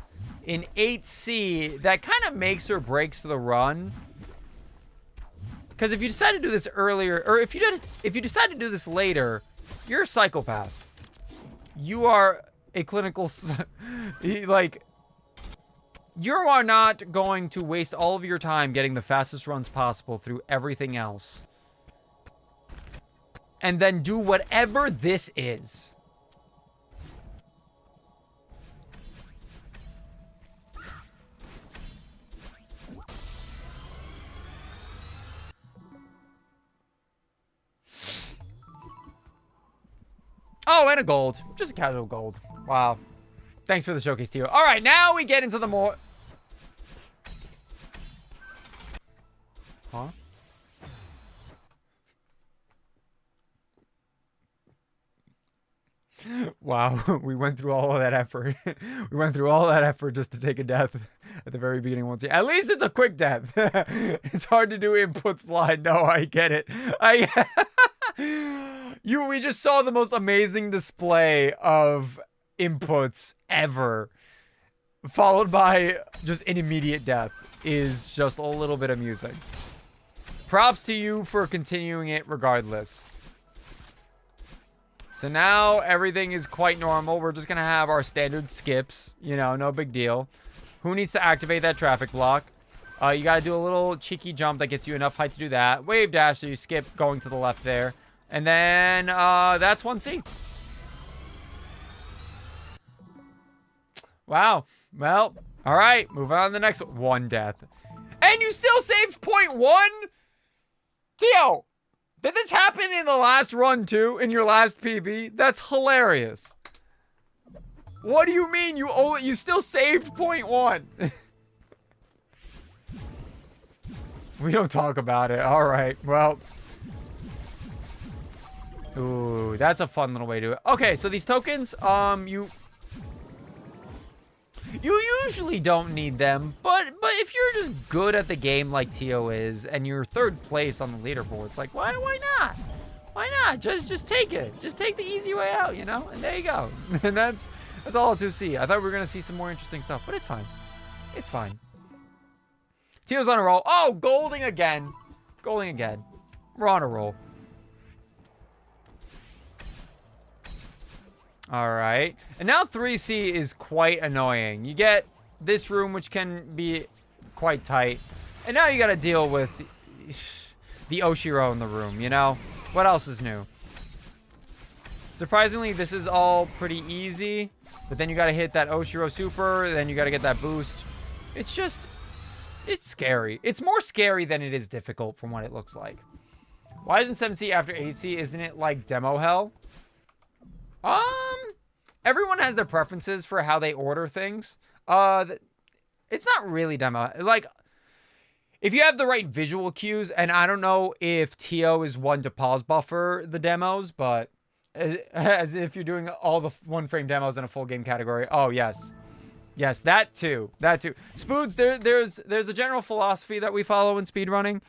in 8C that kind of makes or breaks the run. Because if you decide to do this earlier, or if you decide to do this later, you're a psychopath. You are a clinical, like, you are not going to waste all of your time getting the fastest runs possible through everything else. And then do whatever this is. Oh, and a gold. Just a casual gold. Wow. Thanks for the showcase, Tio. All right, now we get into the more... Huh? Wow, we went through all of that effort. We went through all that effort just to take a death at the very beginning once. At least it's a quick death. It's hard to do inputs blind. No, I get it. We just saw the most amazing display of inputs ever, followed by just an immediate death. Is just a little bit amusing. Props to you for continuing it regardless. So now everything is quite normal. We're just going to have our standard skips. You know, no big deal. Who needs to activate that traffic block? You got to do a little cheeky jump that gets you enough height to do that. Wave dash, so you skip going to the left there. And then that's 1C. Wow. Well, all right. Move on to the next one. One death. And you still saved 0.1? Tio! Did this happen in the last run too? In your last PB? That's hilarious. What do you mean you still saved 0.1? We don't talk about it. All right. Well. Ooh, that's a fun little way to do it. Okay, so these tokens, you usually don't need them, but if you're just good at the game like Tio is, and you're third place on the leaderboard, it's like, why not? Why not? Just take it. Just take the easy way out, you know? And there you go. And that's all to see. I thought we were going to see some more interesting stuff, but it's fine. It's fine. Teal's on a roll. Oh, golding again. Golding again. We're on a roll. All right. And now 3C is quite annoying. You get this room, which can be quite tight. And now you got to deal with the Oshiro in the room, you know? What else is new? Surprisingly, this is all pretty easy. But then you got to hit that Oshiro super. Then you got to get that boost. It's just... It's scary. It's more scary than it is difficult from what it looks like. Why isn't 7C after 8C? Isn't it like demo hell? Everyone has their preferences for how they order things. It's not really demo. Like, if you have the right visual cues, and I don't know if Tio is one to pause buffer the demos, but as if you're doing all the one-frame demos in a full game category. Oh, yes. Yes, that too. That too. Spoods, there's a general philosophy that we follow in speedrunning.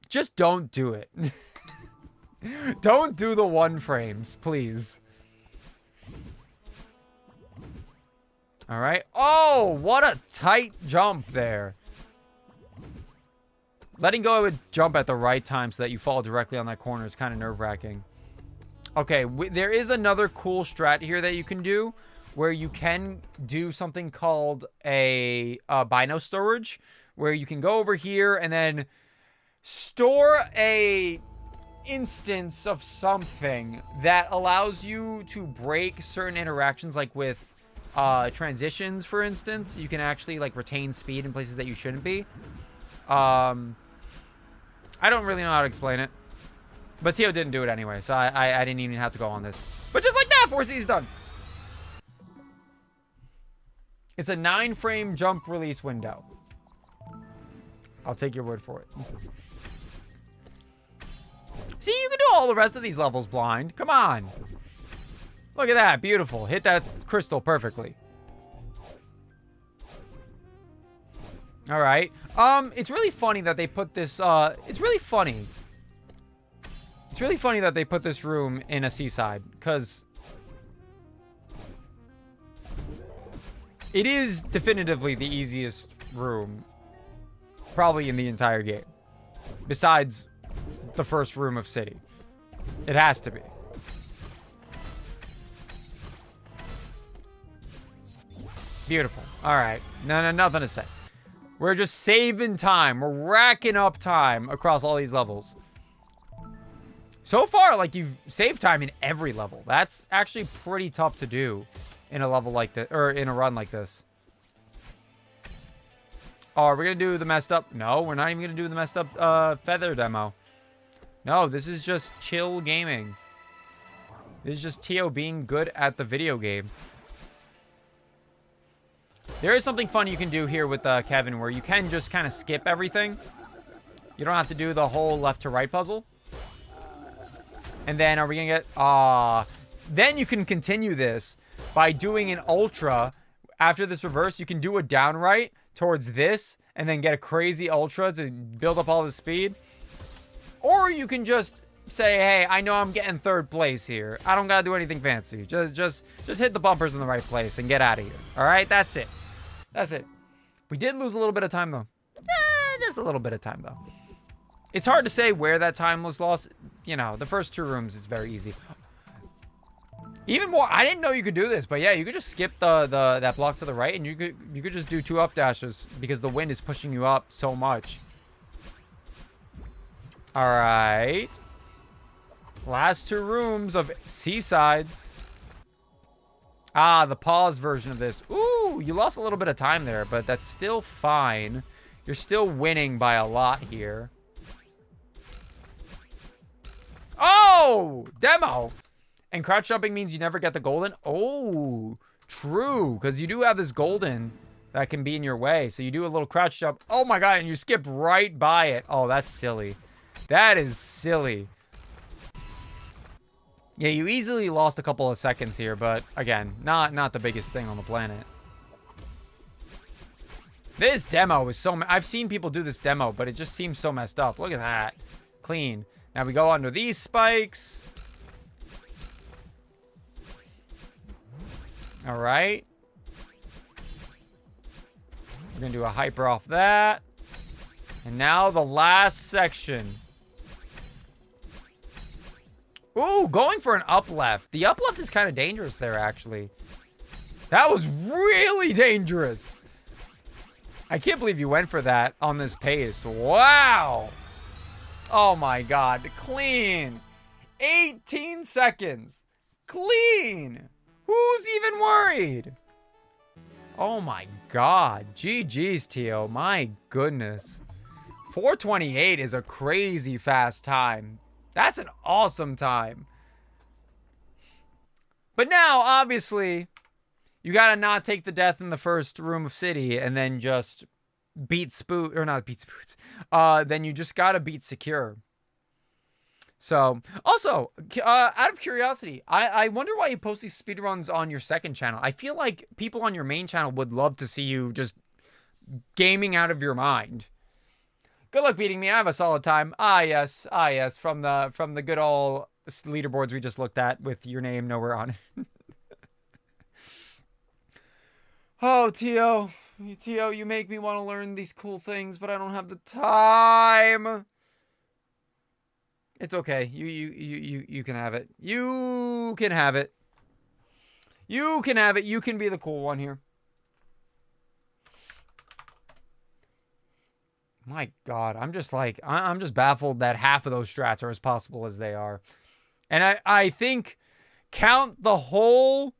Just don't do it. Don't do the one frames, please. All right. Oh, what a tight jump there. Letting go of a jump at the right time so that you fall directly on that corner is kind of nerve-wracking. Okay, there is another cool strat here that you can do where you can do something called a Bino storage, where you can go over here and then store a instance of something that allows you to break certain interactions, like with transitions, for instance. You can actually like retain speed in places that you shouldn't be. I don't really know how to explain it, but Tio didn't do it anyway, so I didn't even have to go on this. But just like that, 4C is done. It's a 9-frame jump release window. I'll take your word for it. See, you can do all the rest of these levels blind. Come on. Look at that. Beautiful. Hit that crystal perfectly. All right. It's really funny that they put this, it's really funny. It's really funny that they put this room in a seaside, because it is definitively the easiest room probably in the entire game, besides the first room of City. It has to be. Beautiful. All right. No, nothing to say. We're just saving time. We're racking up time across all these levels. So far, like, you've saved time in every level. That's actually pretty tough to do in a level like this, or in a run like this. Oh, are we going to do the messed up? No, we're not even going to do the messed up feather demo. No, this is just chill gaming. This is just Tio being good at the video game. There is something fun you can do here with Kevin, where you can just kind of skip everything. You don't have to do the whole left to right puzzle. And then are we going to get... then you can continue this by doing an ultra. After this reverse, you can do a down right towards this and then get a crazy ultra to build up all the speed. Or you can just say, hey, I know I'm getting third place here. I don't got to do anything fancy. Just hit the bumpers in the right place and get out of here. All right, that's it. That's it. We did lose a little bit of time, though. Just a little bit of time, though. It's hard to say where that time was lost. You know, the first 2 rooms is very easy. Even more, I didn't know you could do this, but yeah, you could just skip that block to the right, and you could just do 2 up dashes because the wind is pushing you up so much. All right. Last 2 rooms of Seasides. The pause version of this. Ooh, you lost a little bit of time there, but that's still fine. You're still winning by a lot here. Oh, demo. And crouch jumping means you never get the golden. Oh, true. Because you do have this golden that can be in your way. So you do a little crouch jump. Oh my God, and you skip right by it. Oh, that's silly. That is silly. Yeah, you easily lost a couple of seconds here, but again, not the biggest thing on the planet. This demo is so... I've seen people do this demo, but it just seems so messed up. Look at that. Clean. Now we go under these spikes. All right. We're going to do a hyper off that. And now the last section. Ooh, going for an up left. The up left is kind of dangerous there, actually. That was really dangerous. I can't believe you went for that on this pace. Wow. Oh my God. Clean. 18 seconds. Clean. Who's even worried? Oh my God. GG's, Tio. My goodness. 4:28 is a crazy fast time. That's an awesome time. But now, obviously, you gotta not take the death in the first room of City and then just beat Spoot, or not beat Spoots. Then you just gotta beat Secure. So, also, out of curiosity, I wonder why you post these speedruns on your second channel. I feel like people on your main channel would love to see you just gaming out of your mind. Good luck beating me. I have a solid time. Ah, yes. From the good old leaderboards we just looked at with your name nowhere on it. Oh, Tio, you make me want to learn these cool things, but I don't have the time. It's okay. You can have it. You can have it. You can have it. You can be the cool one here. My God, I'm just baffled that half of those strats are as possible as they are. And I think count the whole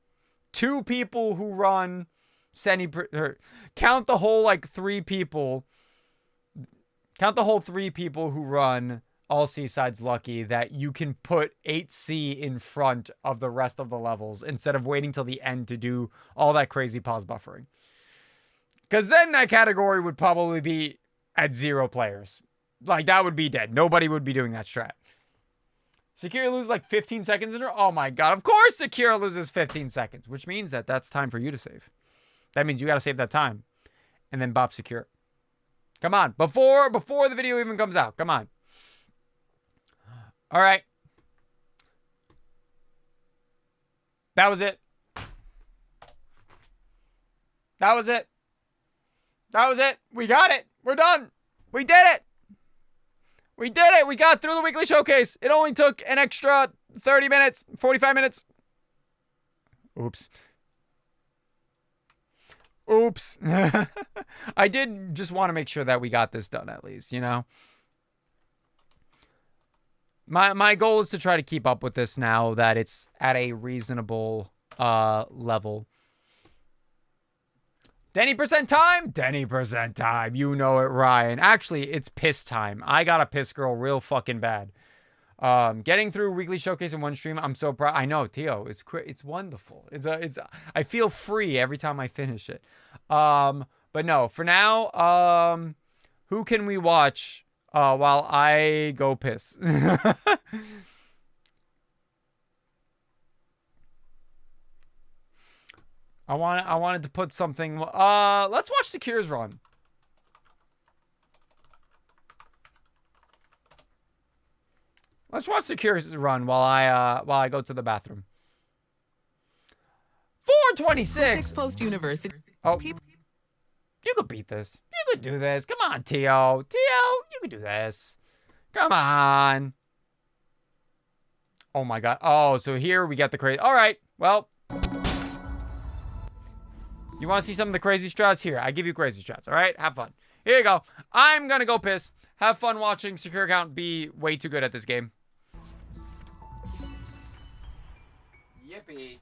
2 people who run count the whole like 3 people. Count the whole 3 people who run All Seaside's Lucky that you can put 8C in front of the rest of the levels instead of waiting till the end to do all that crazy pause buffering. Because then that category would probably be at 0 players. Like, that would be dead. Nobody would be doing that strat. Secure loses like 15 seconds in a row. Oh my God. Of course Secure loses 15 seconds, which means that that's time for you to save. That means you got to save that time and then bop Secure. Come on. Before the video even comes out. Come on. All right. That was it. That was it. That was it. We got it. We're done. We did it. We did it. We got through the weekly showcase. It only took an extra 30 minutes, 45 minutes. Oops. Oops. I did just want to make sure that we got this done at least, you know? My goal is to try to keep up with this now that it's at a reasonable level. Denny% time? Denny% time. You know it, Ryan. Actually, it's piss time. I got a piss girl real fucking bad. Getting through weekly showcase in one stream, I'm so proud. I know, Tio, it's wonderful. I feel free every time I finish it. But no, for now, who can we watch while I go piss? I wanted to put something. Let's watch Secure's run. Let's watch Secure's run while I go to the bathroom. 426. Post University. Oh, you could beat this. You could do this. Come on, Tio. You could do this. Come on. Oh my God. Oh, so here we get the crazy. All right. Well. You want to see some of the crazy strats? Here, I give you crazy strats, all right? Have fun. Here you go. I'm going to go piss. Have fun watching Secure Account be way too good at this game. Yippee.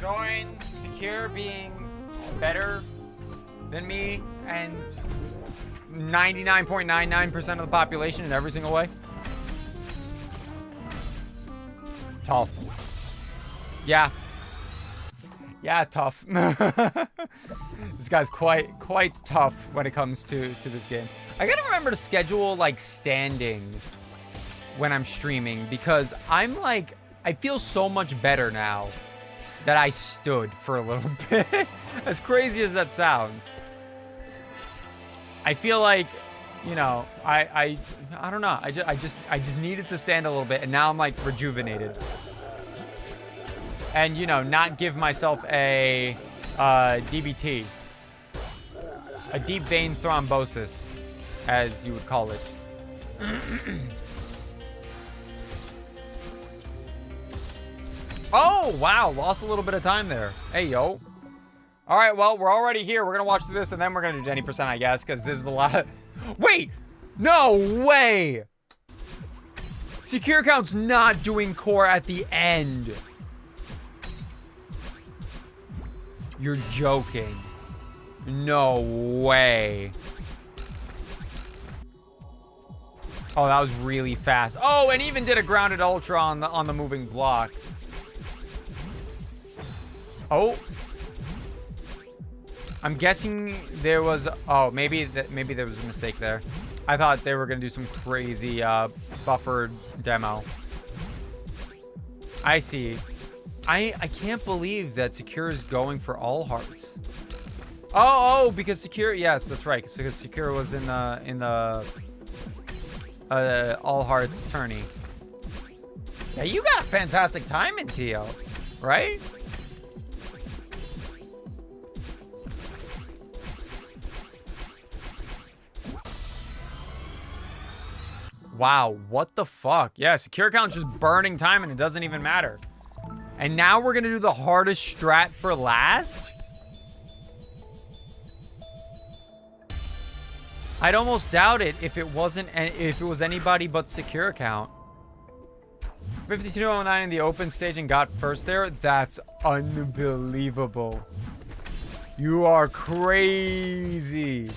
join Secure being better than me and 99.99% of the population in every single way? Tough. Yeah. Yeah, tough. This guy's quite tough when it comes to this game. I gotta remember to schedule like standing when I'm streaming, because I'm like, I feel so much better now that I stood for a little bit. As crazy as that sounds. I feel like, you know, I don't know. I just needed to stand a little bit, and now I'm like rejuvenated. And, you know, not give myself a DVT. A deep vein thrombosis, as you would call it. Oh, wow. Lost a little bit of time there. Hey, yo. All right, well, we're already here. We're going to watch this, and then we're going to do Jenny%, I guess, because this is a lot. Wait! No way! Secure Count's not doing core at the end. You're joking. No way. Oh, that was really fast. Oh, and even did a grounded ultra on the moving block. Oh. I'm guessing there was, oh, maybe there was a mistake there. I thought they were gonna do some crazy buffered demo. I see. I can't believe that Secure is going for all hearts. Oh, because Secure, yes, that's right. Because Secure was in the all hearts tourney. Yeah, you got a fantastic time in TO, right? Wow, what the fuck? Yeah, Secure Count's just burning time and it doesn't even matter. And now we're gonna do the hardest strat for last? I'd almost doubt it if it was anybody but Secure Count. 5209 in the open stage and got first there. That's unbelievable. You are crazy.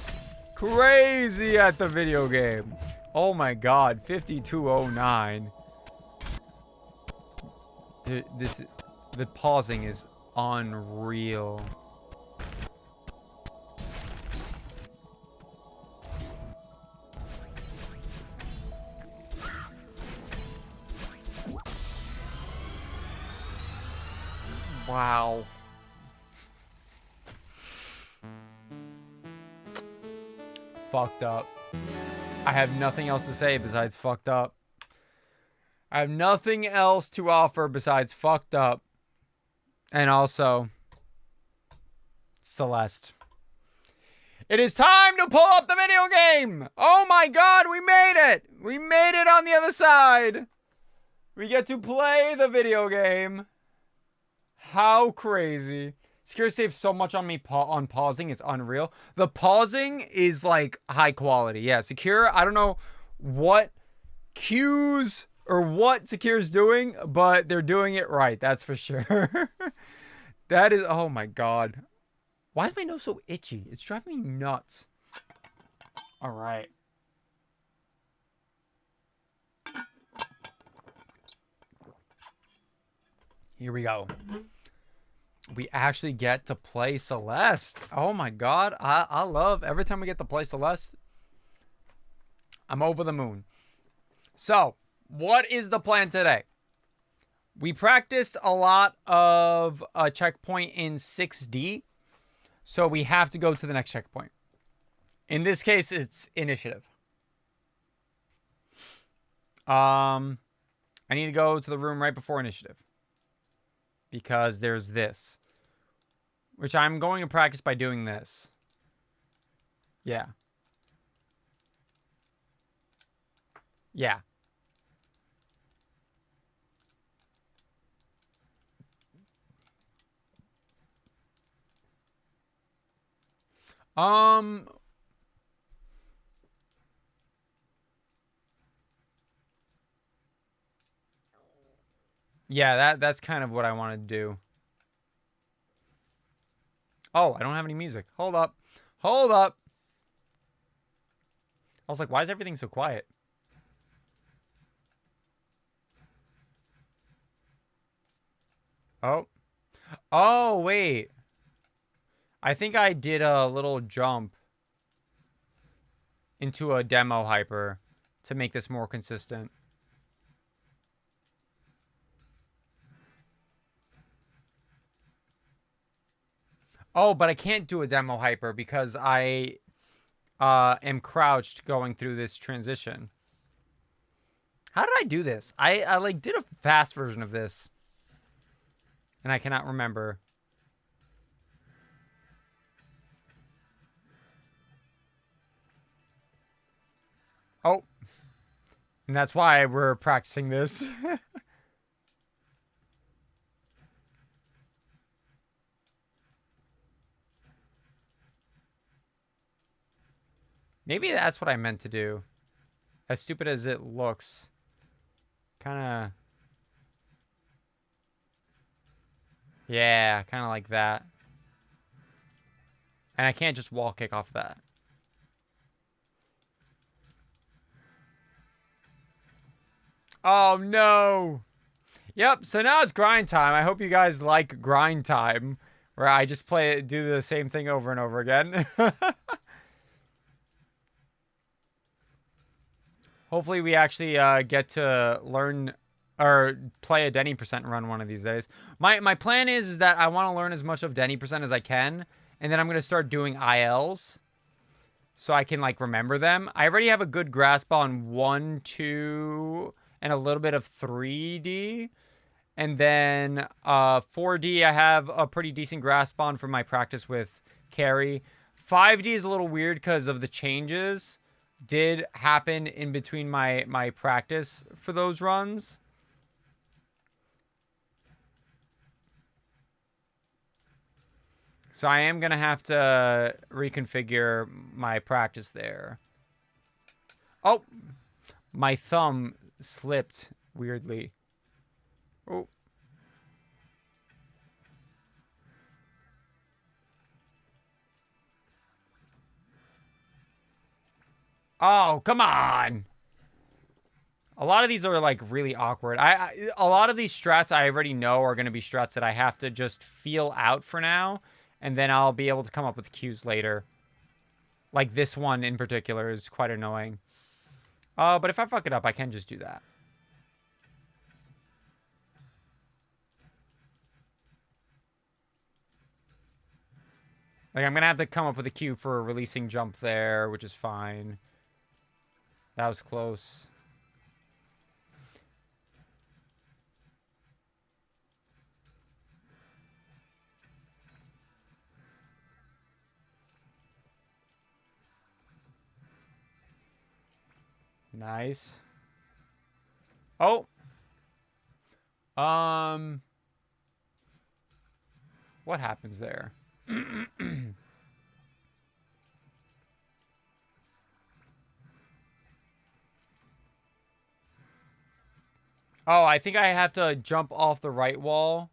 Crazy at the video game. Oh my god, 5209. The pausing is unreal. Wow. Fucked up. I have nothing else to say besides fucked up. I have nothing else to offer besides fucked up. And also, Celeste. It is time to pull up the video game. Oh my god, we made it. We made it on the other side. We get to play the video game. How crazy. Secure saves so much on me on pausing. It's unreal. The pausing is like high quality. Yeah, Secure, I don't know what cues or what Secure's doing, but they're doing it right. That's for sure. That is, oh my god. Why is my nose so itchy? It's driving me nuts. All right. Here we go. We actually get to play Celeste. Oh my god. I love every time we get to play Celeste. I'm over the moon. So, what is the plan today? We practiced a lot of a checkpoint in 6D. So we have to go to the next checkpoint. In this case, it's initiative. I need to go to the room right before initiative. Because there's this. Which I'm going to practice by doing this. Yeah. Yeah. Yeah, that's kind of what I want to do. Oh, I don't have any music. Hold up. Hold up. I was like, why is everything so quiet? Oh. Oh, wait. I think I did a little jump into a demo hyper to make this more consistent. Oh, but I can't do a demo hyper because I am crouched going through this transition. How did I do this? I like did a fast version of this. And I cannot remember. Oh. And that's why we're practicing this. Maybe that's what I meant to do. As stupid as it looks. Kind of... Yeah, kind of like that. And I can't just wall kick off that. Oh, no. Yep, so now it's grind time. I hope you guys like grind time, where I just do the same thing over and over again. Hopefully we actually get to learn or play a Denny percent run one of these days. My plan is that I want to learn as much of Denny percent as I can, and then I'm going to start doing ILs so I can like remember them. I already have a good grasp on 1, 2, and a little bit of 3D. And then 4D I have a pretty decent grasp on from my practice with Carrie. 5D is a little weird because of the changes did happen in between my practice for those runs. So I am going to have to reconfigure my practice there. Oh, my thumb slipped weirdly. Oh. Oh, come on. A lot of these are like really awkward. A lot of these strats I already know are going to be strats that I have to just feel out for now. And then I'll be able to come up with cues later. Like this one in particular is quite annoying. But if I fuck it up, I can just do that. Like, I'm going to have to come up with a cue for a releasing jump there, which is fine. That was close. Nice. Oh. What happens there? Oh, I think I have to jump off the right wall.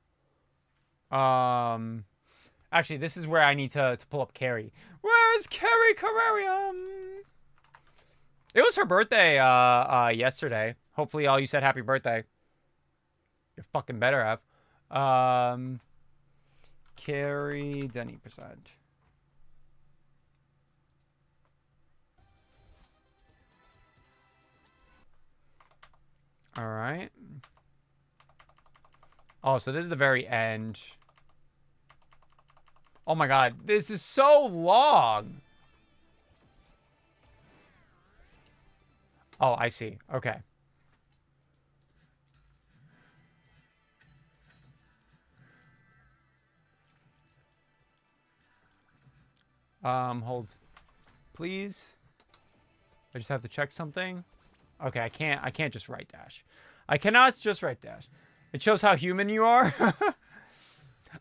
Actually, this is where I need to pull up Carrie. Where's Carrie Carrarium? It was her birthday yesterday. Hopefully all you said happy birthday. You fucking better have. Carrie Denny percent. All right. Oh, so this is the very end. Oh my god, this is so long. Oh, I see. Okay. Hold. Please. I just have to check something. Okay, I can't just right dash. I cannot just right dash. It shows how human you are.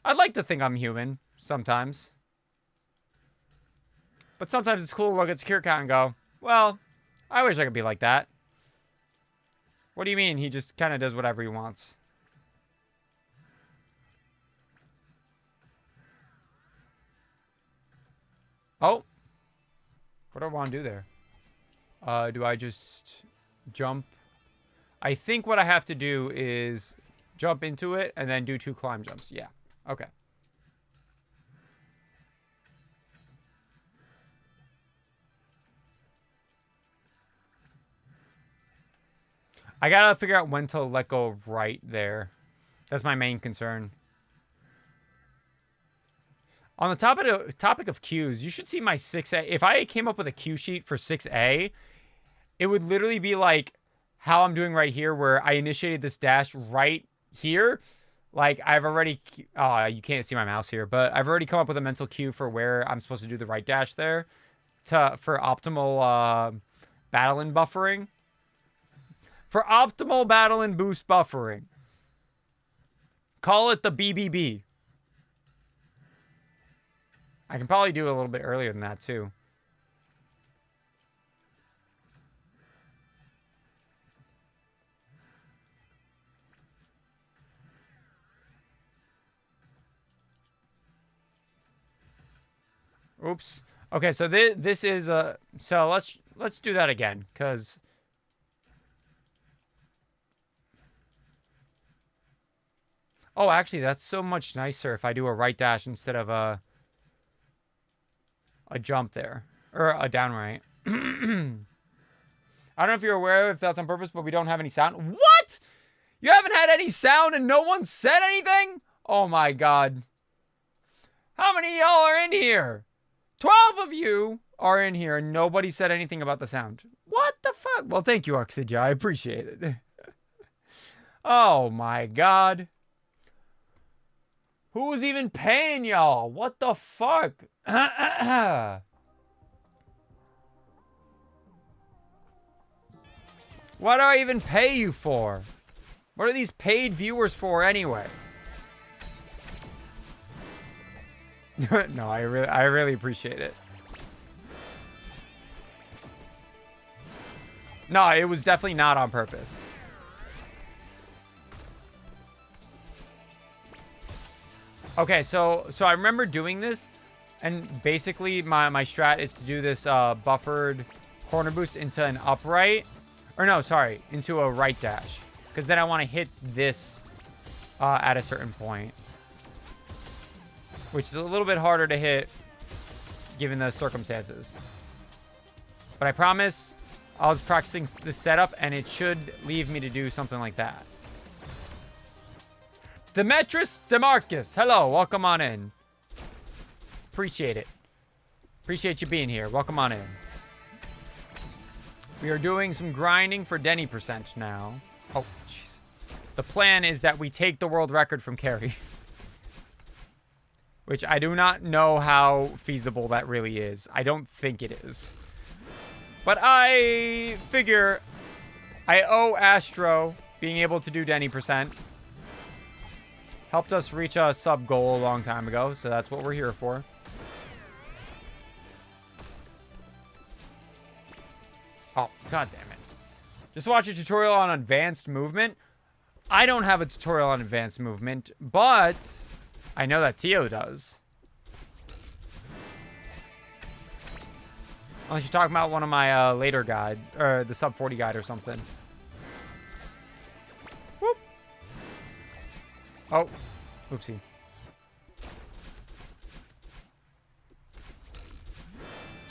I'd like to think I'm human sometimes. But sometimes it's cool to look at secure count and go, well, I wish I could be like that. What do you mean? He just kind of does whatever he wants. Oh. What do I want to do there? Do I just jump? I think what I have to do is jump into it and then do 2 climb jumps. Yeah. Okay. I gotta figure out when to let go of right there. That's my main concern. On the topic of Qs, you should see my 6A. If I came up with a Q sheet for 6A, it would literally be like how I'm doing right here, where I initiated this dash right here. Like, I've already... Oh, you can't see my mouse here, but I've already come up with a mental cue for where I'm supposed to do the right dash there for optimal battle and buffering. For optimal battle and boost buffering. Call it the BBB. I can probably do it a little bit earlier than that, too. Oops. Okay, so this is so let's do that again, cuz oh, actually that's so much nicer if I do a right dash instead of a jump there or a down right. I don't know if you're aware if that's on purpose, but we don't have any sound. What? You haven't had any sound and no one said anything? Oh my god. How many of y'all are in here? 12 of you are in here and nobody said anything about the sound. What the fuck? Well, thank you, Oxygen. I appreciate it. Oh my god. Who was even paying y'all? What the fuck? What do I even pay you for? What are these paid viewers for anyway? No, I really appreciate it. No, it was definitely not on purpose. Okay, so I remember doing this, and basically my strat is to do this buffered corner boost into an upright, or no, sorry, into a right dash, because then I want to hit this at a certain point, which is a little bit harder to hit given the circumstances. But I promise I was practicing the setup, and it should leave me to do something like that. Demetris Demarcus, hello, welcome on in. Appreciate it. Appreciate you being here. Welcome on in. We are doing some grinding for Denny percent now. Oh, jeez. The plan is that we take the world record from Carrie. Which I do not know how feasible that really is. I don't think it is. But I figure I owe Astro being able to do Denny percent. Helped us reach a sub goal a long time ago, so that's what we're here for. Oh, god damn it. Just watch a tutorial on advanced movement. I don't have a tutorial on advanced movement, but I know that Tio does. Unless you're talking about one of my later guides, or the sub 40 guide or something. Whoop. Oh, oopsie.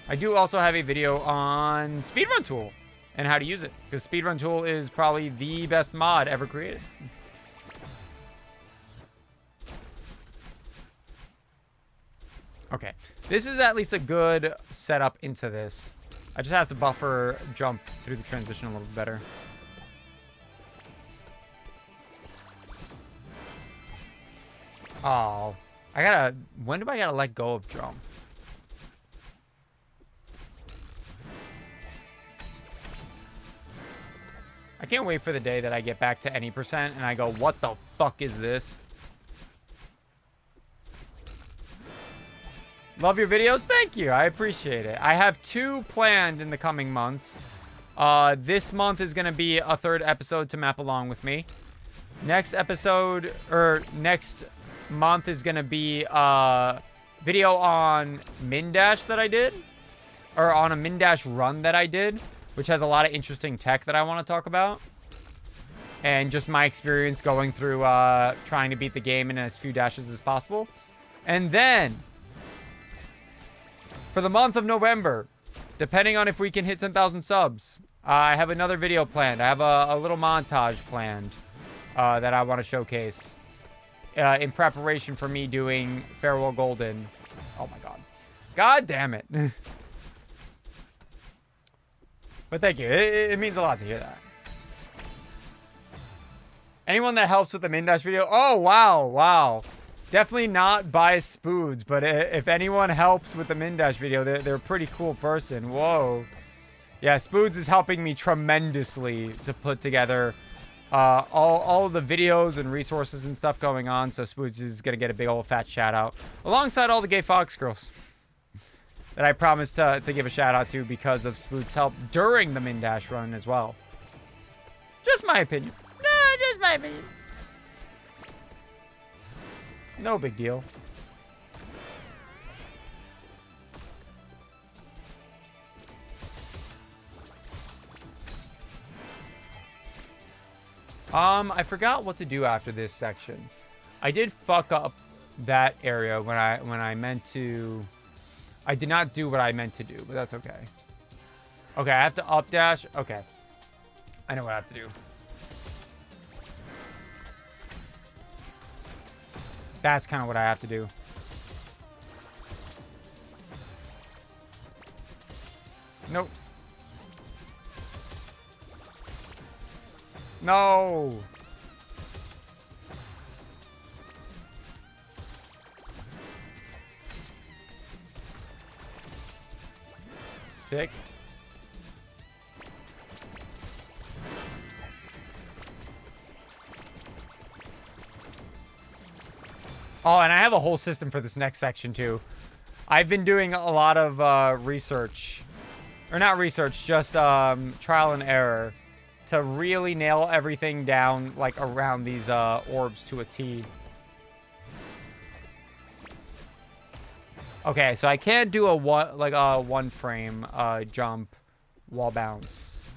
I do also have a video on Speedrun Tool and how to use it, because Speedrun Tool is probably the best mod ever created. Okay, this is at least a good setup into this. I just have to buffer jump through the transition a little bit better. Oh, when do I gotta let go of jump? I can't wait for the day that I get back to any percent and I go, what the fuck is this? Love your videos. Thank you. I appreciate it. I have 2 planned in the coming months. This month is going to be a 3rd episode to map along with me. Next episode, or next month is going to be video on Mindash that I did, or on a Mindash run that I did, which has a lot of interesting tech that I want to talk about. And just my experience going through trying to beat the game in as few dashes as possible. And then, for the month of November, depending on if we can hit 10,000 subs, I have another video planned. I have a little montage planned that I want to showcase in preparation for me doing Farewell Golden. Oh my god. God damn it. But thank you. It means a lot to hear that. Anyone that helps with the Mindash video, oh, wow, wow. Definitely not by Spoods, but if anyone helps with the Mindash video, they're a pretty cool person. Whoa. Yeah, Spoods is helping me tremendously to put together all of the videos and resources and stuff going on, so Spoods is going to get a big old fat shout out, alongside all the gay Fox girls that I promised to give a shout out to because of Spoods' help during the Mindash run as well. Just my opinion. Just my opinion. No big deal. I forgot what to do after this section. I did fuck up that area when I meant to. I did not do what I meant to do, but that's okay. Okay, I have to up dash. Okay. I know what I have to do. That's kind of what I have to do. Nope. No. Sick. Oh, and I have a whole system for this next section too. I've been doing a lot of research, or not research, just trial and error to really nail everything down, like around these orbs to a T. Okay, so I can't do a one frame jump wall bounce.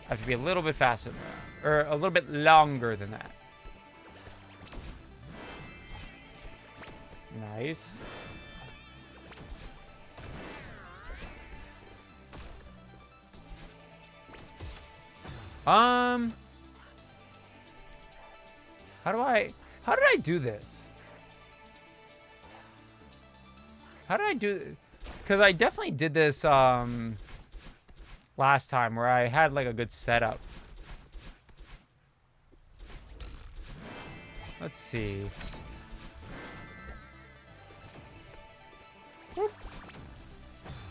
I have to be a little bit faster than that, or a little bit longer than that. Nice. How did I do this? How did I do? Because I definitely did this last time where I had like a good setup. Let's see. Whoop.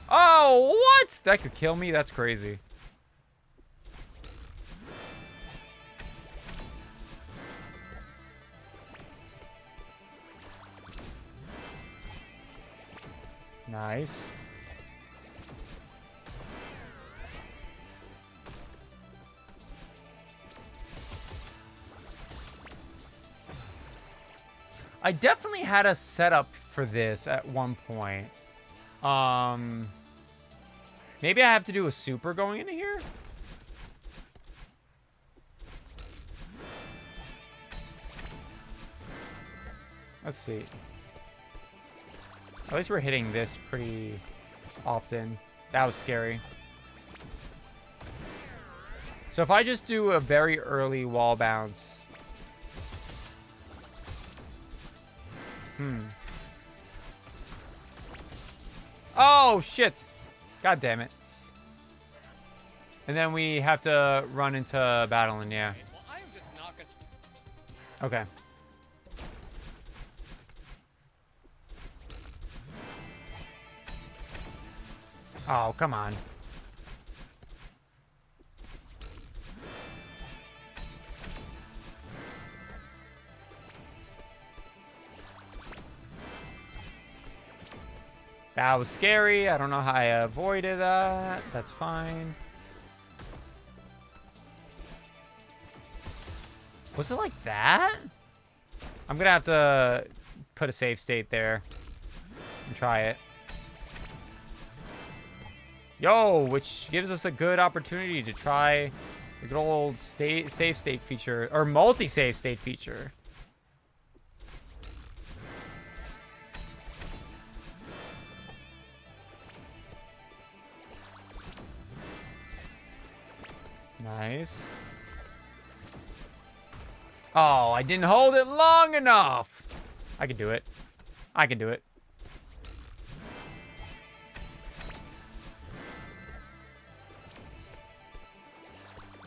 Oh, what? That could kill me? That's crazy. Nice. I definitely had a setup for this at one point. Maybe I have to do a super going into here? Let's see. At least we're hitting this pretty often. That was scary. So if I just do a very early wall bounce. Oh, shit. God damn it. And then we have to run into battle, and yeah. Okay. Oh, come on. That was scary. I don't know how I avoided that. That's fine. Was it like that? I'm gonna have to put a save state there. and try it. Yo, which gives us a good opportunity to try the good old save state feature, or multi-save state feature. Nice. Oh, I didn't hold it long enough. I can do it. I can do it.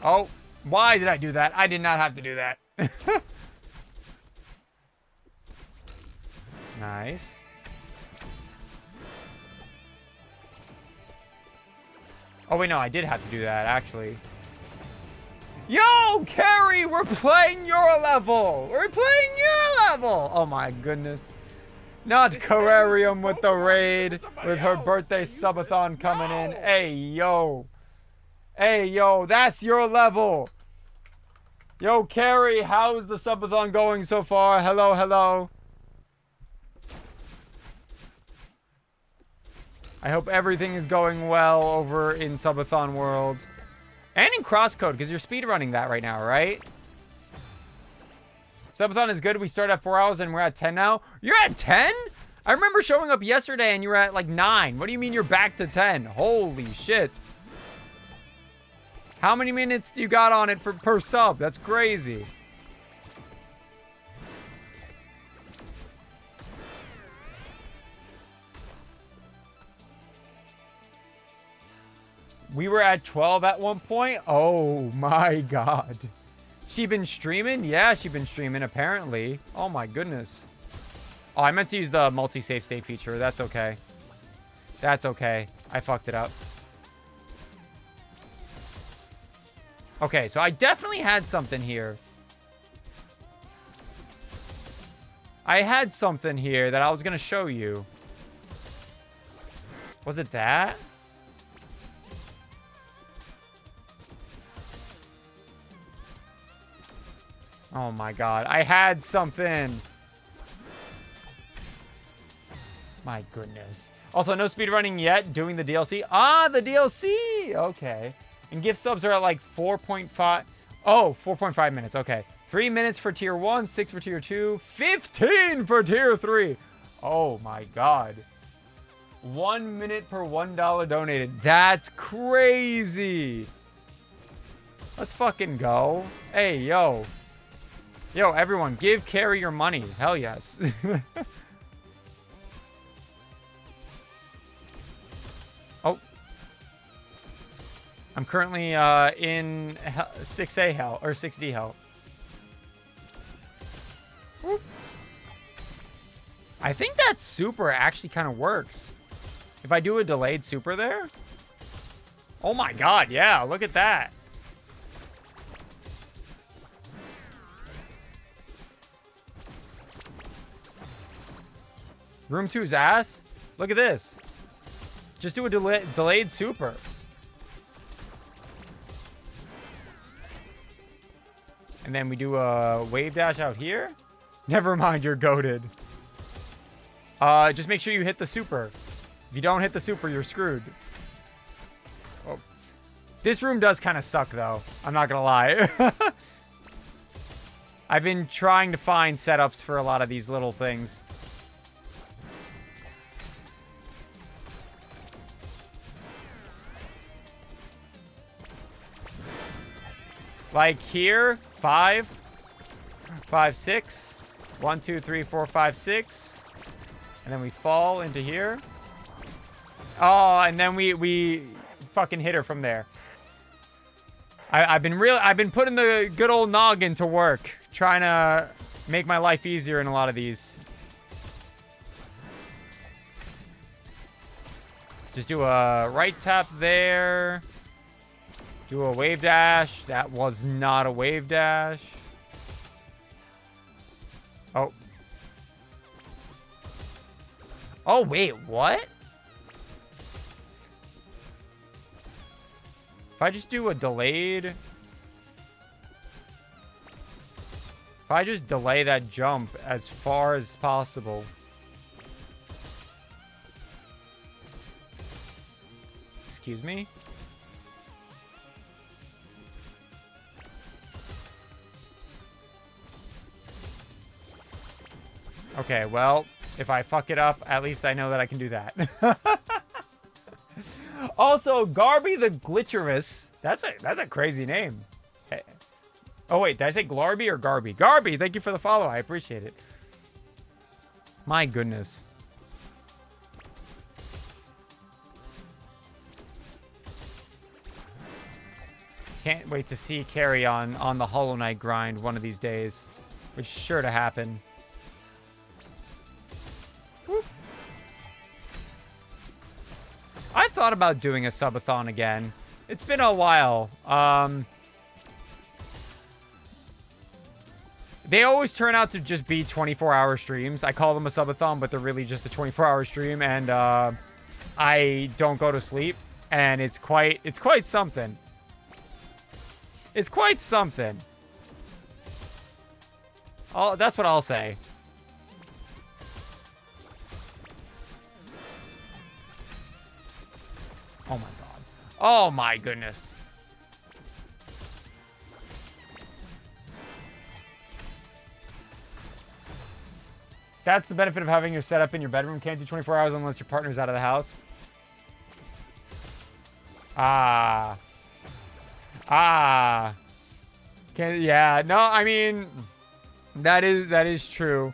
Oh, why did I do that? I did not have to do that. Nice. Oh, wait, no, I did have to do that, actually. Yo, Carrie, we're playing your level. We're playing your level. Oh, my goodness. Not Carrarium with the raid, with her birthday subathon coming in. Hey, yo. Hey, yo, that's your level. Yo, Carrie, how's the subathon going so far? Hello, hello. I hope everything is going well over in Subathon World. And in Crosscode, because you're speedrunning that right now, right? Subathon is good. We started at 4 hours and we're at 10 now. You're at 10? I remember showing up yesterday and you were at like 9. What do you mean you're back to 10? Holy shit. How many minutes do you got on it per sub? That's crazy. We were at 12 at one point. Oh my god. She been streaming? Yeah, she been streaming apparently. Oh my goodness. Oh, I meant to use the multi-save state feature. That's okay. That's okay. I fucked it up. Okay, so I definitely had something here. I had something here that I was going to show you. Was it that? Oh my god, I had something. My goodness. Also, no speedrunning yet, doing the DLC. Ah, the DLC! Okay. And gift subs are at like 4.5. Oh, 4.5 minutes, okay. 3 minutes for tier 1, 6 for tier 2, 15 for tier 3. Oh my god. 1 minute per $1 donated. That's crazy. Let's fucking go. Hey, yo. Yo, everyone, give Carrie your money. Hell yes. Oh. I'm currently in 6A hell, or 6D hell. Whoop. I think that super actually kind of works. If I do a delayed super there. Oh my god, yeah, look at that. Room 2's ass. Look at this. Just do a delayed super. And then we do a wave dash out here. Never mind, you're goated. Just make sure you hit the super. If you don't hit the super, you're screwed. Oh. This room does kind of suck, though. I'm not gonna lie. I've been trying to find setups for a lot of these little things. Like here, 5, 5, 6, 1, 2, 3, 4, 5, 6, and then we fall into here. Oh, and then we fucking hit her from there. I've been putting the good old noggin to work, trying to make my life easier in a lot of these. Just do a right tap there. Do a wave dash. That was not a wave dash. Oh. Oh, wait, what? If I just do a delayed... If I just delay that jump as far as possible... Excuse me? Okay, well, if I fuck it up, at least I know that I can do that. Also, Garby the Glitcherous. That's a crazy name. Hey. Oh, wait, did I say Glarby or Garby? Garby, thank you for the follow. I appreciate it. My goodness. Can't wait to see Carrie on the Hollow Knight grind one of these days. Which is sure to happen. Woo. I thought about doing a subathon again. It's been a while. They always turn out to just be 24-hour streams. I call them a subathon, but they're really just a 24-hour stream, and I don't go to sleep, and it's quite something. It's quite something. Oh, that's what I'll say. Oh my god. Oh my goodness. That's the benefit of having your setup in your bedroom. Can't do 24 hours unless your partner's out of the house. Yeah, no, I mean, that is true.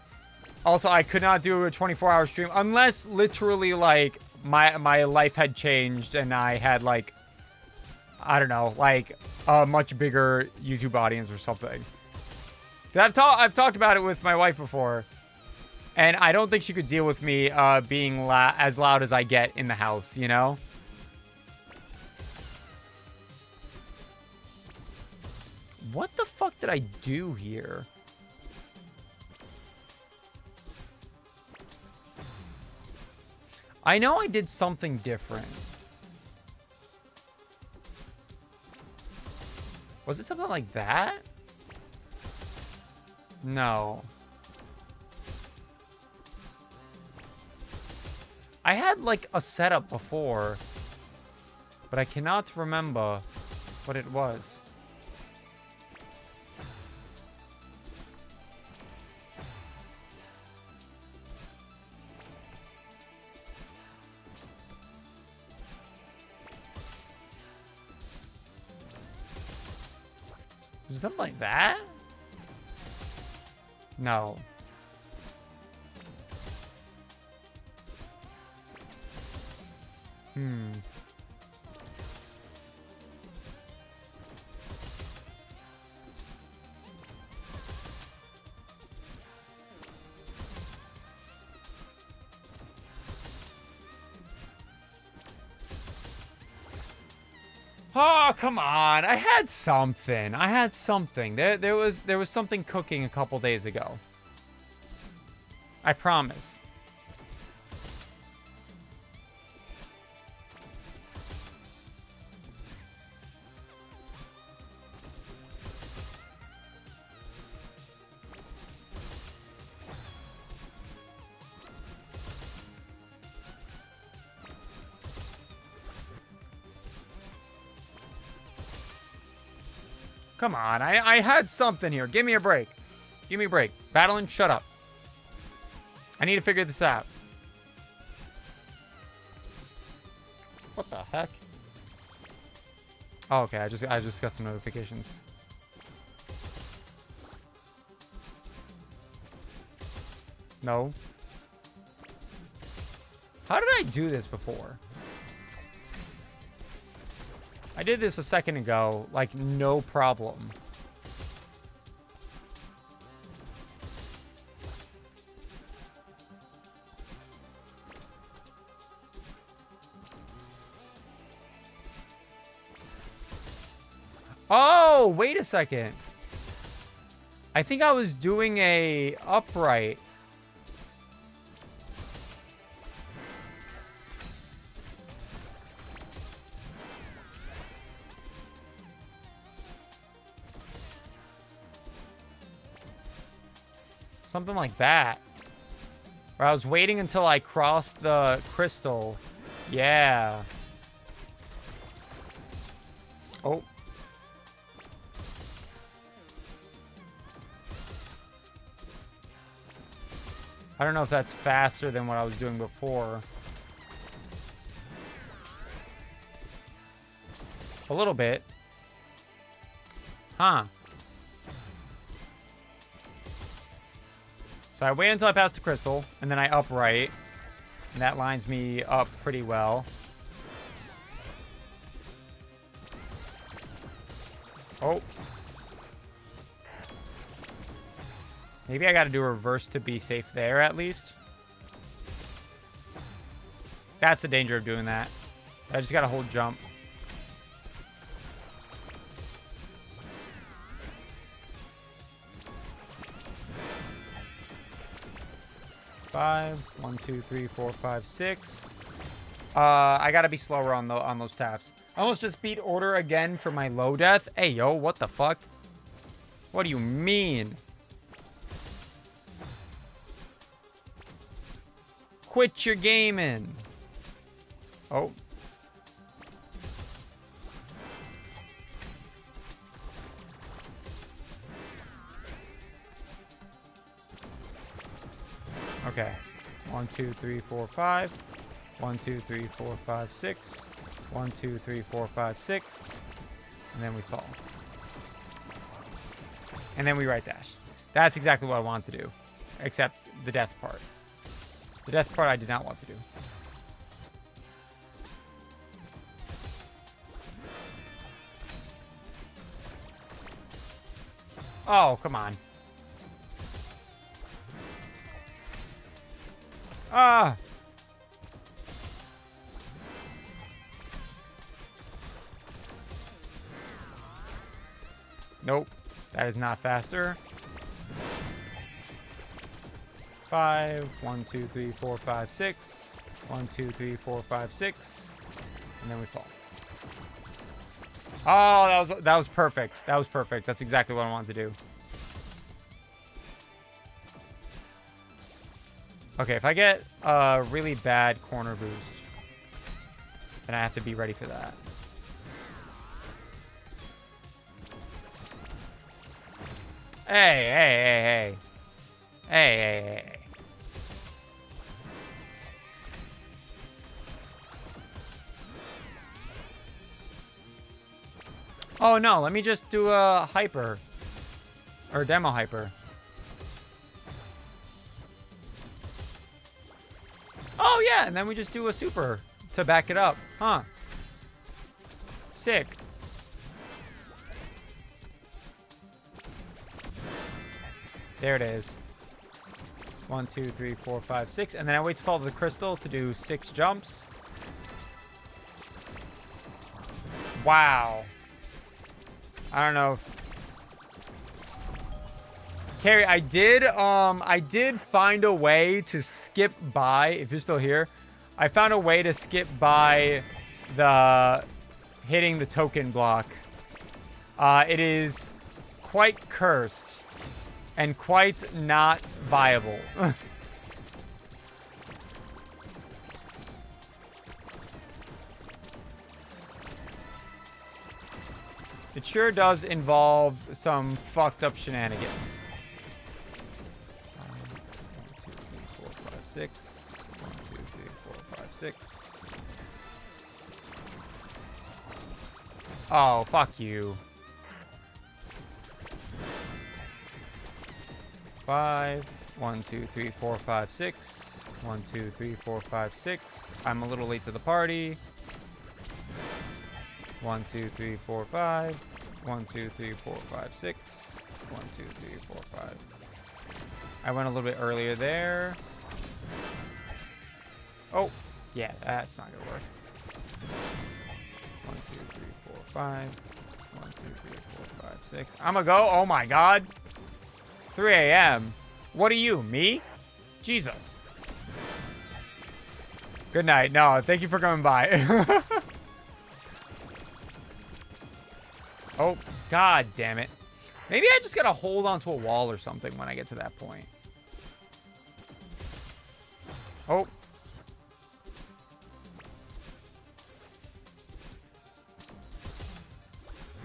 Also, I could not do a 24-hour stream unless literally, like, my life had changed and I had, like, I don't know, like, a much bigger YouTube audience or something. I've talked about it with my wife before, and I don't think she could deal with me being as loud as I get in the house, you know? What the fuck did I do here? I know I did something different. Was it something like that? No. I had like a setup before, but I cannot remember what it was. Was it something like that? No. Oh, come on. I had something. There was something cooking a couple days ago. I promise. Come on, I had something here. Give me a break. Give me a break. Battling, shut up. I need to figure this out. What the heck? Oh, okay, I just got some notifications. No. How did I do this before? I did this a second ago, like, no problem. Oh, wait a second. I think I was doing a upright. Something like that. Where I was waiting until I crossed the crystal. Yeah. Oh. I don't know if that's faster than what I was doing before. A little bit. Huh. So I wait until I pass the crystal, and then I upright. And that lines me up pretty well. Oh. Maybe I gotta do a reverse to be safe there at least. That's the danger of doing that. I just gotta hold jump. Five, 1, 2, 3, 4, 5, 6. I gotta be slower on those taps. I almost just beat order again for my low death. Hey yo, what the fuck? What do you mean? Quit your gaming. Oh. Okay. 1, 2, 3, 4, 5. 1, 2, 3, 4, 5, 6. 1, 2, 3, 4, 5, 6. And then we fall. And then we right dash. That's exactly what I want to do. Except the death part. The death part I did not want to do. Oh, come on. Ah! Nope. That is not faster. 5, 1, 2, 3, 4, 5, 6. 1, 2, 3, 4, 5, 6. And then we fall. Oh, that was perfect. That was perfect. That's exactly what I wanted to do. Okay, if I get a really bad corner boost, then I have to be ready for that. Hey, hey, hey, hey. Hey, hey, hey, hey. Oh no, let me just do a hyper. Or demo hyper. Oh yeah, and then we just do a super to back it up. Huh. Sick. There it is. 1, 2, 3, 4, 5, 6. And then I wait to follow the crystal to do 6 jumps. Wow. I don't know if... Carrie, I did find a way to skip by, if you're still here, I found a way to skip by the hitting the token block. It is quite cursed and quite not viable. It sure does involve some fucked up shenanigans. 1, 2, 3, 4, 5, 6. 1, 2, 3, 4, 5, 6. Oh, fuck you. 5. 1, 2, 3, 4, 5, 6. 1, 2, 3, 4, 5, 6. I'm a little late to the party. 1, 2, 3, 4, 5. 1, 2, 3, 4, 5, 6. 1, 2, 3, 4, 5. I went a little bit earlier there. Oh, yeah, that's not gonna work. 1, 2, 3, 4, 5. 1, 2, 3, 4, 5, 6. I'm gonna go. Oh my god. 3 a.m. What are you, me? Jesus. Good night. No, thank you for coming by. Oh, god damn it. Maybe I just gotta hold onto a wall or something when I get to that point. Oh.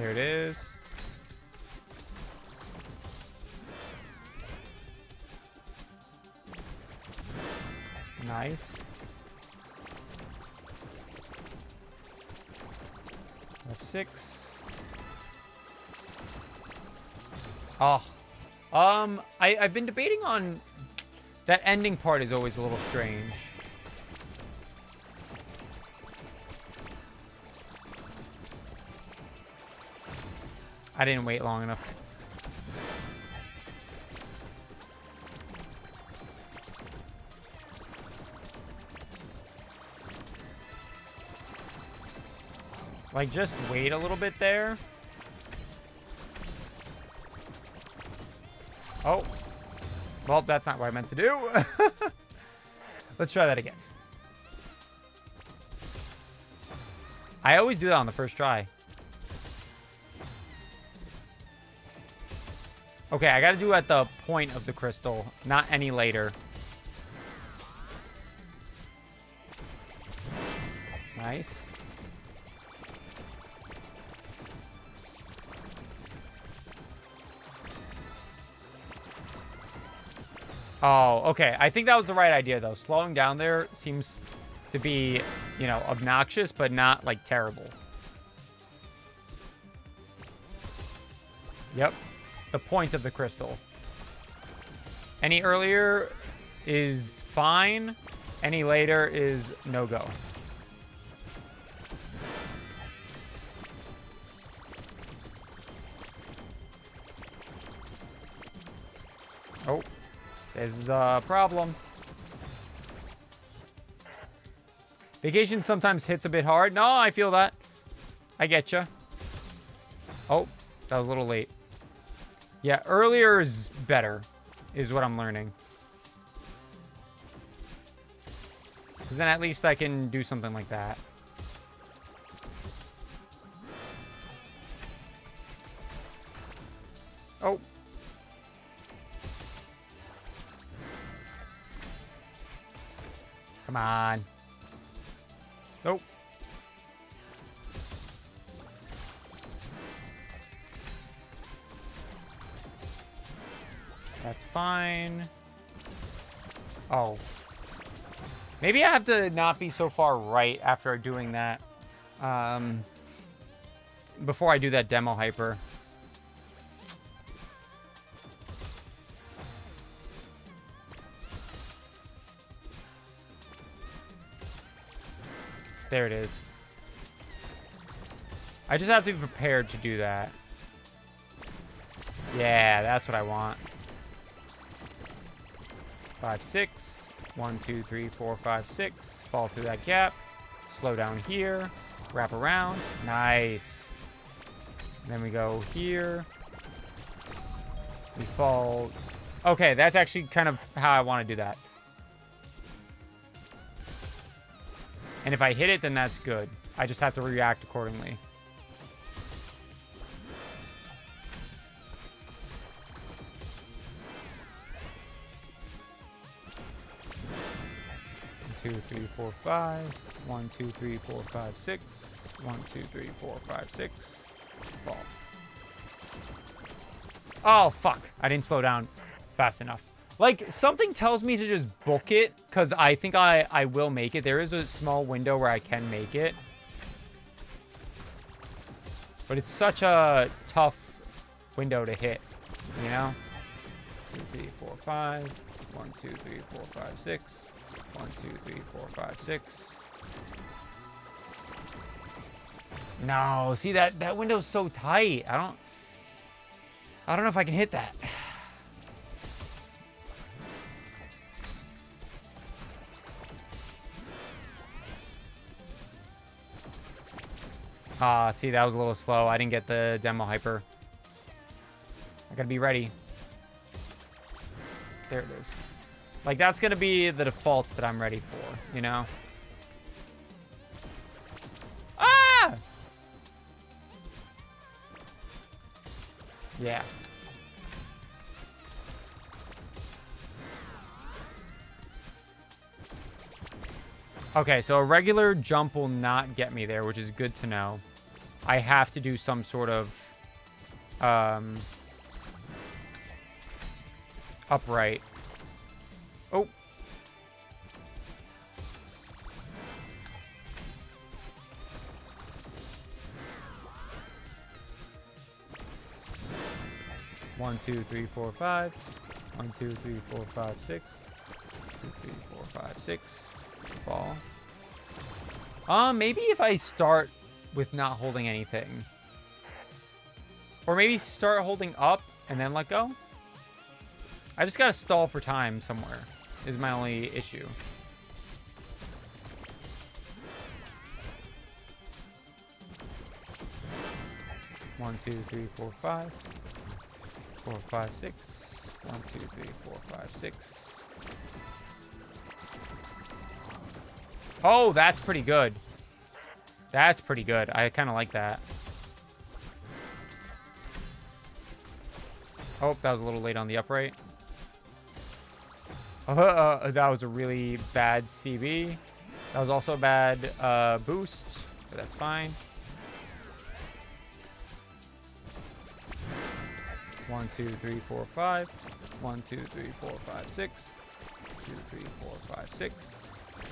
There it is. Nice. F6. Oh. I've been debating on... That ending part is always a little strange. I didn't wait long enough. Like, just wait a little bit there. Oh. Well, that's not what I meant to do. Let's try that again. I always do that on the first try. Okay, I gotta do it at the point of the crystal, not any later. Nice. Oh, okay. I think that was the right idea, though. Slowing down there seems to be, you know, obnoxious, but not, like, terrible. Yep. The point of the crystal. Any earlier is fine. Any later is no-go. Oh. This is a problem. Vacation sometimes hits a bit hard. No, I feel that. I get you. Oh, that was a little late. Yeah, earlier is better, is what I'm learning. Because then at least I can do something like that. Oh. Come on. Nope. That's fine. Oh. Maybe I have to not be so far right after doing that. Before I do that demo hyper. There it is. I just have to be prepared to do that. Yeah, that's what I want. 5, 6. 1, 2, 3, 4, 5, 6. Fall through that gap. Slow down here. Wrap around. Nice. And then we go here. We fall. Okay, that's actually kind of how I want to do that. And if I hit it, then that's good. I just have to react accordingly. One, 2, 3, 4, 5. 1, 2, 3, 4, 5, 6. 1, 2, 3, 4, 5, 6. Fall. Oh, fuck. I didn't slow down fast enough. Like, something tells me to just book it, because I think I will make it. There is a small window where I can make it. But it's such a tough window to hit, you know? 2, 3, 4, 5. 1, 2, 3, 4, 5, 6. 1, 2, 3, 4, 5, 6. No, see, that window's so tight. I don't know if I can hit that. See, that was a little slow. I didn't get the demo hyper. I gotta be ready. There it is. Like, that's gonna be the defaults that I'm ready for, you know? Ah! Yeah. Okay, so a regular jump will not get me there, which is good to know. I have to do some sort of upright. Oh. One, two, three, four, five. 1, 2, 3, 4, 5, 6. 2, 3, 4, 5, 6. Fall. Maybe if I start with not holding anything. Or maybe start holding up and then let go. I just gotta stall for time somewhere is my only issue. One, 2, 3, 4, 5. 4, 5, 6. 1, 2, 3, 4, 5, 6. Oh, that's pretty good. That's pretty good. I kind of like that. Oh, that was a little late on the upright. That was a really bad CB. That was also a bad boost, but that's fine. 1, 2, 3, 4, 5. 1, 2, 3, 4, 5, 6. 2, 3, 4, 5, 6.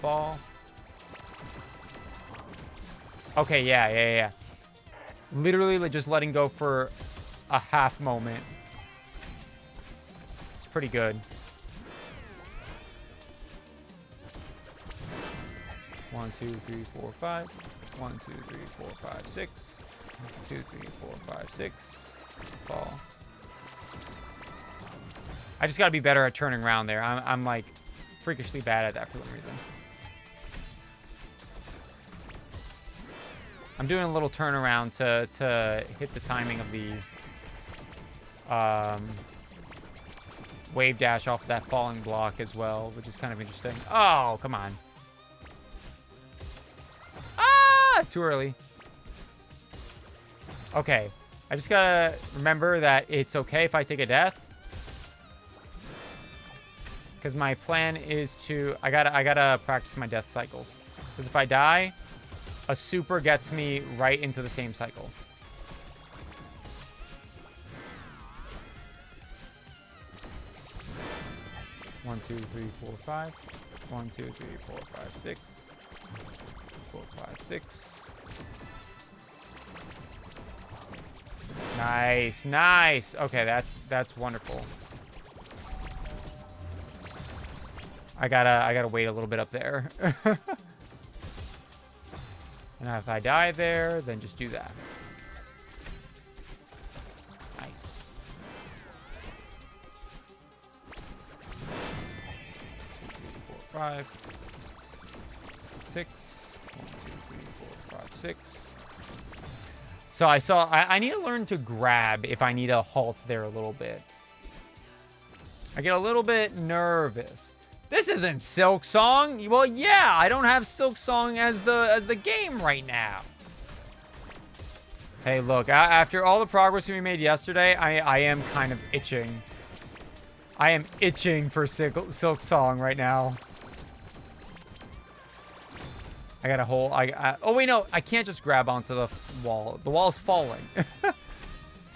Fall. Okay, yeah. Literally just letting go for a half moment. It's pretty good. 1, 2, 3, 4, 5. 1, 2, 3, 4, 5, 6. 2, 3, 4, 5, 6. Fall. I just gotta be better at turning around there. I'm like freakishly bad at that for some reason. I'm doing a little turnaround to hit the timing of the wave dash off that falling block as well, which is kind of interesting. Oh, come on. Ah, too early. Okay, I just gotta remember that it's okay if I take a death. Because my plan is to, I gotta practice my death cycles. Because if I die, a super gets me right into the same cycle. One, 2, 3, 4, 5. 1, 2, 3, 4, 5, 6. 4, 5, 6. Nice. Okay, that's wonderful. I gotta wait a little bit up there. And if I die there, then just do that. Nice. 2, 3, 4, 5. 6. 1, 2, 3, 4, 5, 6. So I need to learn to grab if I need to halt there a little bit. I get a little bit nervous. This isn't Silk Song. Well, yeah, I don't have Silk Song as the game right now. Hey, look, after all the progress we made yesterday, I am kind of itching. I am itching for Silk Song right now. I got a hole. Oh, wait, no. I can't just grab onto the wall. The wall's falling.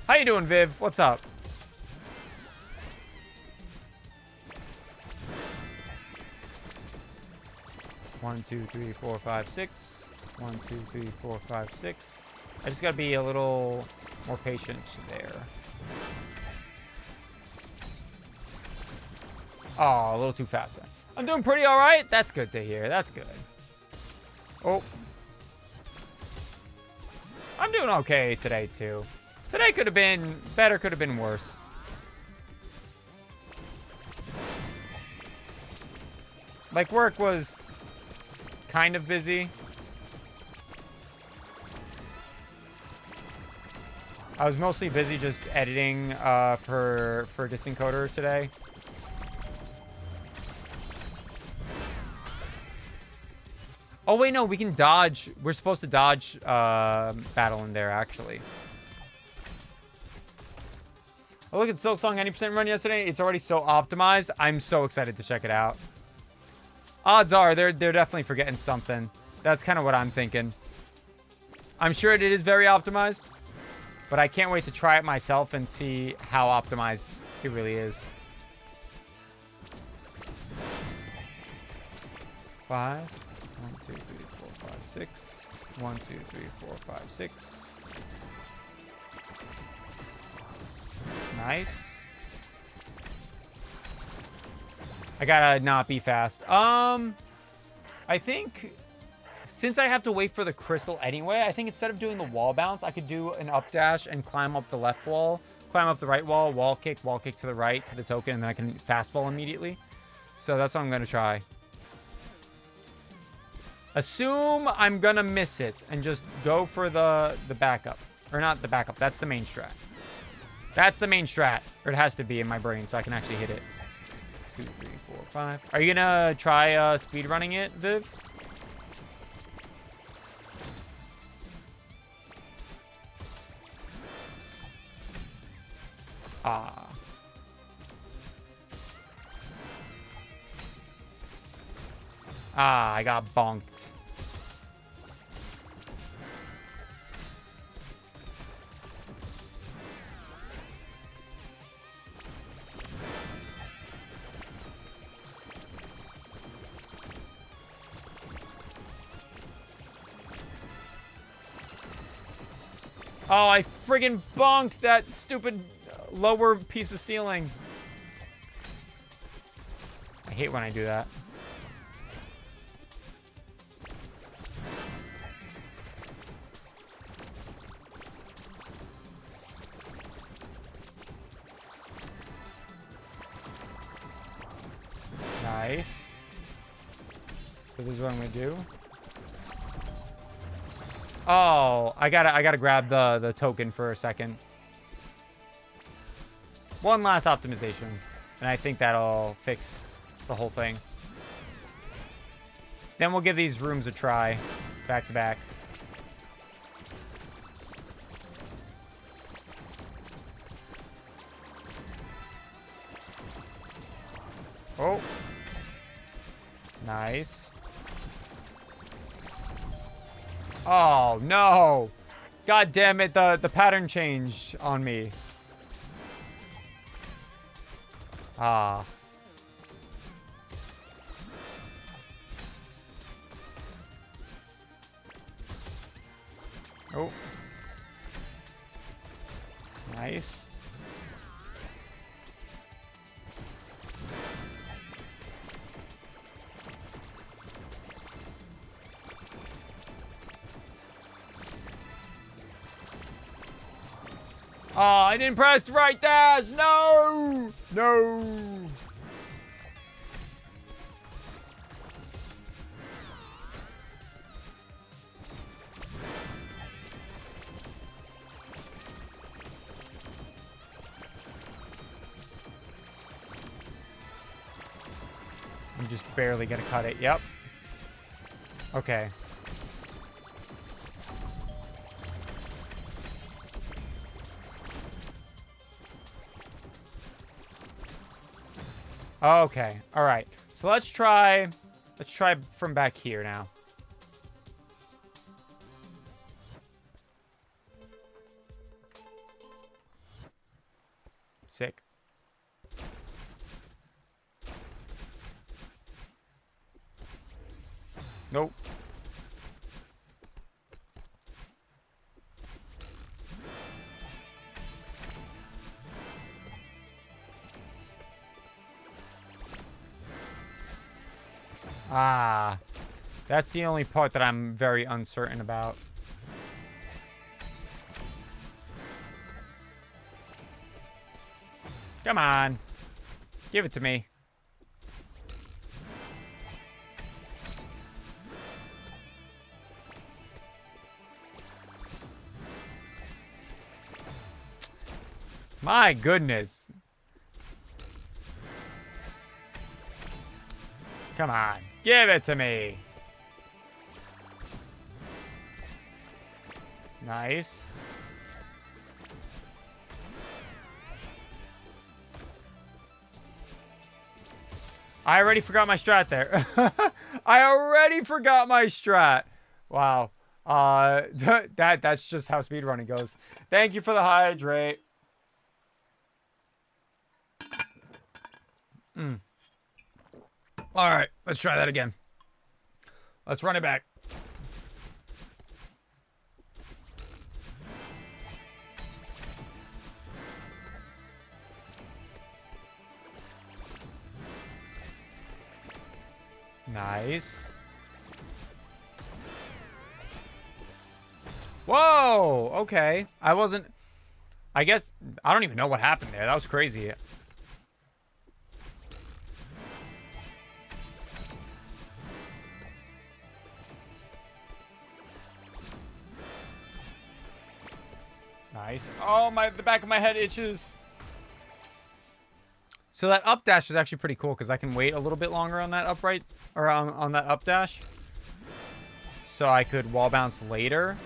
How you doing, Viv? What's up? One, 2, 3, 4, 5, 6. 1, 2, 3, 4, 5, 6. I just gotta be a little more patient there. Oh, a little too fast then. I'm doing pretty all right. That's good to hear. That's good. Oh. I'm doing okay today, too. Today could have been better, could have been worse. Like, work was kind of busy. I was mostly busy just editing for Disencoder today. Oh, wait, no, we can dodge. We're supposed to dodge battle in there, actually. Oh, look at Silk Song 90% run yesterday. It's already so optimized. I'm so excited to check it out. Odds are they're definitely forgetting something. That's kind of what I'm thinking. I'm sure it is very optimized, but I can't wait to try it myself and see how optimized it really is. 5. 1, 2, 3, 4, 5, 6. 1, 2, 3, 4, 5, 6. Nice. I gotta not be fast. I think since I have to wait for the crystal anyway, I think instead of doing the wall bounce, I could do an up dash and climb up the left wall, climb up the right wall kick to the right to the token, and then I can fast fall immediately. So that's what I'm gonna try. Assume I'm gonna miss it and just go for the backup. Or not the backup, that's the main strat. That's the main strat. Or it has to be in my brain so I can actually hit it. 2, 3, 4, 5. Are you gonna try speed running it, Viv? Ah. Ah, I got bonked. Oh, I friggin' bonked that stupid lower piece of ceiling. I hate when I do that. Nice. So this is what I'm gonna do. Oh, I gotta grab the token for a second. One last optimization, and I think that'll fix the whole thing. Then we'll give these rooms a try, back to back. Oh. Nice. Oh, no. God damn it, the pattern changed on me. Ah. Oh. Nice. Oh, I didn't press right dash. No. No. I'm just barely gonna cut it. Yep. Okay. Okay. All right. So let's try from back here now. Sick. Nope. Ah, that's the only part that I'm very uncertain about. Come on. Give it to me. My goodness. Come on. Give it to me. Nice. I already forgot my strat there. I already forgot my strat. Wow. That's just how speedrunning goes. Thank you for the hydrate. All right, let's try that again. Let's run it back. Nice. Whoa, okay. I guess, I don't even know what happened there. That was crazy. Nice. Oh, the back of my head itches. So that up dash is actually pretty cool because I can wait a little bit longer on that upright, or on that up dash. So I could wall bounce later.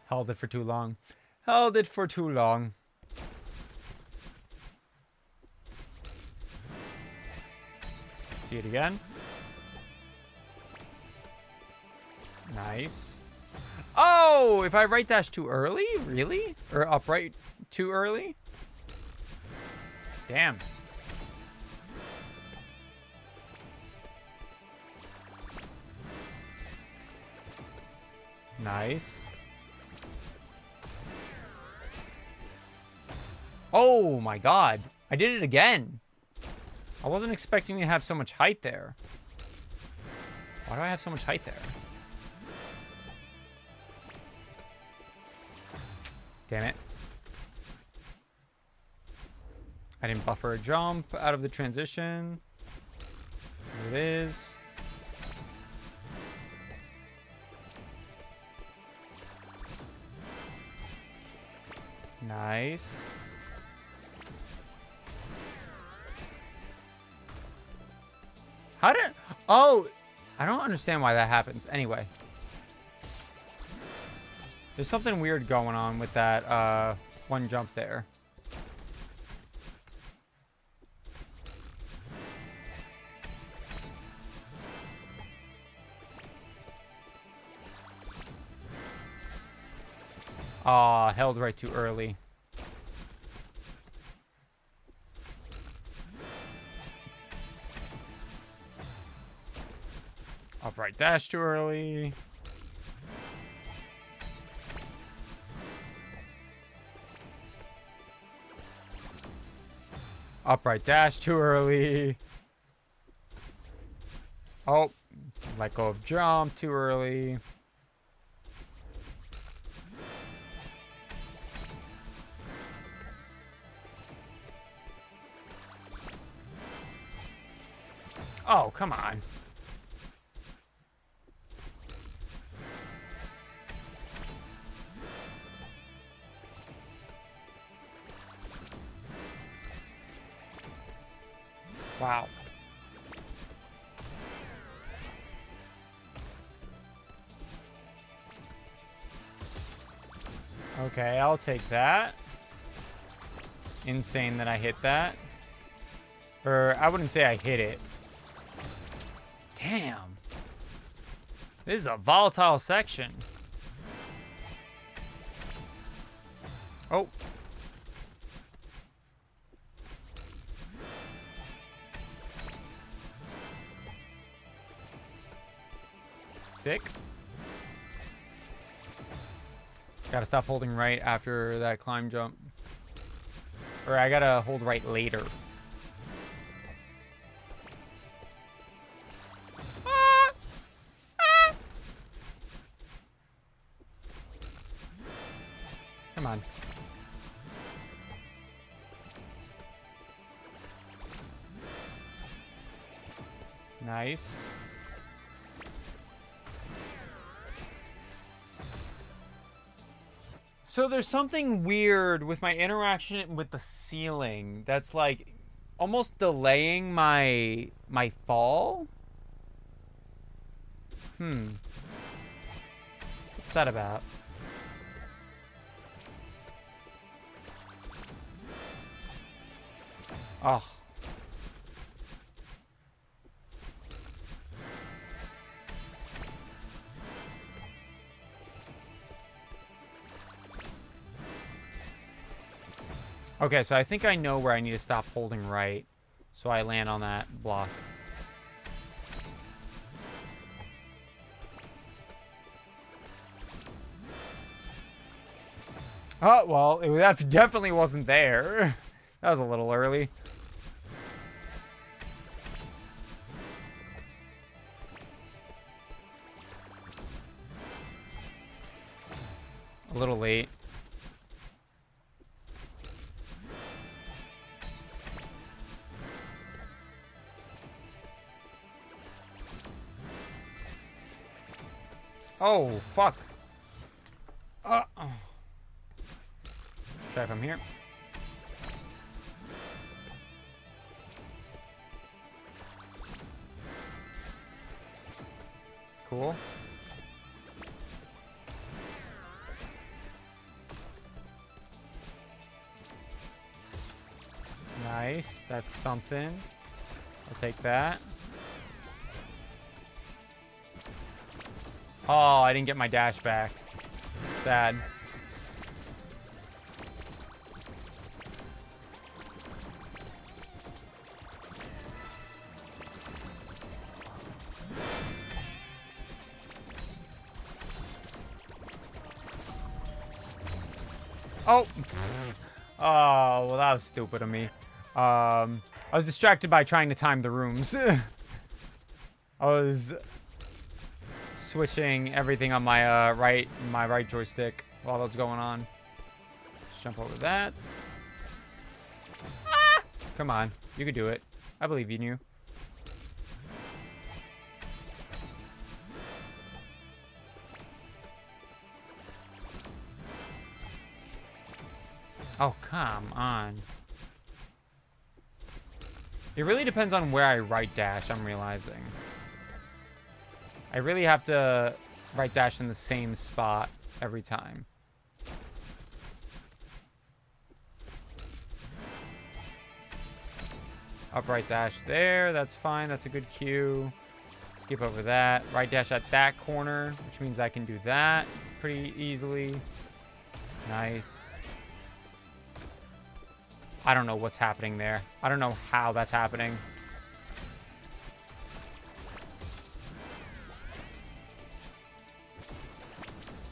Held it for too long. Held it for too long. See it again. Nice. Oh, if I right dash too early? Really? Or upright too early? Damn. Nice. Oh my god. I did it again. I wasn't expecting to have so much height there. Why do I have so much height there? Damn it. I didn't buffer a jump out of the transition. There it is. Nice. How did... Oh! I don't understand why that happens. Anyway. There's something weird going on with that one jump there. Aw, held right too early. Upright dash too early. Upright dash too early. Oh, let go of jump too early. Oh, come on. Wow. Okay, I'll take that. Insane that I hit that. Or, I wouldn't say I hit it. Damn. This is a volatile section. Oh. Sick. Gotta stop holding right after that climb jump. Or I gotta hold right later. Come on. Nice. So there's something weird with my interaction with the ceiling that's like almost delaying my fall. What's that about? Oh. Okay, so I think I know where I need to stop holding right. So I land on that block. Oh, well, that definitely wasn't there. That was a little early. A little late. Oh, fuck. Try from here. Cool. Nice. That's something. I'll take that. Oh, I didn't get my dash back. Sad. Oh. Oh, well, that was stupid of me. I was distracted by trying to time the rooms. I was switching everything on my right joystick while that was going on. Just jump over that. Ah! Come on, you can do it. I believe in you. Oh, come on. It really depends on where I right dash, I'm realizing. I really have to right dash in the same spot every time. Upright dash there, that's fine, that's a good cue. Skip over that. Right dash at that corner, which means I can do that pretty easily. Nice. I don't know what's happening there. I don't know how that's happening.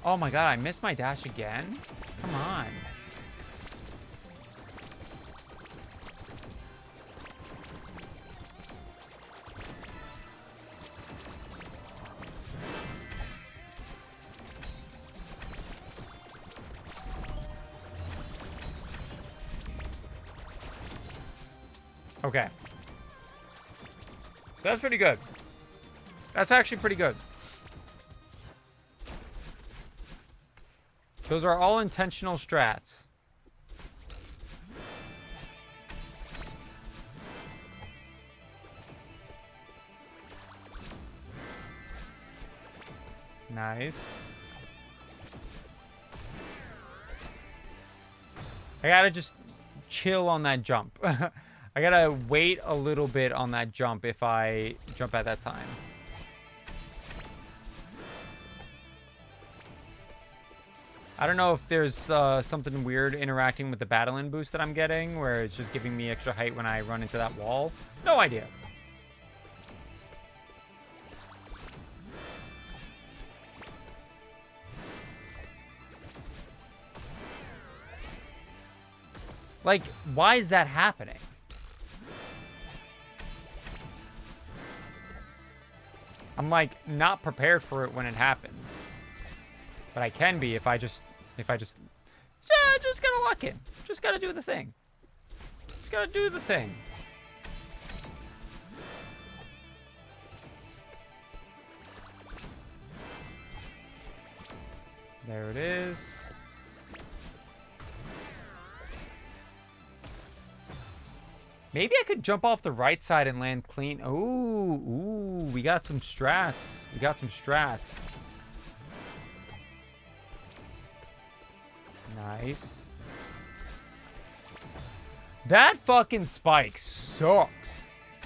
Oh my god, I missed my dash again? Come on. Okay. That's pretty good. That's actually pretty good. Those are all intentional strats. Nice. I gotta just chill on that jump. I gotta wait a little bit on that jump if I jump at that time. I don't know if there's something weird interacting with the battling boost that I'm getting, where it's just giving me extra height when I run into that wall. No idea. Like, why is that happening? I'm like not prepared for it when it happens, but I can be if I just gotta lock in. Just gotta do the thing. Just gotta do the thing. There it is. Maybe I could jump off the right side and land clean. Ooh, we got some strats. We got some strats. Nice. That fucking spike sucks.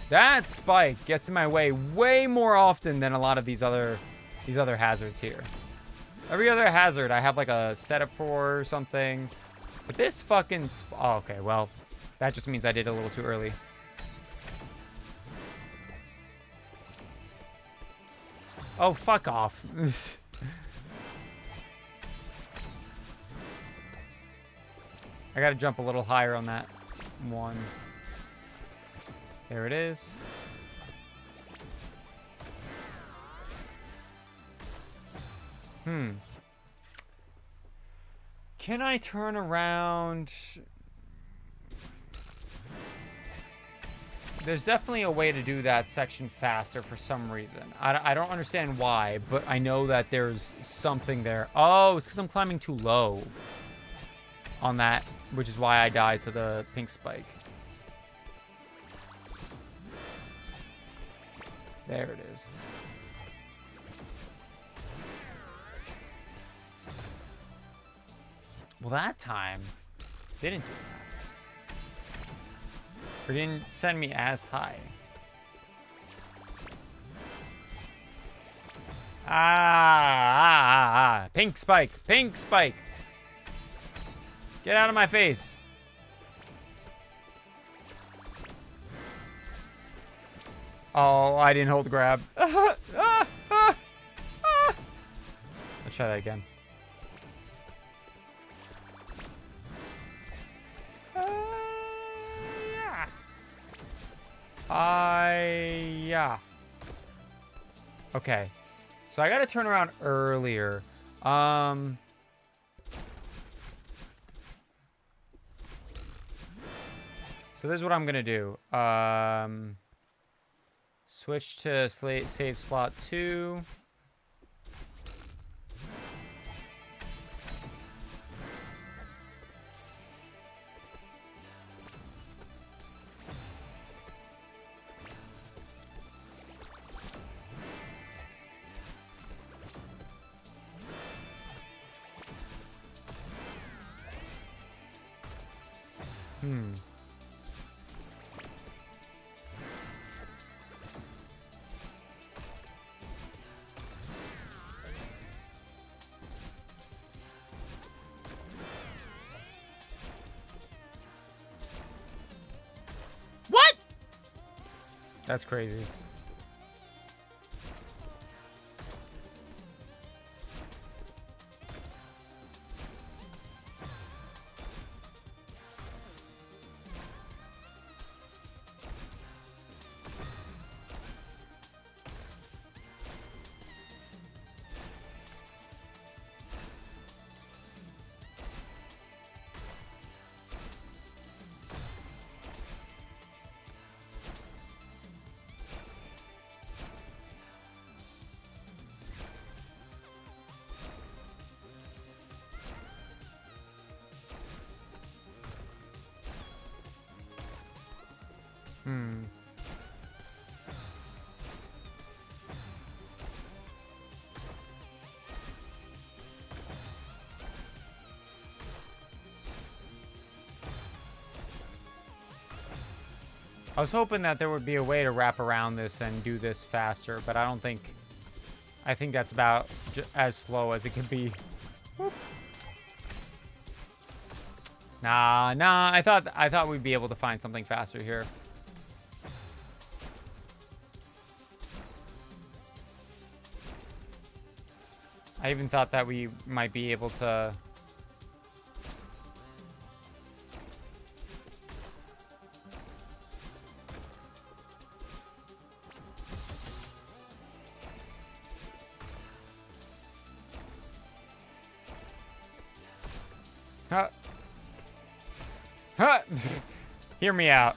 That spike gets in my way more often than a lot of these other hazards here. Every other hazard I have like a setup for or something. But this fucking... Oh, okay, well, that just means I did a little too early. Oh, fuck off. I gotta jump a little higher on that one. There it is. Can I turn around? There's definitely a way to do that section faster for some reason. I don't understand why, but I know that there's something there. Oh, it's because I'm climbing too low on that, which is why I died to the pink spike. There it is. Well, that time, didn't do that. Or didn't send me as high. Pink spike, pink spike. Get out of my face. Oh, I didn't hold the grab. Let's try that again. Yeah. Okay. So I gotta turn around earlier. So this is what I'm gonna do. Switch to save slot 2. What? That's crazy. I was hoping that there would be a way to wrap around this and do this faster, but I don't think... I think that's about as slow as it can be. Whoop. Nah, I thought we'd be able to find something faster here. I even thought that we might be able to... Hear me out.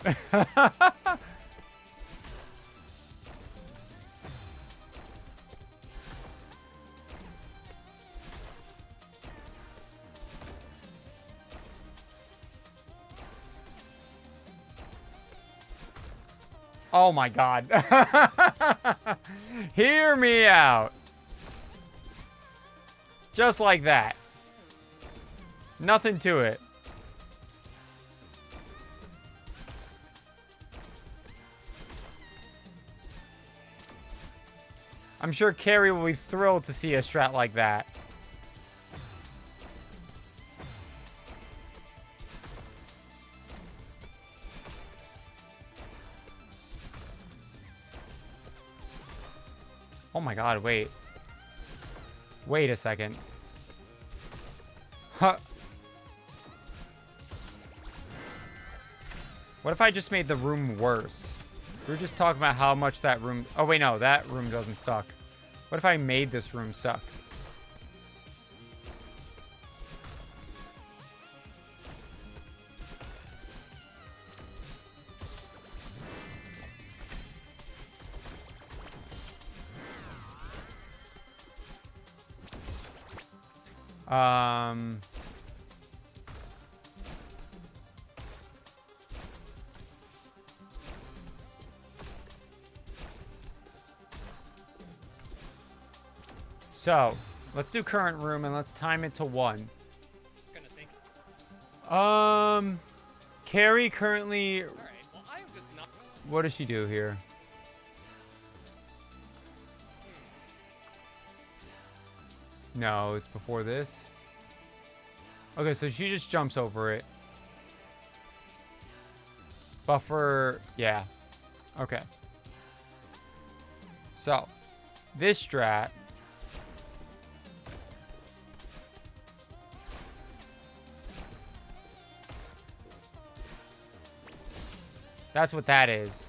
Oh my God. Hear me out. Just like that. Nothing to it. I'm sure Carrie will be thrilled to see a strat like that. Oh my god, wait. Wait a second. Huh. What if I just made the room worse? We were just talking about how much that room... Oh, wait, no. That room doesn't suck. What if I made this room suck? So, let's do current room and let's time it to 1. Gonna think. Carrie currently... Alright, well, I'm just not. What does she do here? No, it's before this. Okay, so she just jumps over it. Buffer, yeah. Okay. So, this strat. That's what that is.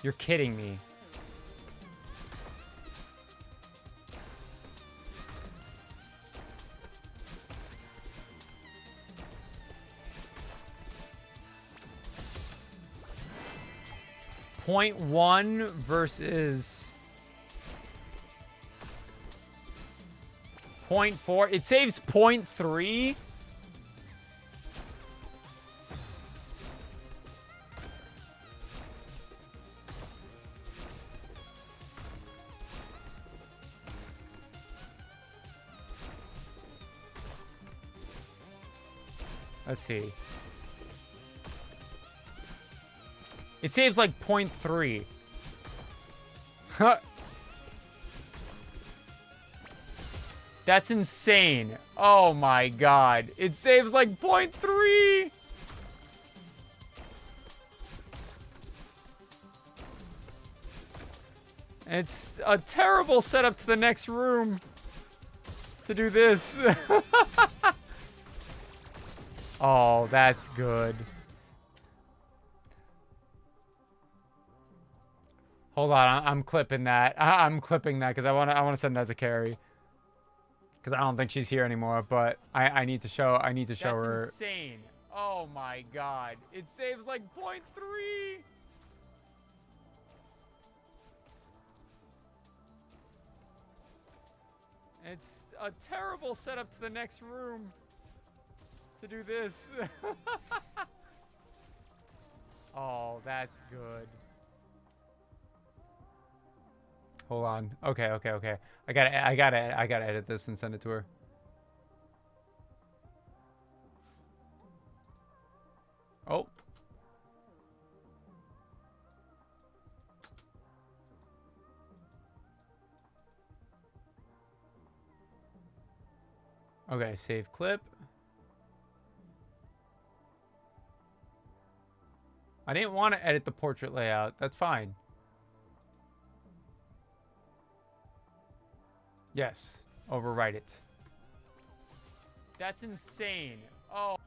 You're kidding me. .1 versus .4. It saves .3. Let's see. It saves like .3. Huh. That's insane. Oh my god. It saves like .3. It's a terrible setup to the next room to do this. Oh, that's good. Hold on, I'm clipping that. I'm clipping that because I want to send that to Carrie. Because I don't think she's here anymore, but I need to show her. That's insane. Oh my god. It saves like .3. It's a terrible setup to the next room to do this. Oh, that's good. Hold on. Okay. I gotta edit this and send it to her. Oh. Okay, save clip. I didn't want to edit the portrait layout. That's fine. Yes. Overwrite it. That's insane. Oh.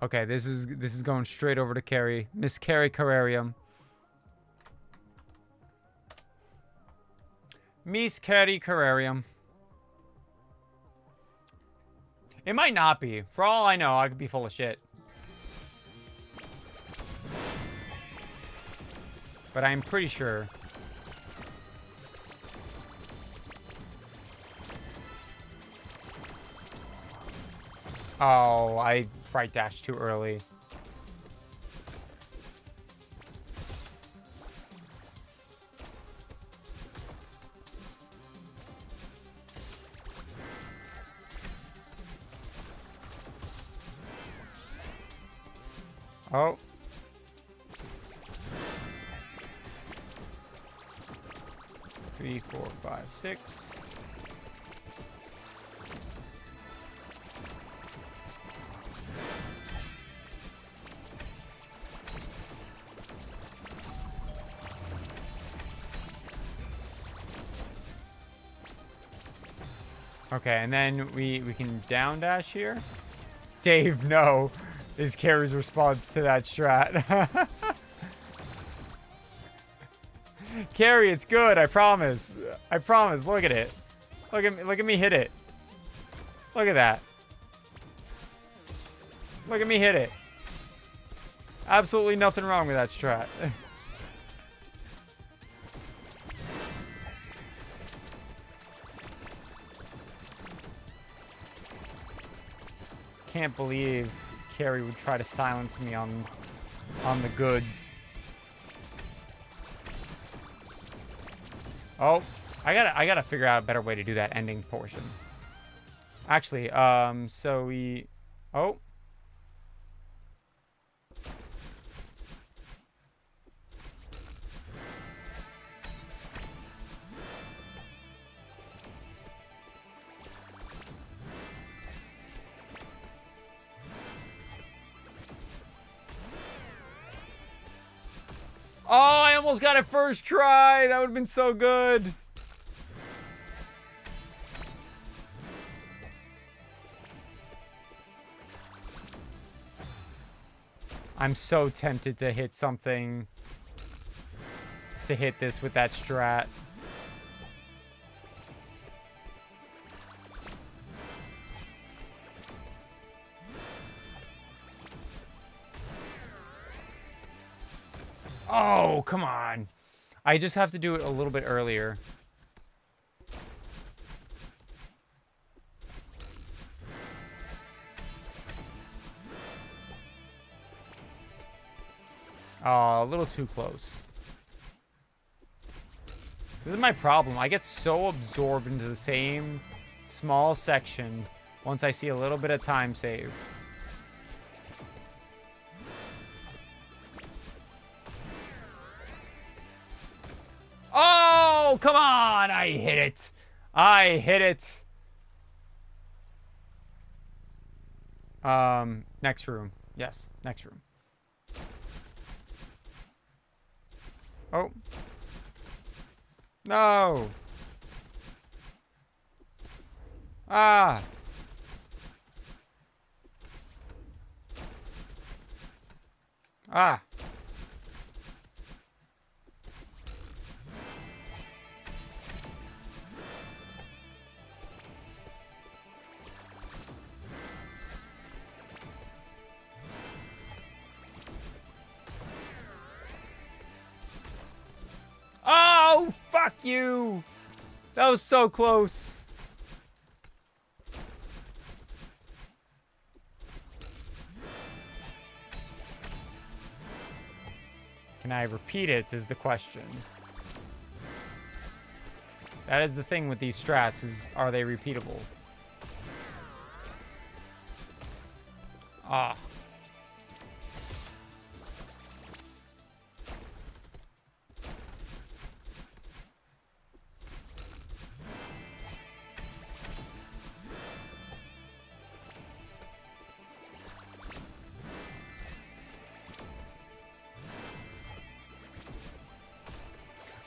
Okay, this is going straight over to Carrie. Miss Carrie Carrarium. Miss Carrie Carrarium. It might not be. For all I know, I could be full of shit. But I'm pretty sure. Oh, I fright dashed too early. Oh. 3, 4, 5, 6. Okay, and then we can down dash here. Dave, no, is Carrie's response to that strat. Carrie, it's good. I promise. I promise. Look at it. Look at me hit it. Look at that. Look at me hit it. Absolutely nothing wrong with that strat. Can't believe Carrie would try to silence me on the goods. Oh, I gotta figure out a better way to do that ending portion. Actually, so we, oh. Oh, I almost got it first try. That would have been so good. I'm so tempted to hit something. To hit this with that strat. Oh, come on. I just have to do it a little bit earlier. Oh, a little too close. This is my problem. I get so absorbed into the same small section once I see a little bit of time save. Oh, come on. I hit it. I hit it. Next room. Yes, next room. Oh. No. Ah. Ah. Oh, fuck you. That was so close. Can I repeat it is the question. That is the thing with these strats, is are they repeatable? Ah.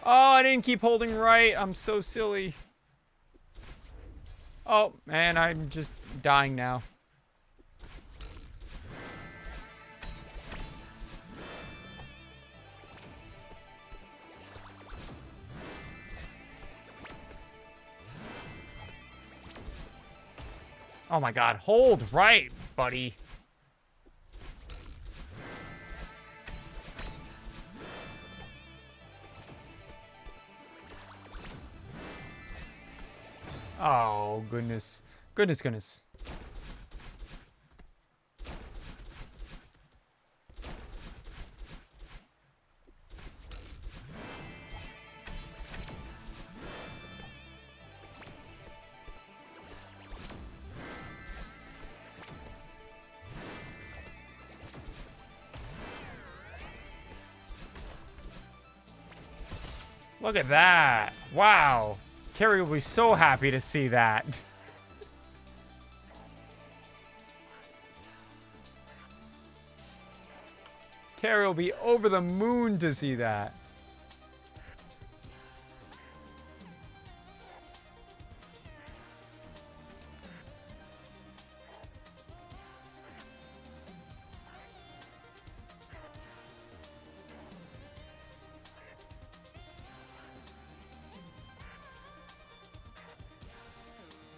Oh, I didn't keep holding right. I'm so silly. Oh, man, I'm just dying now. Oh my god, hold right, buddy. Oh, goodness. Goodness, goodness. Look at that. Wow. Carrie will be so happy to see that. Carrie will be over the moon to see that.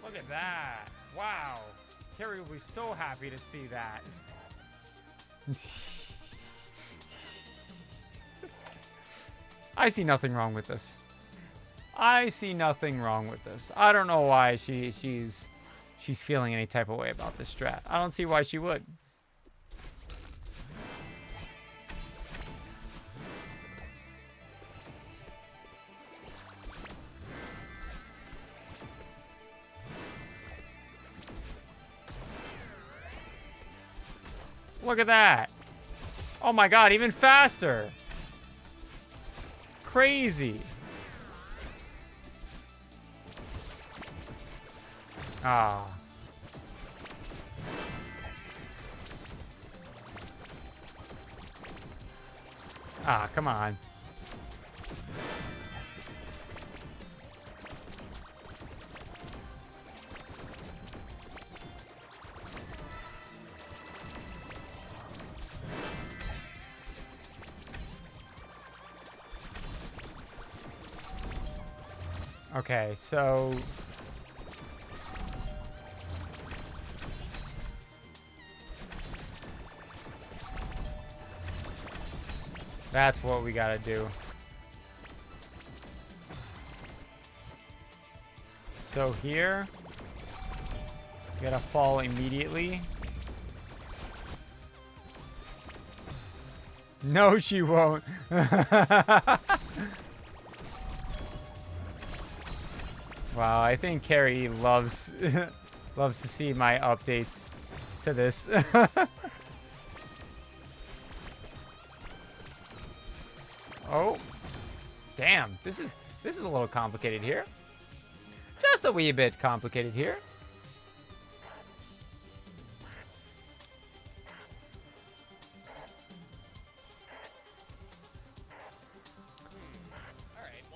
Look at that. Wow. Carrie will be so happy to see that. I see nothing wrong with this. I see nothing wrong with this. I don't know why she's feeling any type of way about this strat. I don't see why she would. Look at that. Oh my god, even faster. Crazy. Ah. Ah, come on. Okay, so that's what we gotta do. So here, we gotta fall immediately. No, she won't. Wow, I think Carrie loves loves to see my updates to this. Oh, damn! This is a little complicated here. Just a wee bit complicated here.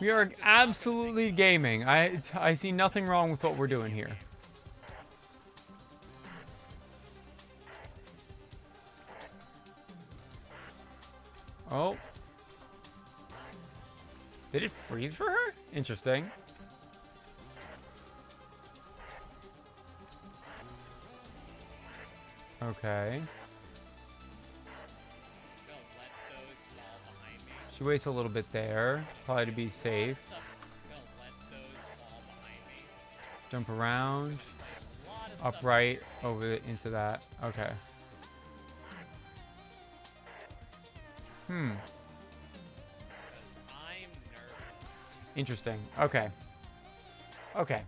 We are absolutely gaming. I see nothing wrong with what we're doing here. Oh. Did it freeze for her? Interesting. Okay. She waits a little bit there, probably to be safe. Jump around, upright, over into that. Okay. Interesting. Okay. Okay.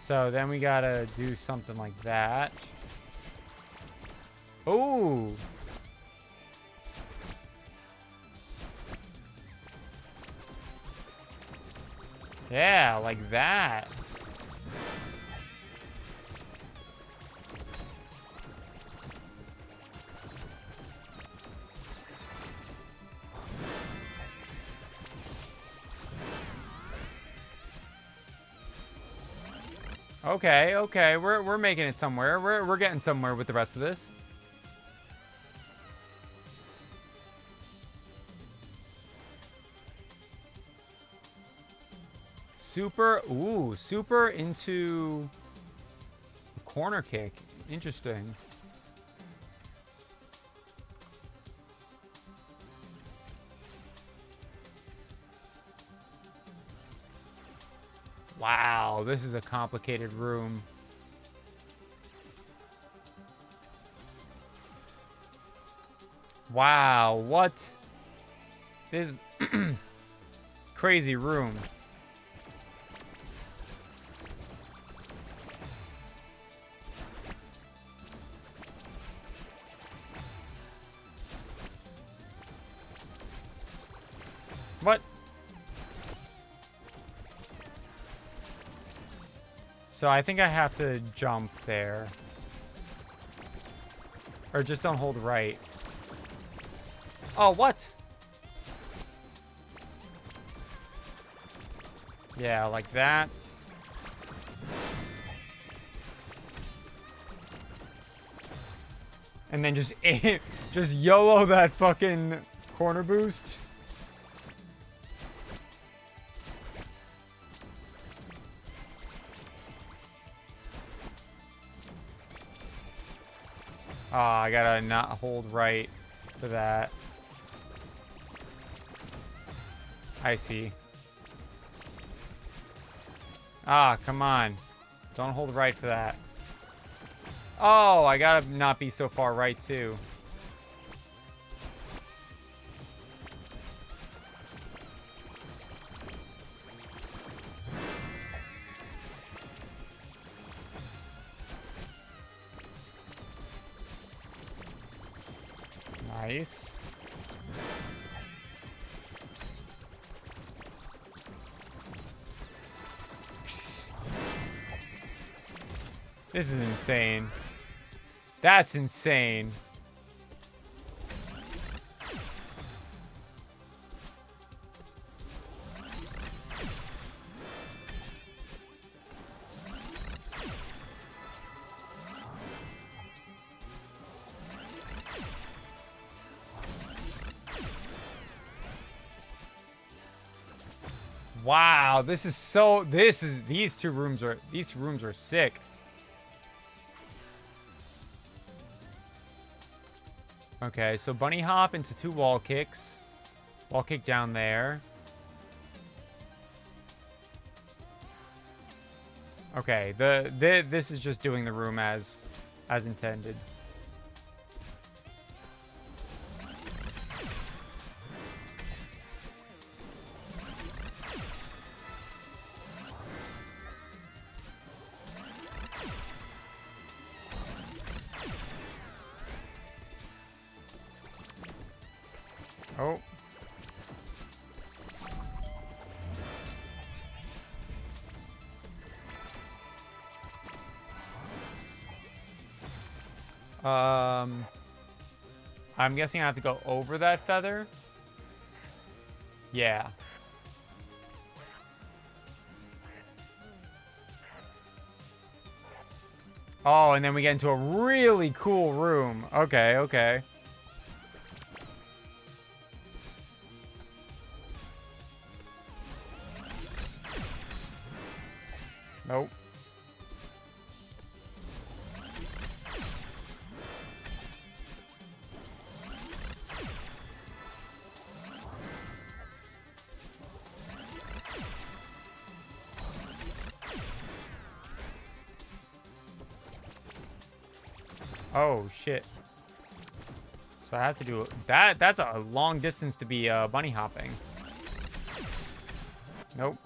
So then we gotta do something like that. Oh! Yeah, like that. Okay, okay, we're making it somewhere. We're getting somewhere with the rest of this. Super, ooh, super into corner kick. Interesting. Wow, this is a complicated room. Wow, what? This is crazy room. What? So I think I have to jump there. Or just don't hold right. Oh, what? Yeah, like that. And then just just YOLO that fucking corner boost. Oh, I gotta not hold right for that. I see. Ah, come on. Don't hold right for that. Oh, I gotta not be so far right, too. Nice. This is insane. That's insane. Wow, this is so these rooms are sick. Okay, so bunny hop into 2 wall kicks. Wall kick down there. Okay, this is just doing the room as intended. Oh. I'm guessing I have to go over that feather. Yeah. Oh, and then we get into a really cool room. Okay, okay. Nope. Oh, shit. So I have to do that. That's a long distance to be bunny hopping. Nope.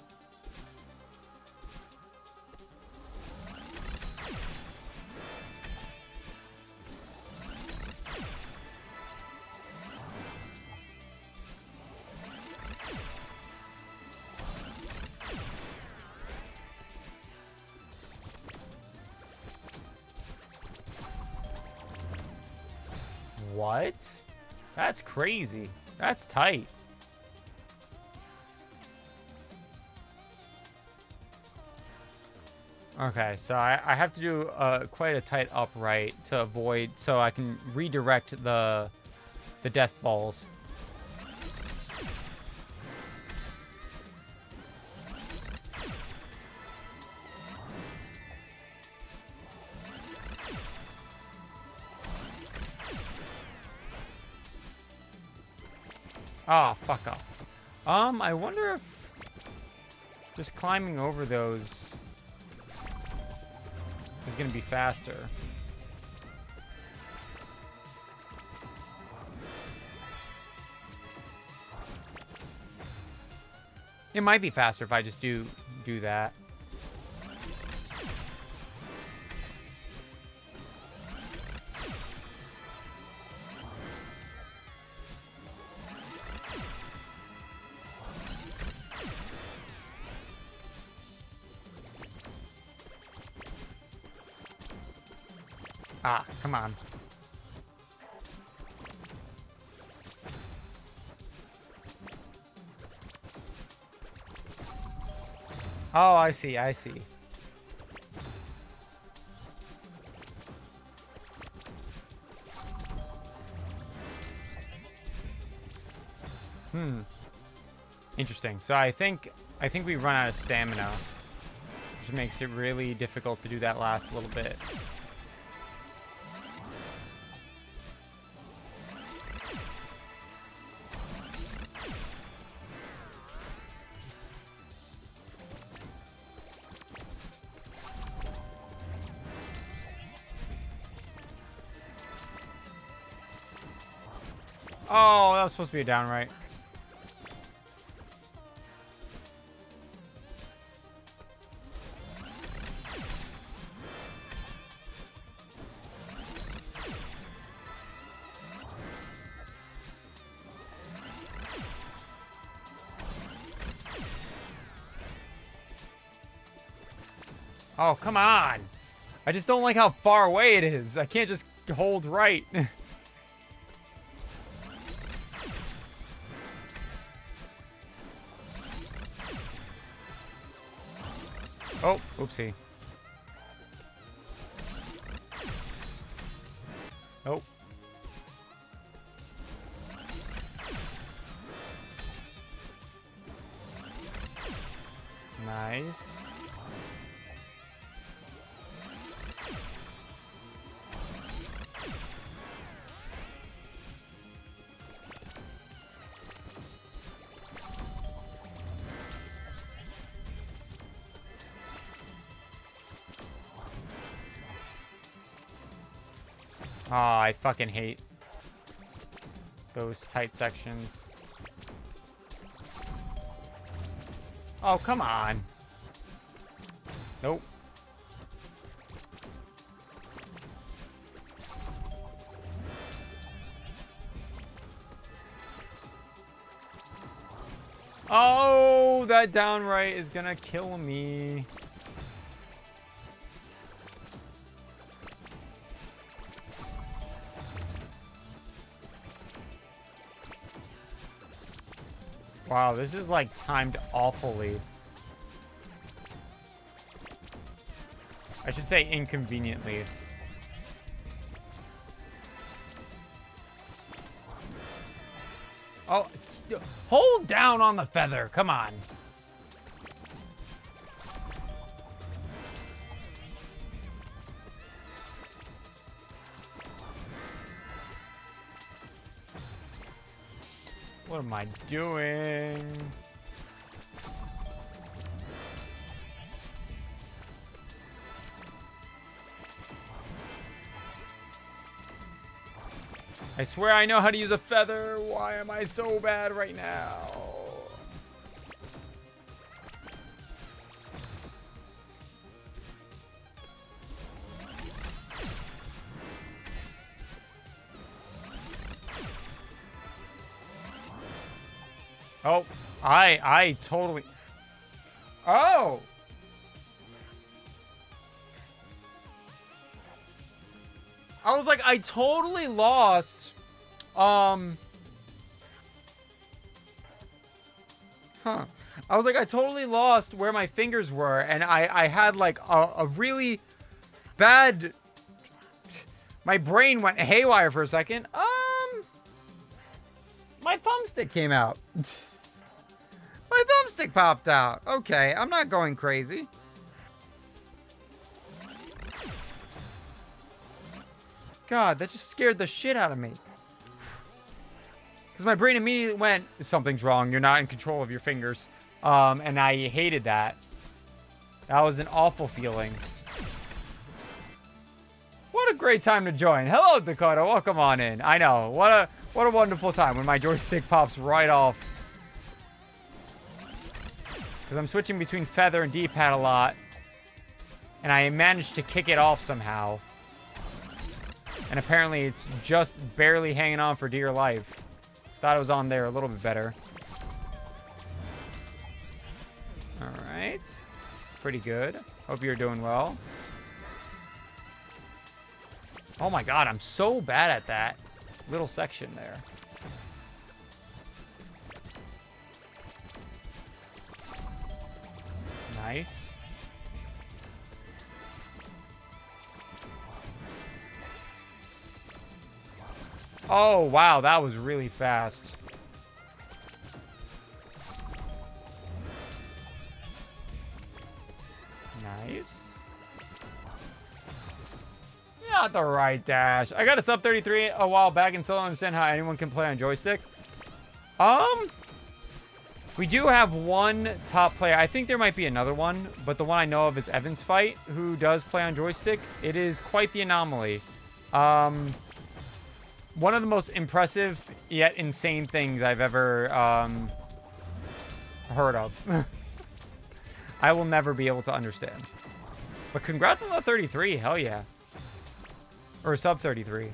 What? That's crazy. That's tight. Okay, so I have to do quite a tight upright to avoid, so I can redirect the death balls. Ah, oh, fuck off. I wonder if just climbing over those is gonna be faster. It might be faster if I just do that. Ah, come on. Oh, I see. I see. Interesting. So I think we run out of stamina, which makes it really difficult to do that last little bit. Oh, that was supposed to be a down right. Oh, come on. I just don't like how far away it is. I can't just hold right. Oh, oopsie. Oh. Nice. Oh, I fucking hate those tight sections. Oh, come on. Nope. Oh, that downright is gonna kill me. Wow, this is like timed awfully. I should say inconveniently. Oh, hold down on the feather. Come on. What am I doing? I swear I know how to use a feather. Why am I so bad right now? Oh, I totally... Oh! I was like, I totally lost. Huh. I was like, I totally lost where my fingers were, and I had like a really bad... My brain went haywire for a second. My thumbstick came out. My thumbstick popped out. Okay, I'm not going crazy. God, that just scared the shit out of me. Because my brain immediately went, something's wrong. You're not in control of your fingers. And I hated that. That was an awful feeling. What a great time to join. Hello, Dakota. Welcome on in. I know. What a wonderful time when my joystick pops right off. Because I'm switching between feather and D-pad a lot. And I managed to kick it off somehow. And apparently it's just barely hanging on for dear life. Thought it was on there a little bit better. Alright. Pretty good. Hope you're doing well. Oh my god, I'm so bad at that little section there. Nice. Oh, wow. That was really fast. Nice. Not the right dash. I got a sub 33 a while back and still don't understand how anyone can play on joystick. We do have one top player. I think there might be another one, but the one I know of is Evans Fight, who does play on joystick. It is quite the anomaly. One of the most impressive yet insane things I've ever heard of. I will never be able to understand. But congrats on the 33. Hell yeah. Or sub 33.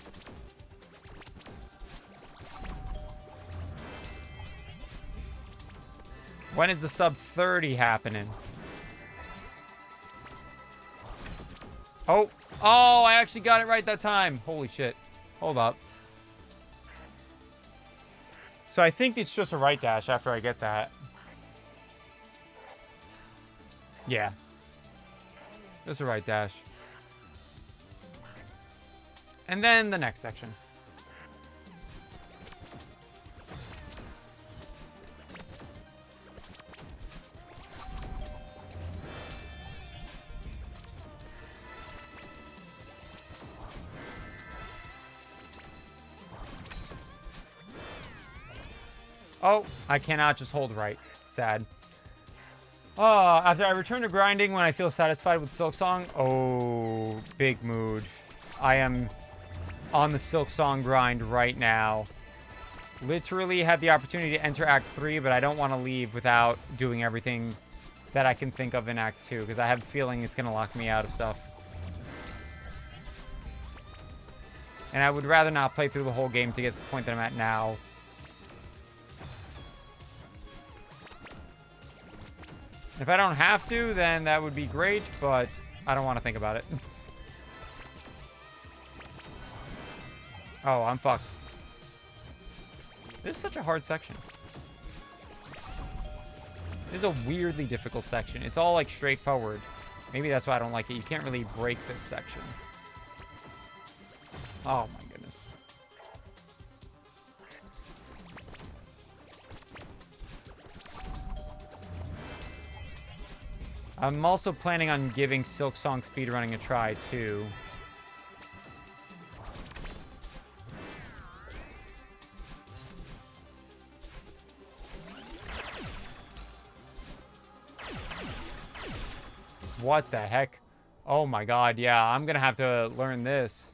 When is the sub 30 happening? Oh. Oh, I actually got it right that time. Holy shit. Hold up. So I think it's just a right dash after I get that. Yeah. Just a right dash. And then the next section. Oh, I cannot just hold right. Sad. After I return to grinding when I feel satisfied with Silksong. Oh, big mood. I am on the Silksong grind right now. Literally had the opportunity to enter Act 3, but I don't want to leave without doing everything that I can think of in Act 2, because I have a feeling it's going to lock me out of stuff. And I would rather not play through the whole game to get to the point that I'm at now. If I don't have to, then that would be great, but I don't want to think about it. Oh, I'm fucked. This is such a hard section. This is a weirdly difficult section. It's all like straightforward. Maybe that's why I don't like it. You can't really break this section. Oh my goodness. I'm also planning on giving Silksong speedrunning a try, too. What the heck? Oh my god, yeah, I'm gonna have to learn this.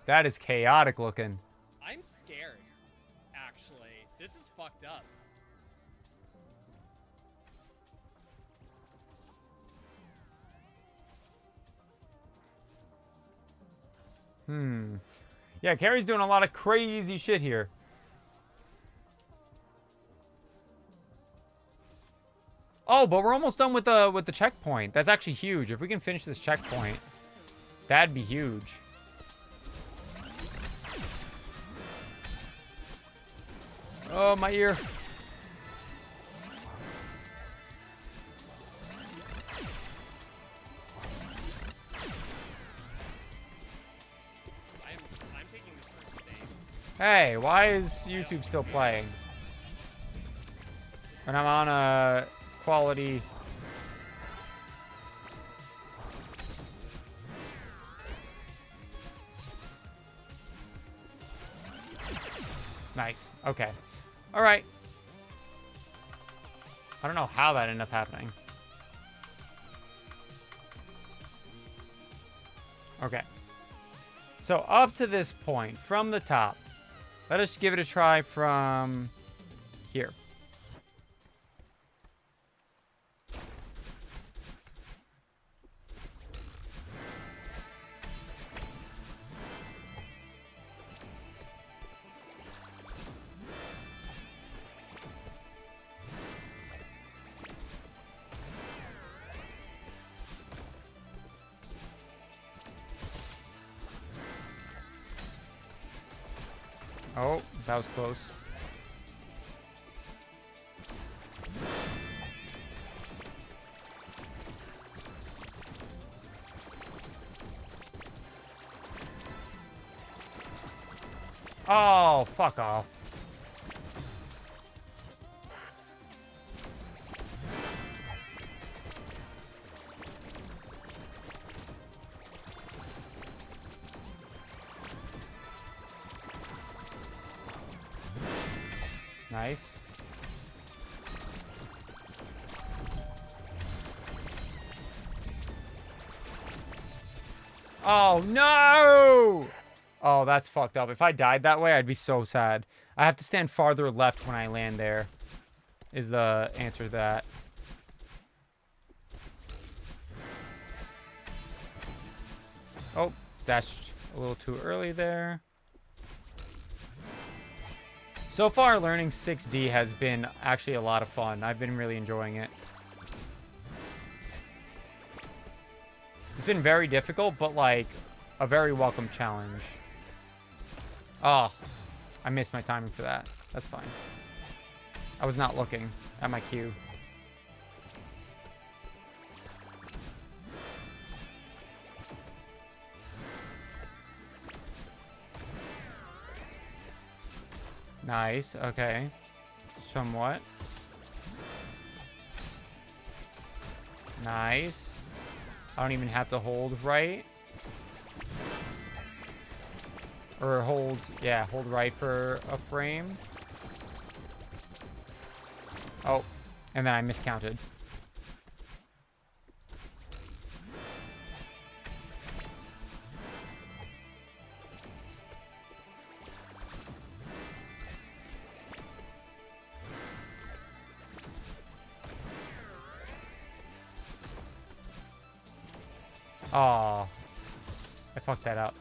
That is chaotic looking. I'm scared, actually. This is fucked up. Yeah, Carrie's doing a lot of crazy shit here. Oh, but we're almost done with the checkpoint. That's actually huge. If we can finish this checkpoint, that'd be huge. Oh, my ear. I'm taking this for insane. Hey, why is YouTube still playing? When I'm on a quality... Nice. Okay. All right. I don't know how that ended up happening. Okay. So up to this point, from the top, let us give it a try from here. Oh, that was close. Oh, fuck off. Nice. Oh, no! Oh, that's fucked up. If I died that way, I'd be so sad. I have to stand farther left when I land there, is the answer to that. Oh, dashed a little too early there. So far, learning 6D has been actually a lot of fun. I've been really enjoying it. It's been very difficult, but like a very welcome challenge. Oh, I missed my timing for that. That's fine. I was not looking at my cue. Nice. Okay. Somewhat. Nice. I don't even have to hold right. Or hold, yeah, hold right for a frame. Oh, and then I miscounted. Oh, I fucked that up.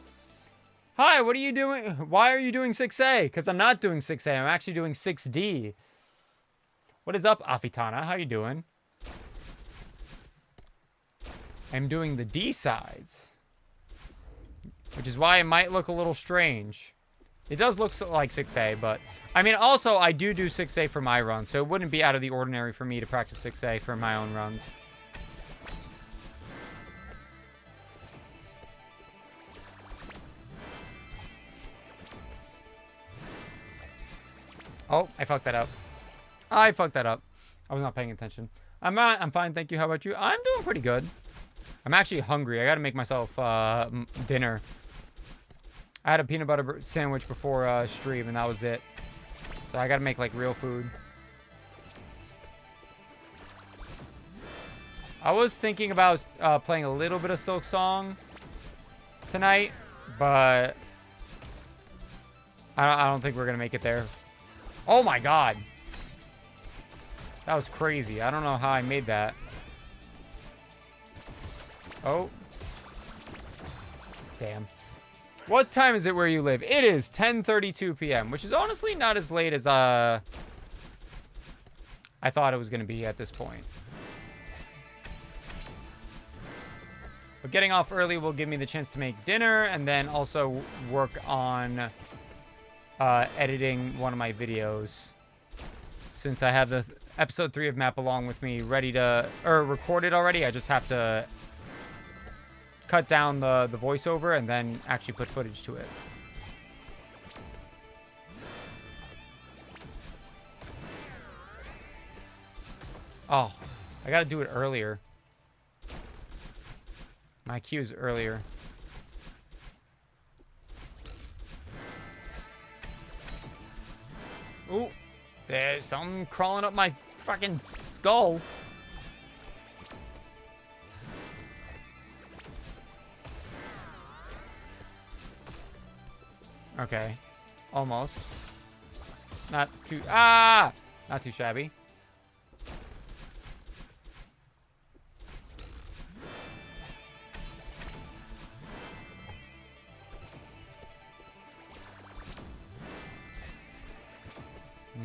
Hi, what are you doing? Why are you doing 6A? Because I'm not doing 6A. I'm actually doing 6D. What is up, Afitana? How you doing? I'm doing the D sides. Which is why it might look a little strange. It does look like 6A, but... I mean, also, I do 6A for my runs, so it wouldn't be out of the ordinary for me to practice 6A for my own runs. Oh, I fucked that up. I fucked that up. I was not paying attention. I'm fine, thank you. How about you? I'm doing pretty good. I'm actually hungry. I gotta make myself dinner. I had a peanut butter sandwich before stream, and that was it. So I gotta make, like, real food. I was thinking about playing a little bit of Silk Song tonight, but I don't think we're gonna make it there. Oh my god. That was crazy. I don't know how I made that. Oh. Damn. What time is it where you live? It is 10:32 p.m., which is honestly not as late as I thought it was going to be at this point. But getting off early will give me the chance to make dinner and then also work on editing one of my videos. Since I have the episode 3 of Map Along with Me ready to, or recorded already, I just have to cut down the voiceover and then actually put footage to it. Oh, I gotta do it earlier. My cue is earlier. Ooh, there's something crawling up my fucking skull. Okay, almost. Not too, not too shabby.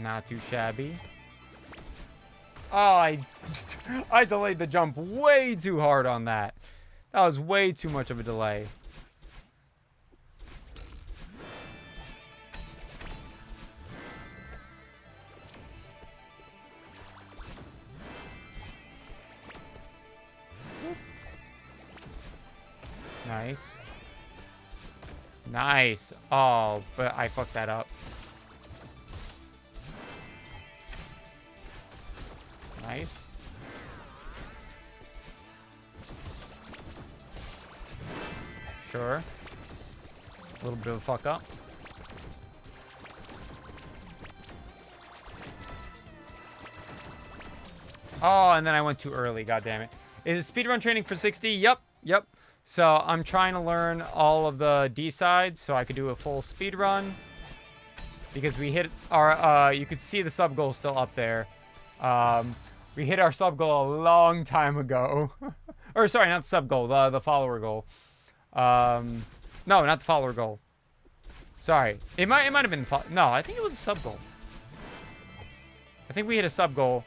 Not too shabby. Oh, I delayed the jump way too hard on that. That was way too much of a delay. Nice. Nice. Oh, but I fucked that up. Nice. Sure. A little bit of a fuck up. Oh, and then I went too early. God damn it. Is it speedrun training for 60? Yep. Yep. So I'm trying to learn all of the D sides so I could do a full speedrun. Because we hit our, you could see the sub goal still up there. We hit our sub goal a long time ago. Or sorry, not the sub goal, the follower goal. No, not the follower goal. Sorry. It might have been, no, I think it was a sub goal. I think we hit a sub goal,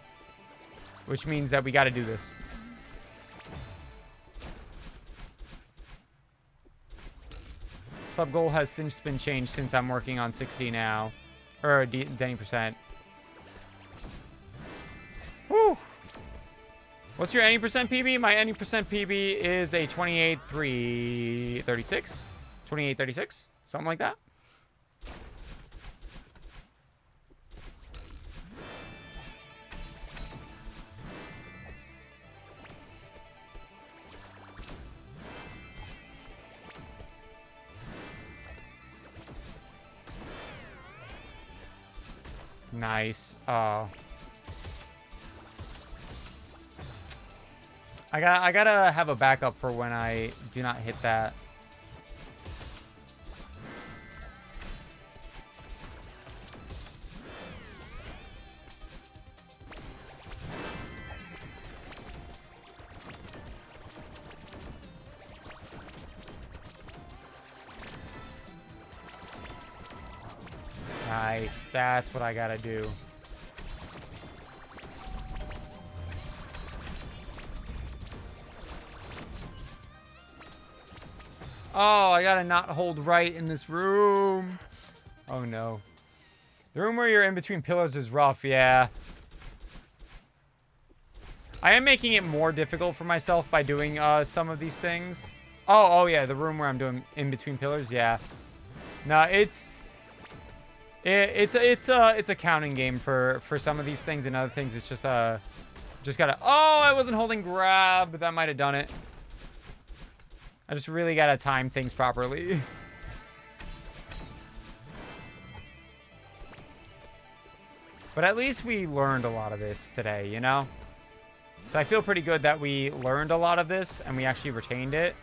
which means that we got to do this. Sub goal has since been changed since I'm working on 60 now. Or 90%. Woo! What's your 90% PB? My 90% PB is a 28.336. 28.36? Something like that. Nice. I gotta have a backup for when I do not hit that. Nice. That's what I gotta do. Oh, I gotta not hold right in this room. Oh, no. The room where you're in between pillars is rough, yeah. I am making it more difficult for myself by doing some of these things. Oh, yeah, the room where I'm doing in between pillars, yeah. No, it's a counting game for some of these things, and other things it's just gotta. Oh, I wasn't holding grab, but that might have done it. I just really gotta time things properly. But at least we learned a lot of this today, you know? So I feel pretty good that we learned a lot of this and we actually retained it.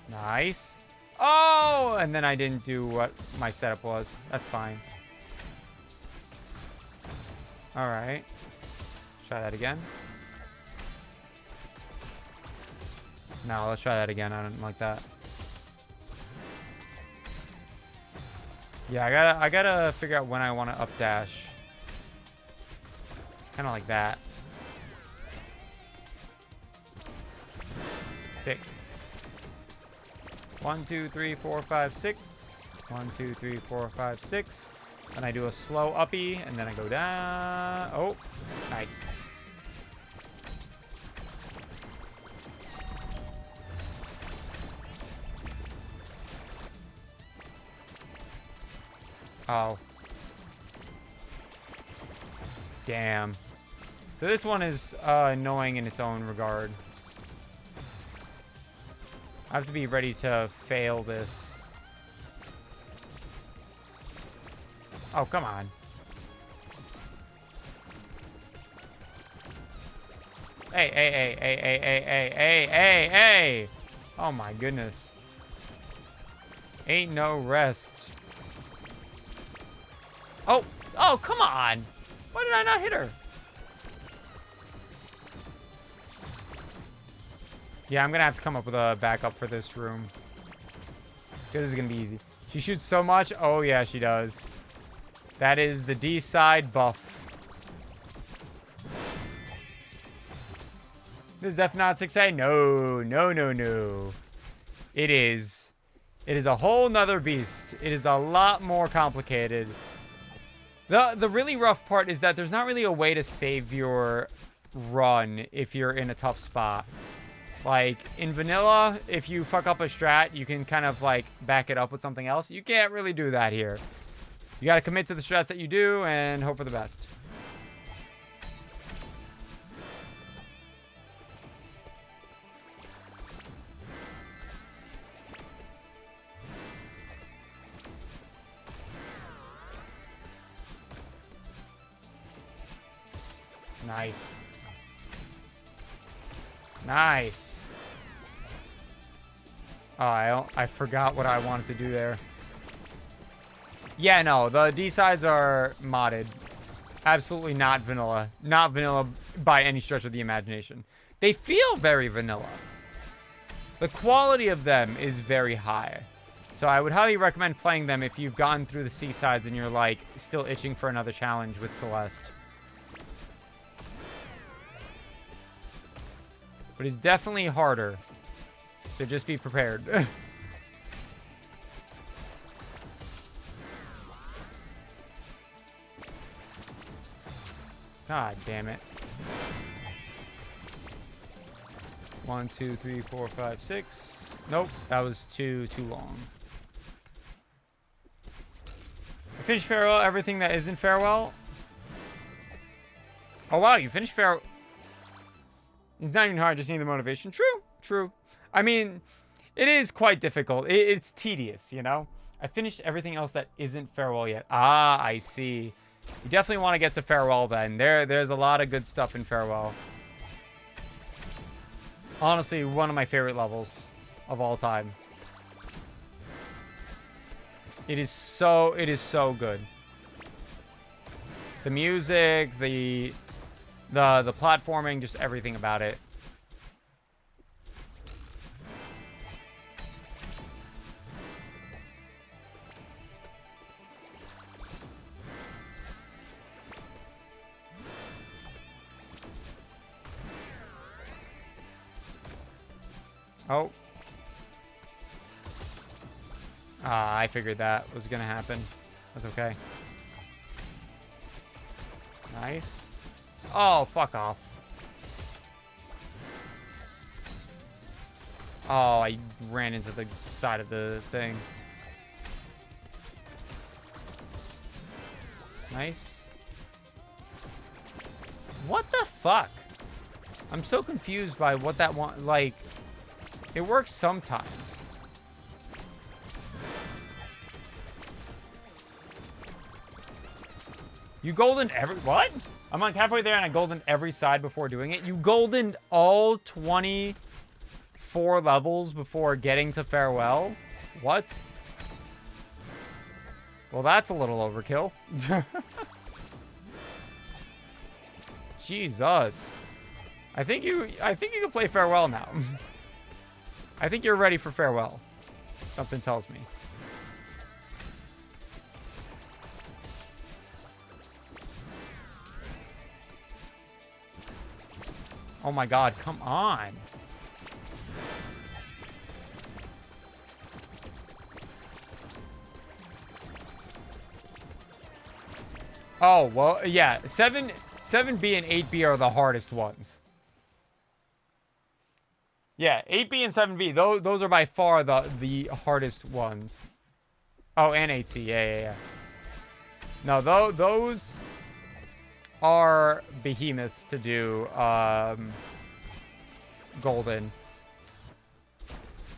Nice. Oh, and then I didn't do what my setup was. That's fine. All right. Try that again. No, let's try that again. I don't like that. Yeah, I gotta figure out when I want to up dash. Kind of like that. Sick. 1, 2, 3, 4, 5, 6. 1, 2, 3, 4, 5, 6. And I do a slow uppy, and then I go down. Oh, nice. Oh. Damn. So this one is annoying in its own regard. I have to be ready to fail this. Oh, come on. Hey. Oh my goodness. Ain't no rest. Oh, come on. Why did I not hit her? Yeah, I'm going to have to come up with a backup for this room. This is going to be easy. She shoots so much. Oh, yeah, she does. That is the D side buff. This is F-Not 6A. No. It is. It is a whole nother beast. It is a lot more complicated. The really rough part is that there's not really a way to save your run if you're in a tough spot. Like, in vanilla, if you fuck up a strat, you can kind of, like, back it up with something else. You can't really do that here. You gotta commit to the strats that you do and hope for the best. Nice. Nice. Oh, I forgot what I wanted to do there. Yeah, no, the D-sides are modded. Absolutely not vanilla. Not vanilla by any stretch of the imagination. They feel very vanilla. The quality of them is very high. So I would highly recommend playing them if you've gone through the C-sides and you're, like, still itching for another challenge with Celeste. But it's definitely harder. So just be prepared. God damn it. 1, 2, 3, 4, 5, 6. Nope, that was too long. I finished Farewell, everything that isn't Farewell. Oh wow, you finished Farewell. It's not even hard, just need the motivation. True, true. I mean, it is quite difficult. It's tedious, you know? I finished everything else that isn't Farewell yet. Ah, I see. You definitely want to get to Farewell then. There's a lot of good stuff in Farewell. Honestly, one of my favorite levels of all time. It is so good. The music, the platforming, just everything about it. Oh. Ah, I figured that was gonna happen. That's okay. Nice. Oh, fuck off. Oh, I ran into the side of the thing. Nice. What the fuck? I'm so confused by what that one, like, it works sometimes. You goldened every, what? I'm like halfway there and I goldened every side before doing it. You goldened all 24 levels before getting to Farewell? What? Well, that's a little overkill. Jesus. I think you can play Farewell now. I think you're ready for Farewell. Something tells me. Oh my god, come on. Oh, well, yeah. 7B and 8B are the hardest ones. Yeah, 8B and 7B, those are by far the hardest ones. Oh, and 8C, yeah. No, those are behemoths to do golden.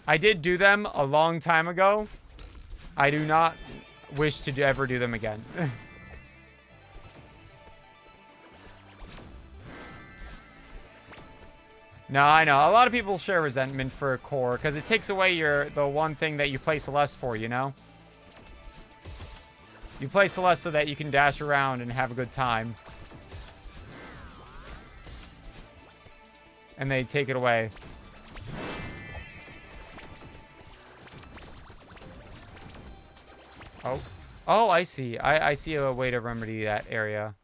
I did do them a long time ago. I do not wish to ever do them again. No, I know. A lot of people share resentment for core because it takes away the one thing that you play Celeste for, you know? You play Celeste so that you can dash around and have a good time. And they take it away. Oh. Oh, I see. I see a way to remedy that area.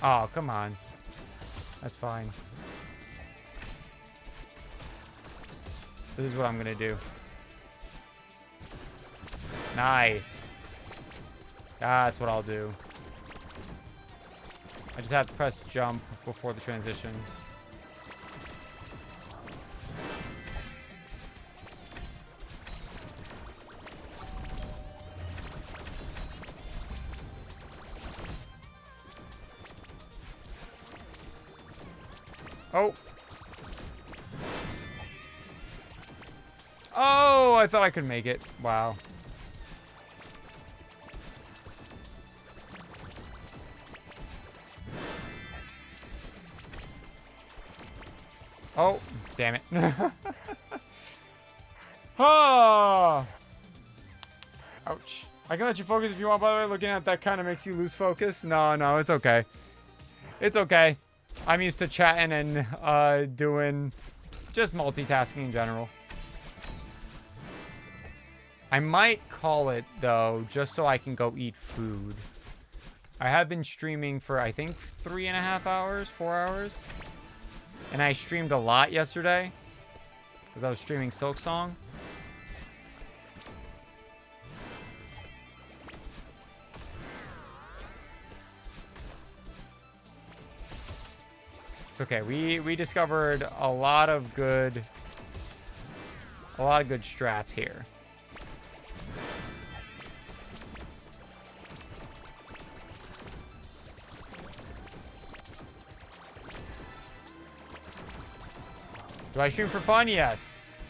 Oh, come on. That's fine. So this is what I'm gonna do. Nice. That's what I'll do. I just have to press jump before the transition. Oh. Oh, I thought I could make it. Wow. Oh, damn it. Oh. Ouch. I can let you focus if you want, by the way. Looking at that kind of makes you lose focus. No, it's okay. It's okay. I'm used to chatting and doing just multitasking in general. I might call it, though, just so I can go eat food. I have been streaming for, I think, 3.5 hours, 4 hours. And I streamed a lot yesterday because I was streaming Silksong. It's okay. We discovered a lot of good strats here. Do I stream for fun? Yes.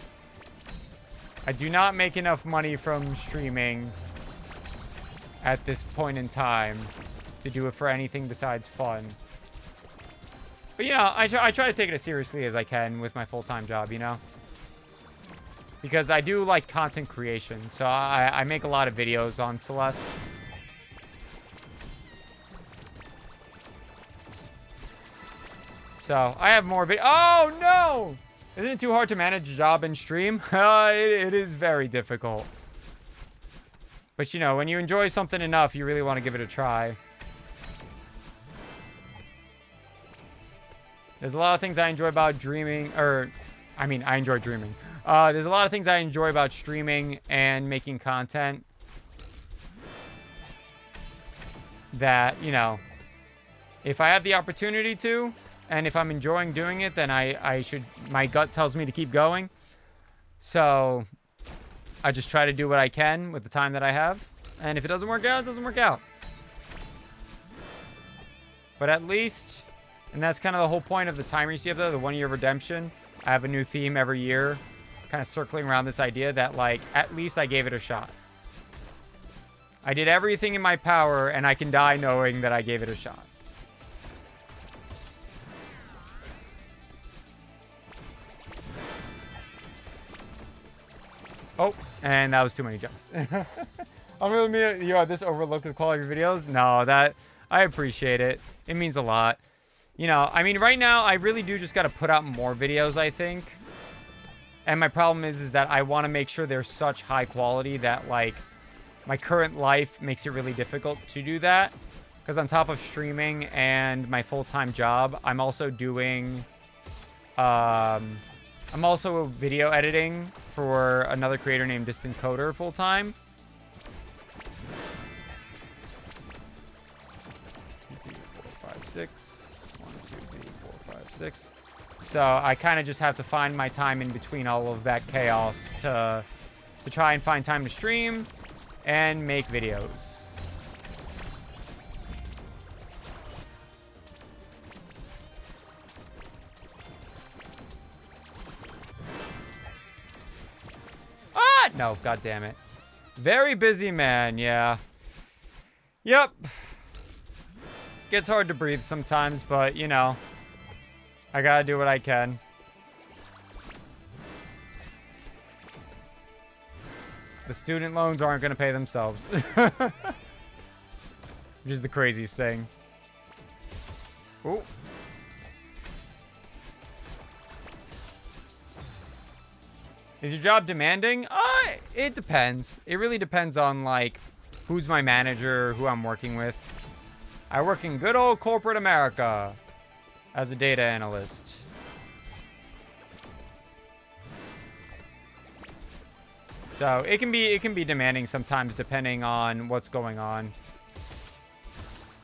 I do not make enough money from streaming at this point in time to do it for anything besides fun. But, you know, I try to take it as seriously as I can with my full-time job, you know? Because I do like content creation, so I make a lot of videos on Celeste. So, I have more Oh, no! Isn't it too hard to manage a job and stream? It is very difficult. But, you know, when you enjoy something enough, you really want to give it a try. There's a lot of things I enjoy about dreaming, I enjoy dreaming. There's a lot of things I enjoy about streaming and making content that, you know, if I have the opportunity to, and if I'm enjoying doing it, then I should, my gut tells me to keep going. So I just try to do what I can with the time that I have. And if it doesn't work out, it doesn't work out. But at least, and that's kind of the whole point of the timer you see up there, the 1 year redemption. I have a new theme every year, kind of circling around this idea that, like, at least I gave it a shot. I did everything in my power, and I can die knowing that I gave it a shot. Oh, and that was too many jumps. I'm really, you this overlook the quality of your videos? No, that, I appreciate it. It means a lot. You know, I mean, right now, I really do just got to put out more videos, I think. And my problem is that I want to make sure they're such high quality that, like, my current life makes it really difficult to do that. Because on top of streaming and my full-time job, I'm also doing, I'm also video editing for another creator named Distant Coder full-time. 2, 3, 4, 5, 6. 1, 2, 3, 4, 5, 6. So I kind of just have to find my time in between all of that chaos to try and find time to stream and make videos. Ah! No, god damn it. Very busy man, yeah. Yep. Gets hard to breathe sometimes, but, you know, I gotta do what I can. The student loans aren't gonna pay themselves. Which is the craziest thing. Ooh. Is your job demanding? It depends. It really depends on, like, who's my manager, who I'm working with. I work in good old corporate America as a data analyst. So it can be demanding sometimes depending on what's going on.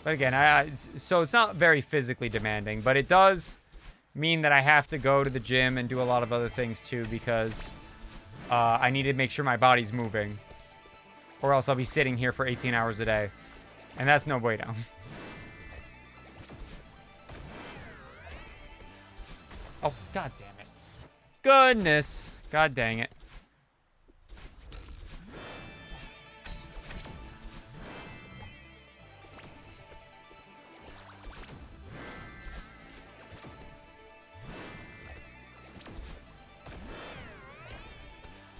But again, so it's not very physically demanding, but it does mean that I have to go to the gym and do a lot of other things too because I need to make sure my body's moving, or else I'll be sitting here for 18 hours a day, and that's no bueno. Oh, god damn it. Goodness. God dang it.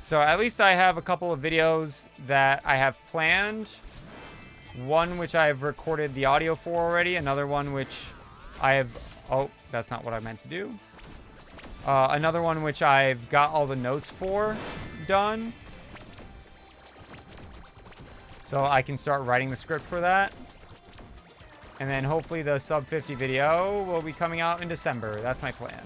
So at least I have a couple of videos that I have planned. One which I've recorded the audio for already. Another one which I have... Oh, that's not what I meant to do. Another one which I've got all the notes for done. So I can start writing the script for that. And then hopefully the sub 50 video will be coming out in December. That's my plan.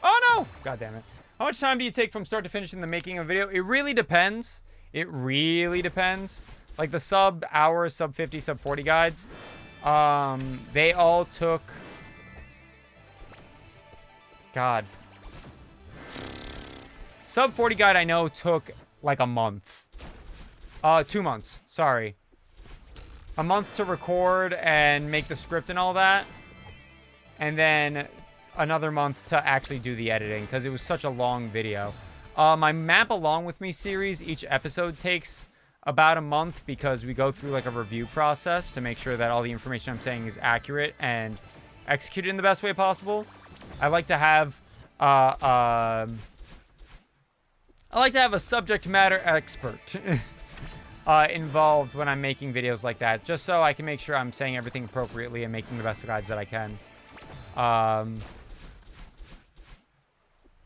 Oh no! God damn it. How much time do you take from start to finish in the making of a video? It really depends. It really depends. Like the sub hour, sub 50, sub 40 guides. They all took... God. Sub 40 guide I know took like a month. 2 months. Sorry. A month to record and make the script and all that. And then another month to actually do the editing because it was such a long video. My Map Along With Me series, each episode takes about a month because we go through like a review process to make sure that all the information I'm saying is accurate and executed in the best way possible. I like to have a subject matter expert involved when I'm making videos like that, just so I can make sure I'm saying everything appropriately and making the best guides that I can.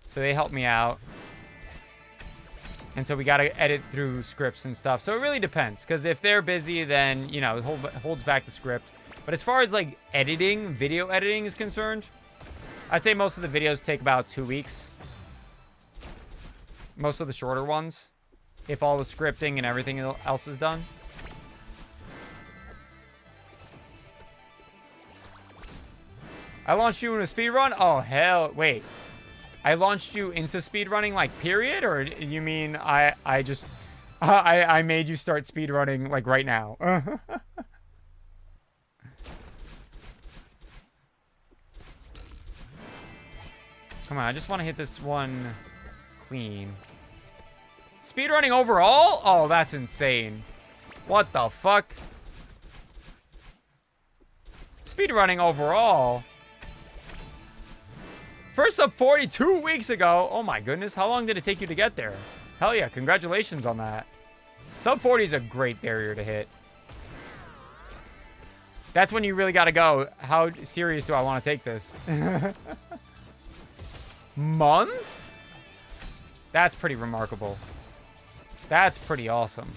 So they help me out. And so we got to edit through scripts and stuff. So it really depends. Because if they're busy, then, you know, it holds back the script. But as far as, like, editing, video editing is concerned, I'd say most of the videos take about 2 weeks. Most of the shorter ones. If all the scripting and everything else is done. I launched you in a speedrun? Oh, hell. Wait. I launched you into speedrunning, like, period? Or you mean I just... I made you start speedrunning, like, right now? Come on, I just want to hit this one clean. Speedrunning overall? Oh, that's insane. What the fuck? Speedrunning overall? First sub 40 2 weeks ago. Oh my goodness. How long did it take you to get there? Hell yeah. Congratulations on that. Sub 40 is a great barrier to hit. That's when you really got to go. How serious do I want to take this? Month? That's pretty remarkable. That's pretty awesome.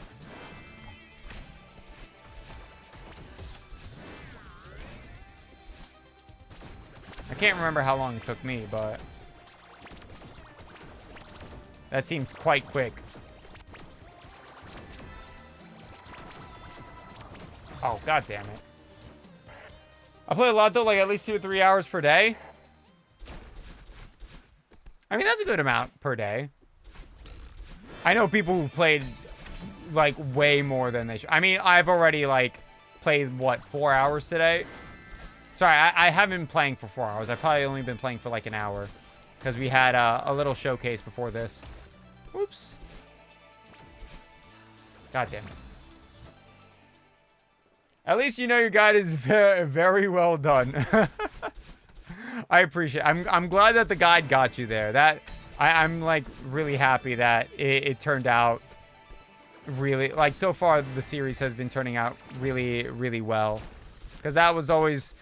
I can't remember how long it took me, but that seems quite quick. Oh, god damn it. I play a lot though, like at least 2 to 3 hours per day. I mean, that's a good amount per day. I know people who've played like way more than they should. I mean, I've already like played what, 4 hours today? Sorry, I haven't been playing for 4 hours. I've probably only been playing for like an hour. Because we had a little showcase before this. Whoops. God damn it. At least you know your guide is very, very well done. I appreciate it. I'm glad that the guide got you there. I'm like really happy that it turned out really, like, so far the series has been turning out really, really well. Because that was always,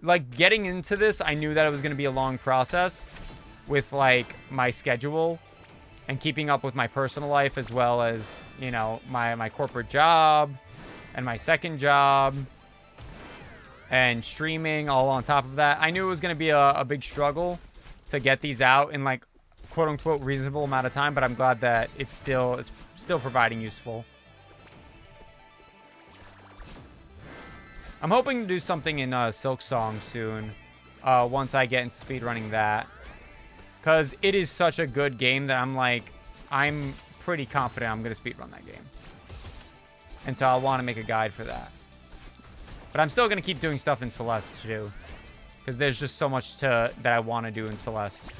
like, getting into this, I knew that it was going to be a long process with, like, my schedule and keeping up with my personal life as well as, you know, my corporate job and my second job and streaming all on top of that. I knew it was going to be a big struggle to get these out in, like, quote-unquote reasonable amount of time, but I'm glad that it's still providing useful. I'm hoping to do something in Silksong soon, once I get into speedrunning that. Because it is such a good game that I'm pretty confident I'm going to speedrun that game. And so I want to make a guide for that. But I'm still going to keep doing stuff in Celeste too. Because there's just so much that I want to do in Celeste.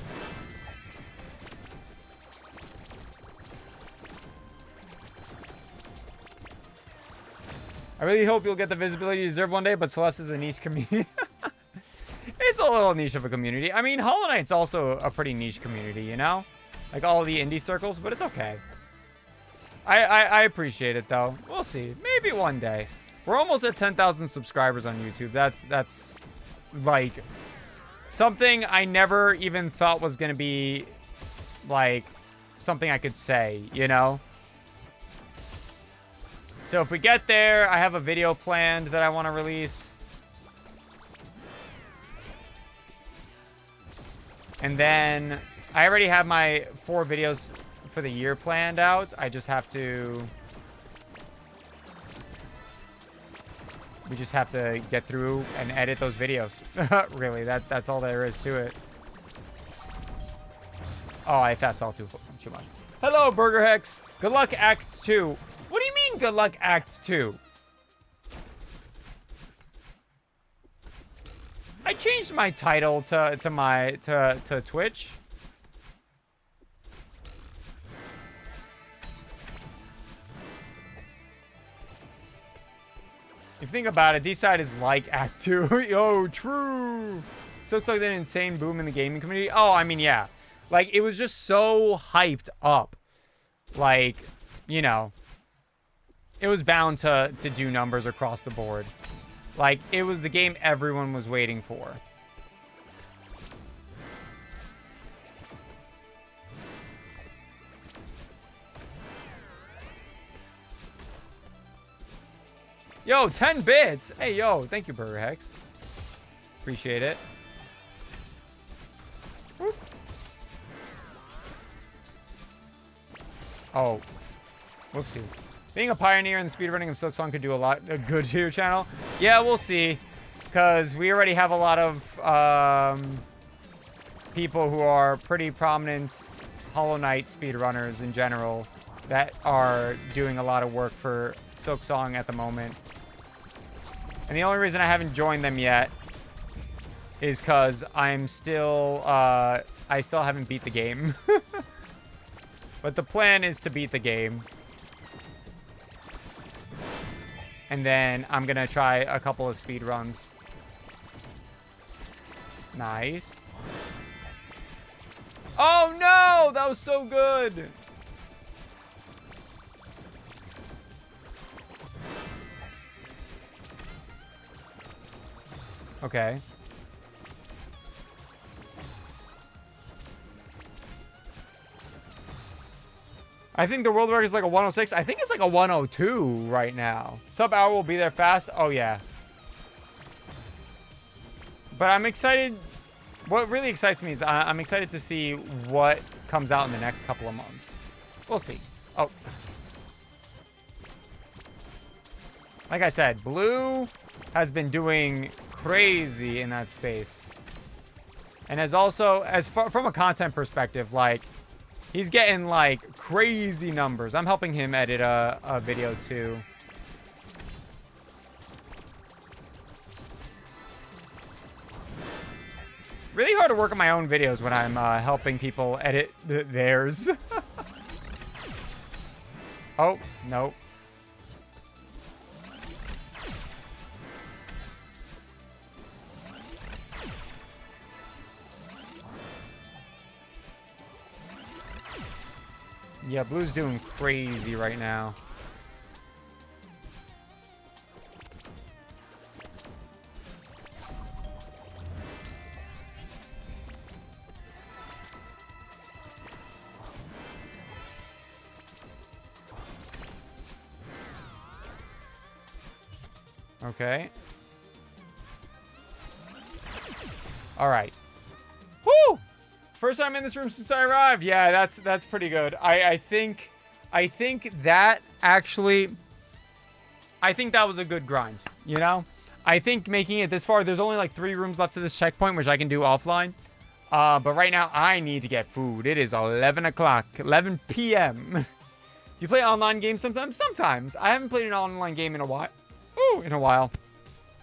I really hope you'll get the visibility you deserve one day, but Celeste is a niche community. It's a little niche of a community. I mean, Hollow Knight's also a pretty niche community, you know? Like all the indie circles, but it's okay. I appreciate it, though. We'll see. Maybe one day. We're almost at 10,000 subscribers on YouTube. That's like, something I never even thought was going to be, like, something I could say, you know? So if we get there, I have a video planned that I want to release. And then I already have my 4 videos for the year planned out. I just have to... We just have to get through and edit those videos. Really, that's all there is to it. Oh, I fast fell too much. Hello, Burger Hex. Good luck, Act 2. What do you mean, good luck, Act 2? I changed my title to Twitch. If you think about it, D-Side is like Act 2. Yo, true. So looks like an insane boom in the gaming community. Oh, I mean, yeah. Like, it was just so hyped up. Like, you know, it was bound to do numbers across the board. Like, it was the game everyone was waiting for. Yo, 10 bits! Hey, yo, thank you, Burger Hex. Appreciate it. Whoop. Oh. Whoopsie. Being a pioneer in the speedrunning of Silksong could do a lot good to your channel. Yeah, we'll see. Because we already have a lot of people who are pretty prominent Hollow Knight speedrunners in general that are doing a lot of work for Silksong at the moment. And the only reason I haven't joined them yet is because I'm still, I still haven't beat the game. But the plan is to beat the game. And then I'm going to try a couple of speed runs. Nice. Oh no! That was so good! Okay. I think the world record is like a 106. I think it's like a 102 right now. Sub hour will be there fast. Oh, yeah. But I'm excited. What really excites me is I'm excited to see what comes out in the next couple of months. We'll see. Oh. Like I said, Blue has been doing crazy in that space. And has also, as far from a content perspective, like, he's getting, like, crazy numbers. I'm helping him edit a video, too. Really hard to work on my own videos when I'm helping people edit theirs. Oh, no. Yeah, Blue's doing crazy right now. Okay. All right. Woo! First time in this room since I arrived. Yeah, that's pretty good. I think that actually, I think that was a good grind, you know? I think making it this far, there's only like 3 rooms left to this checkpoint, which I can do offline. But right now, I need to get food. It is 11 o'clock, 11 p.m. You play online games sometimes? Sometimes. I haven't played an online game in a while. Ooh, in a while.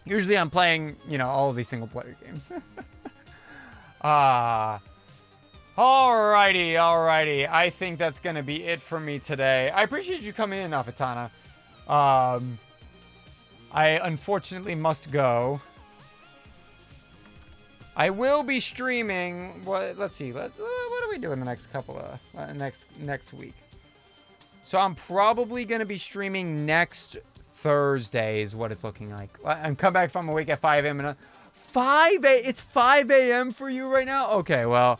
Usually I'm playing, you know, all of these single-player games. Alrighty. I think that's going to be it for me today. I appreciate you coming in, Afatana. I unfortunately must go. I will be streaming. Let's see. What do we do in the next couple of next week? So I'm probably gonna be streaming next Thursday is what it's looking like. I'm come back from a week at 5 a.m. It's 5 a.m. for you right now. Okay, well,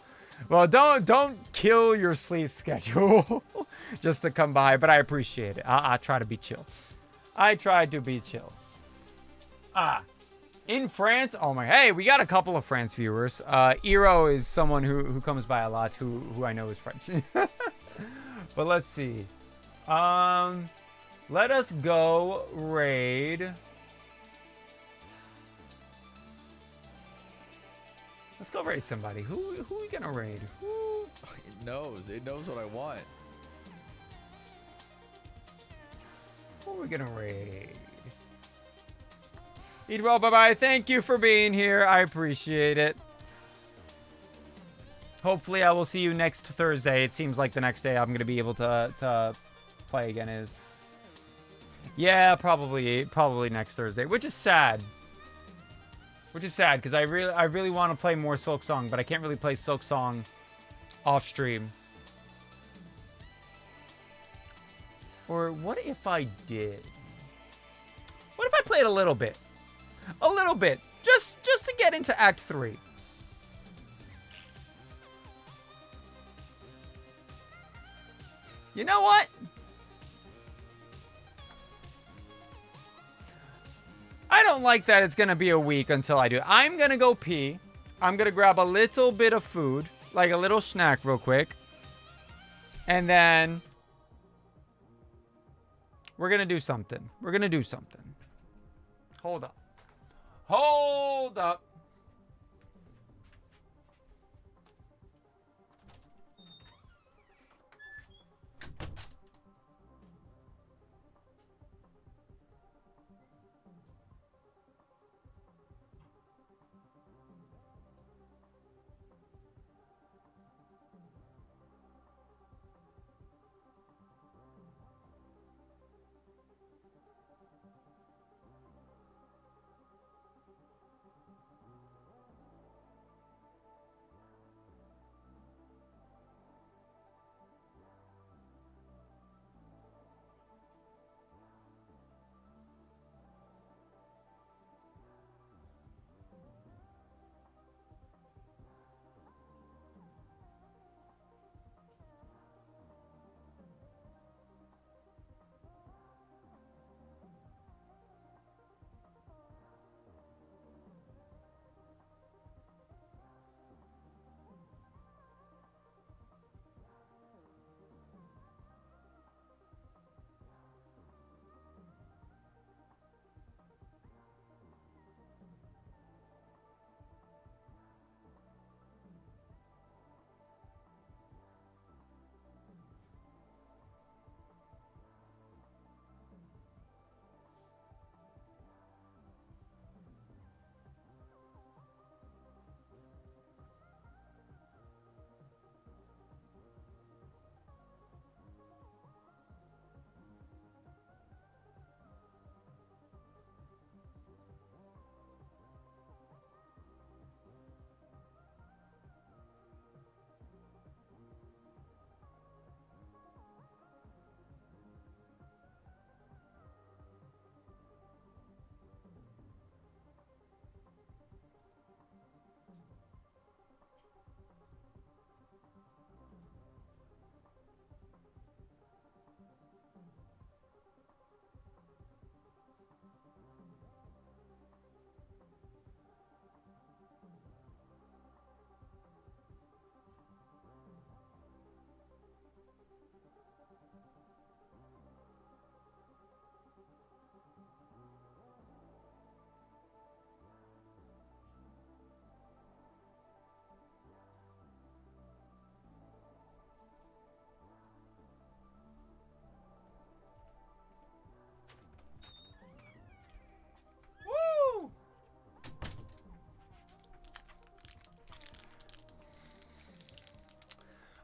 don't kill your sleep schedule just to come by. But I appreciate it. I try to be chill. I tried to be chill. In France, oh my, hey, we got a couple of France viewers. Eero is someone who comes by a lot, who I know is French. But let's see. Let us go raid. Let's go raid somebody. Who are we gonna raid? Who? It knows what I want. Who are we gonna raid? Eat well, bye-bye. Thank you for being here. I appreciate it. Hopefully, I will see you next Thursday. It seems like the next day I'm going to be able to play again is... Yeah, probably next Thursday, which is sad. Which is sad, because I really want to play more Silk Song, but I can't really play Silk Song off stream. Or what if I did? What if I played a little bit? A little bit. Just to get into Act 3. You know what? I don't like that it's going to be a week until I do. I'm going to go pee. I'm going to grab a little bit of food, like a little snack real quick. And then we're going to do something. Hold up. Hold up.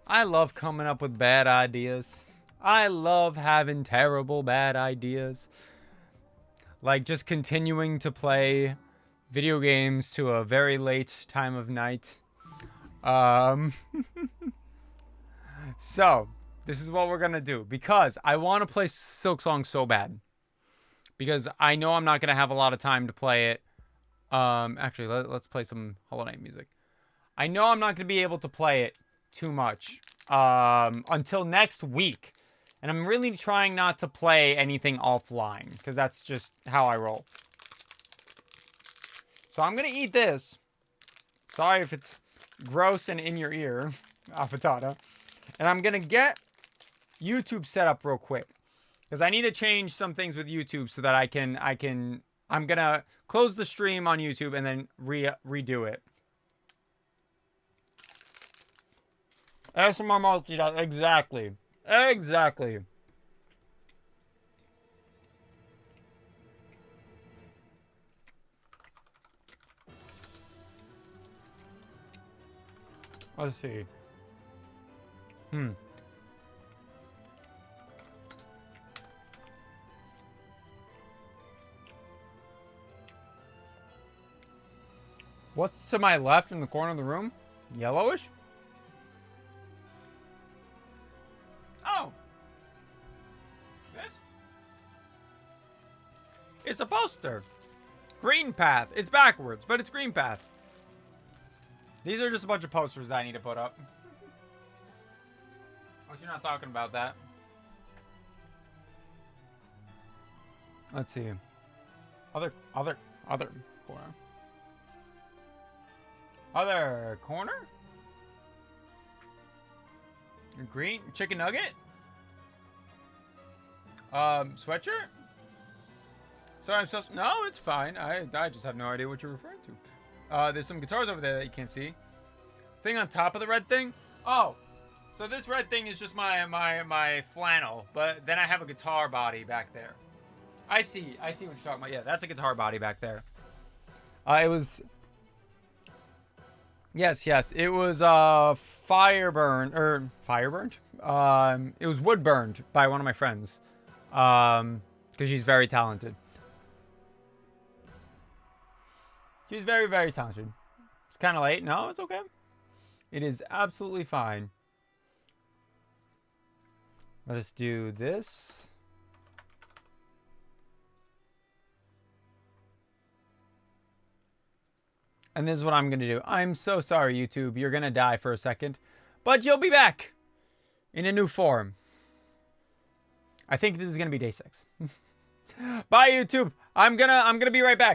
I love coming up with bad ideas. I love having terrible bad ideas. Like just continuing to play video games to a very late time of night. So, this is what we're going to do. Because I want to play Silksong so bad. Because I know I'm not going to have a lot of time to play it. Actually, let's play some Hollow Knight music. I know I'm not going to be able to play it too much until next week. And I'm really trying not to play anything offline. Because that's just how I roll. So I'm going to eat this. Sorry if it's gross and in your ear. Affetata. And I'm going to get YouTube set up real quick. Because I need to change some things with YouTube so that I'm going to close the stream on YouTube and then redo it. ASMR multitask. Exactly. Exactly. Let's see. What's to my left in the corner of the room? Yellowish? Oh. This? It's a poster. Green Path. It's backwards, but it's Green Path. These are just a bunch of posters that I need to put up. Unless you're not talking about that. Let's see. Other corner. Other corner? Green chicken nugget? Sweatshirt? Sorry, I'm supposed to... No, it's fine. I just have no idea what you're referring to. There's some guitars over there that you can't see. Thing on top of the red thing? Oh. So this red thing is just my flannel, but then I have a guitar body back there. I see what you're talking about. Yeah, that's a guitar body back there. It was... Yes, it was fireburned. It was wood burned by one of my friends. Because she's very talented. She's very, very talented. It's kind of late. No, it's okay. It is absolutely fine. Let us do this. And this is what I'm going to do. I'm so sorry, YouTube. You're going to die for a second. But you'll be back. In a new form. I think this is going to be day 6. Bye, YouTube. I'm gonna be right back.